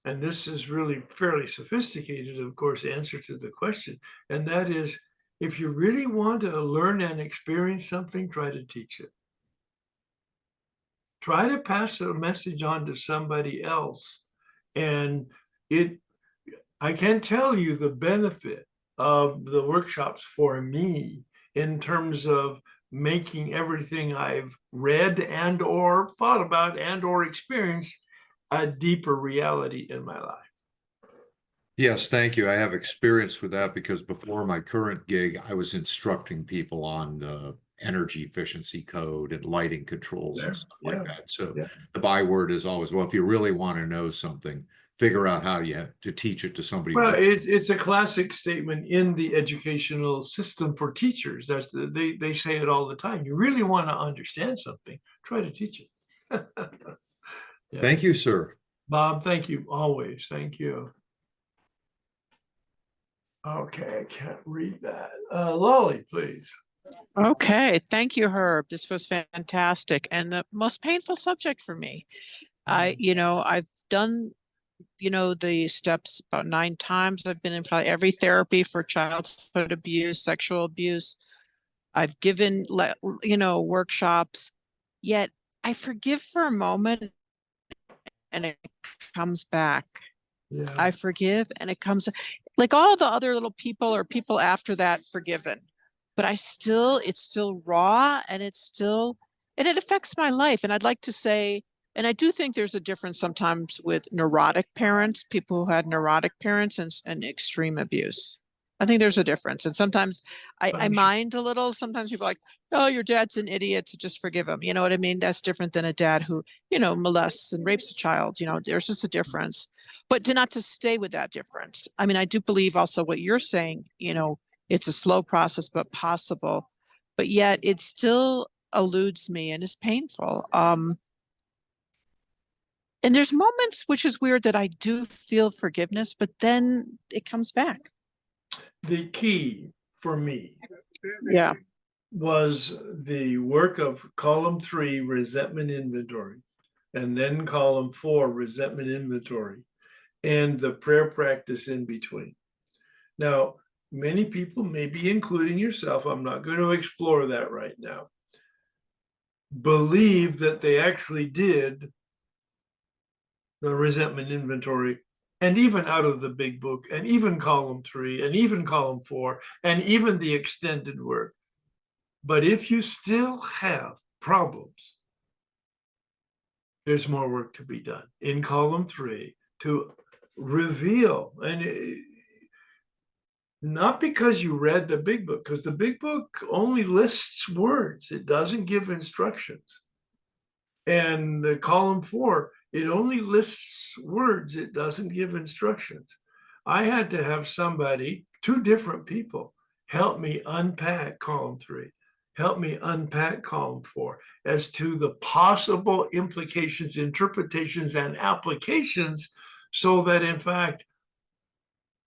and this is really fairly sophisticated, of course, answer to the question, and that is, if you really want to learn and experience something, try to teach it. Try to pass a message on to somebody else. And I can tell you the benefit of the workshops for me in terms of making everything I've read and or thought about and or experienced a deeper reality in my life. Yes, thank you. I have experience with that because before my current gig, I was instructing people on energy efficiency code and lighting controls and stuff like that. So the byword is always, well, if you really want to know something, figure out how you have to teach it to somebody. Well, it's a classic statement in the educational system for teachers. They say it all the time. You really want to understand something, try to teach it. Yeah. Thank you, sir. Bob, thank you always. Thank you. Okay, I can't read that. Lolly, please. Okay, thank you, Herb. This was fantastic and the most painful subject for me. I've done, the steps about 9 times. I've been in probably every therapy for childhood abuse, sexual abuse. I've given, workshops, yet I forgive for a moment and it comes back. Yeah. I forgive and it comes like all the other little people or people after that forgiven. But it's still raw and it affects my life. And I'd like to say, and I do think there's a difference sometimes with neurotic parents, people who had neurotic parents and extreme abuse. I think there's a difference. And sometimes I I'm sure. mind a little. Sometimes people are like, oh, your dad's an idiot, so just forgive him. You know what I mean? That's different than a dad who, molests and rapes a child. There's just a difference. But not to stay with that difference. I mean, I do believe also what you're saying, it's a slow process, but possible. But yet it still eludes me and is painful. And there's moments, which is weird, that I do feel forgiveness, but then it comes back. The key for me Yeah. was the work of column 3, resentment inventory, and then column 4, resentment inventory, and the prayer practice in between. Now, many people, maybe including yourself, I'm not going to explore that right now, believe that they actually did the resentment inventory, and even out of the big book, and even column 3, and even column 4, and even the extended work. But if you still have problems, there's more work to be done in column 3 to reveal. And not because you read the big book, because the big book only lists words, it doesn't give instructions. And the column 4, it only lists words, it doesn't give instructions. I had to have somebody, 2 different people, help me unpack column 3, help me unpack column 4 as to the possible implications, interpretations, and applications, so that in fact,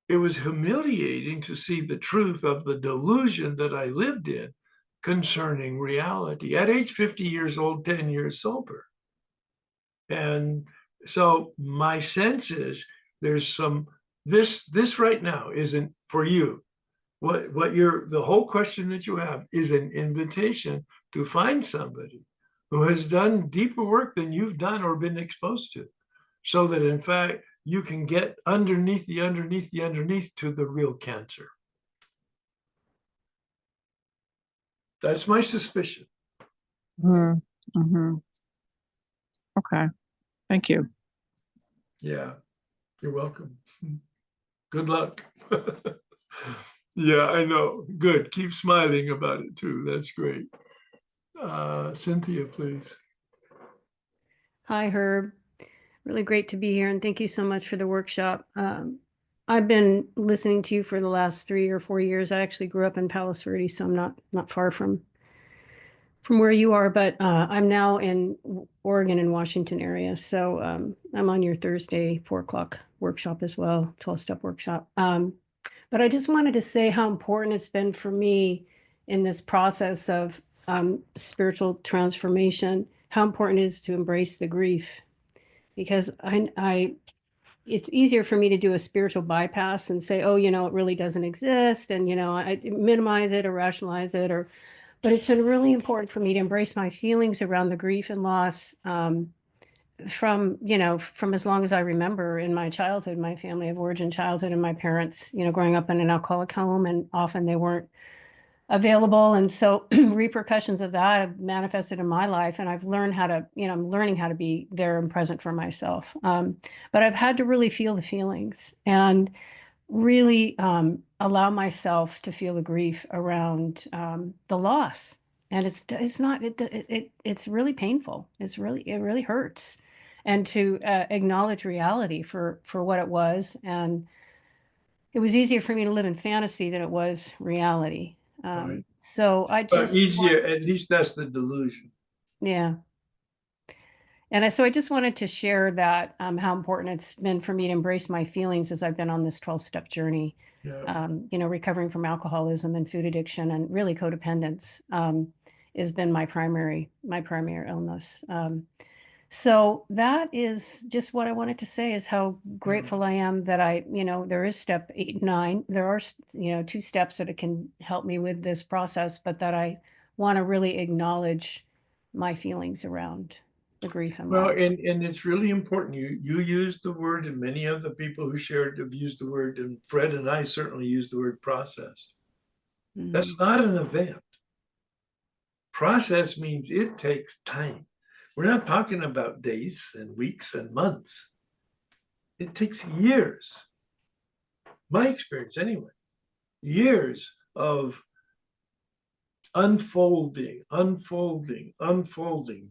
it was humiliating to see the truth of the delusion that I lived in concerning reality at age 50 years old, 10 years sober. And so my sense is there's some, this right now isn't for you. What you're, the whole question that you have is an invitation to find somebody who has done deeper work than you've done or been exposed to, so that in fact you can get underneath to the real cancer. That's my suspicion. Mm-hmm. Okay. Thank you. Yeah, you're welcome. Good luck. Yeah, I know. Good. Keep smiling about it too. That's great. Cynthia, please. Hi, Herb. Really great to be here, and thank you so much for the workshop. I've been listening to you for the last 3 or 4 years. I actually grew up in Palos Verdes, so I'm not far from where you are, but I'm now in Oregon and Washington area. So I'm on your Thursday 4 o'clock workshop as well, 12-step workshop. But I just wanted to say how important it's been for me in this process of spiritual transformation, how important it is to embrace the grief, because it's easier for me to do a spiritual bypass and say, oh, it really doesn't exist. And, I minimize it or rationalize it, but it's been really important for me to embrace my feelings around the grief and loss from as long as I remember in my childhood, my family of origin childhood, and my parents, growing up in an alcoholic home, and often they weren't available. And so repercussions of that have manifested in my life, and I've learned how to, I'm learning how to be there and present for myself. But I've had to really feel the feelings and really allow myself to feel the grief around the loss. And it's really painful. It really hurts. And to acknowledge reality for what it was. And it was easier for me to live in fantasy than it was reality. Right. So I But just easier, at least that's the delusion. yeah. So I just wanted to share that, how important it's been for me to embrace my feelings as I've been on this 12-step journey. Yeah. Recovering from alcoholism and food addiction and really codependence, has been my primary illness. So that is just what I wanted to say, is how grateful I am that there is step 8 and 9. There are, 2 steps that it can help me with this process, but that I want to really acknowledge my feelings around the grief and Well, loss. and it's really important. You used the word, and many of the people who shared have used the word, and Fred and I certainly use the word process. That's not an event. Process means it takes time. We're not talking about days and weeks and months. It takes years. My experience, anyway, years of unfolding,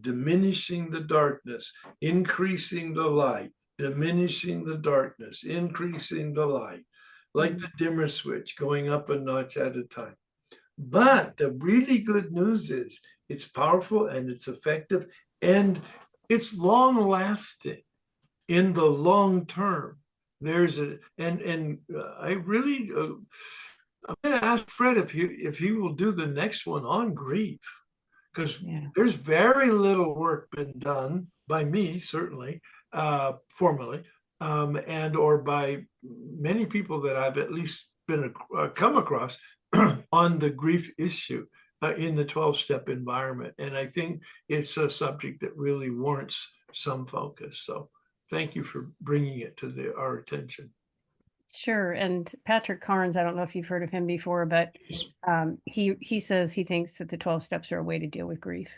diminishing the darkness, increasing the light, diminishing the darkness, increasing the light, like the dimmer switch, going up a notch at a time. But the really good news is it's powerful and it's effective and it's long lasting in the long term. There's I really I'm going to ask Fred if he will do the next one on grief, because there's very little work been done by me, certainly, formally, and or by many people that I've at least been come across on the grief issue in the 12-step environment. And I think it's a subject that really warrants some focus. So thank you for bringing it to our attention. Sure. And Patrick Carnes, I don't know if you've heard of him before, but he says he thinks that the 12 steps are a way to deal with grief.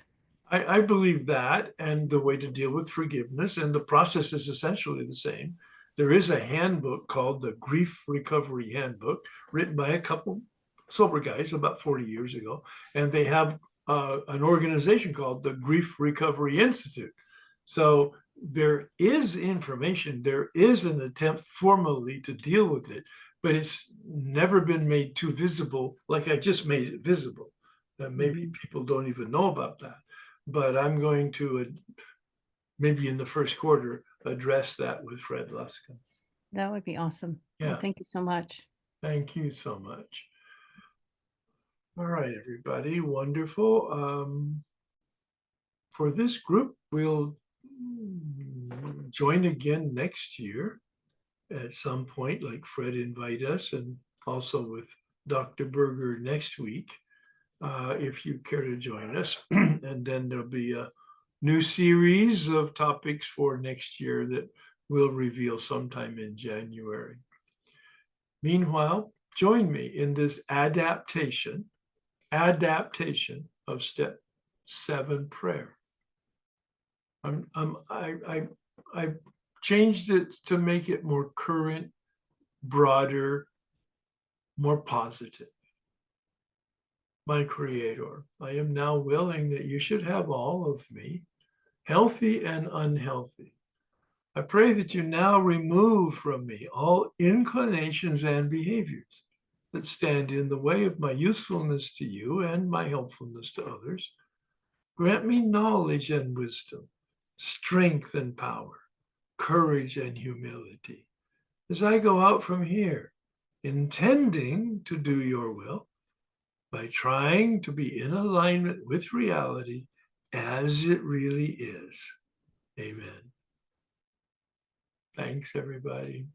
I believe that, and the way to deal with forgiveness, and the process is essentially the same. There is a handbook called the Grief Recovery Handbook, written by a couple sober guys about 40 years ago, and they have an organization called the Grief Recovery Institute. So there is information, there is an attempt formally to deal with it, but it's never been made too visible, like I just made it visible. Maybe people don't even know about that. But I'm going to, maybe in the first quarter, address that with Fred Luskin. That would be awesome. Yeah. Well, thank you so much. Thank you so much. All right, everybody, wonderful. For this group, we'll join again next year at some point, like Fred invite us, and also with Dr. Berger next week, if you care to join us. And then there'll be a new series of topics for next year that we'll reveal sometime in January. Meanwhile, join me in this adaptation of step 7 prayer. I changed it to make it more current, broader, more positive. My Creator, I am now willing that you should have all of me, healthy and unhealthy. I pray that you now remove from me all inclinations and behaviors that stand in the way of my usefulness to you and my helpfulness to others. Grant me knowledge and wisdom, strength and power, courage and humility, as I go out from here, intending to do your will, by trying to be in alignment with reality as it really is. Amen. Thanks, everybody.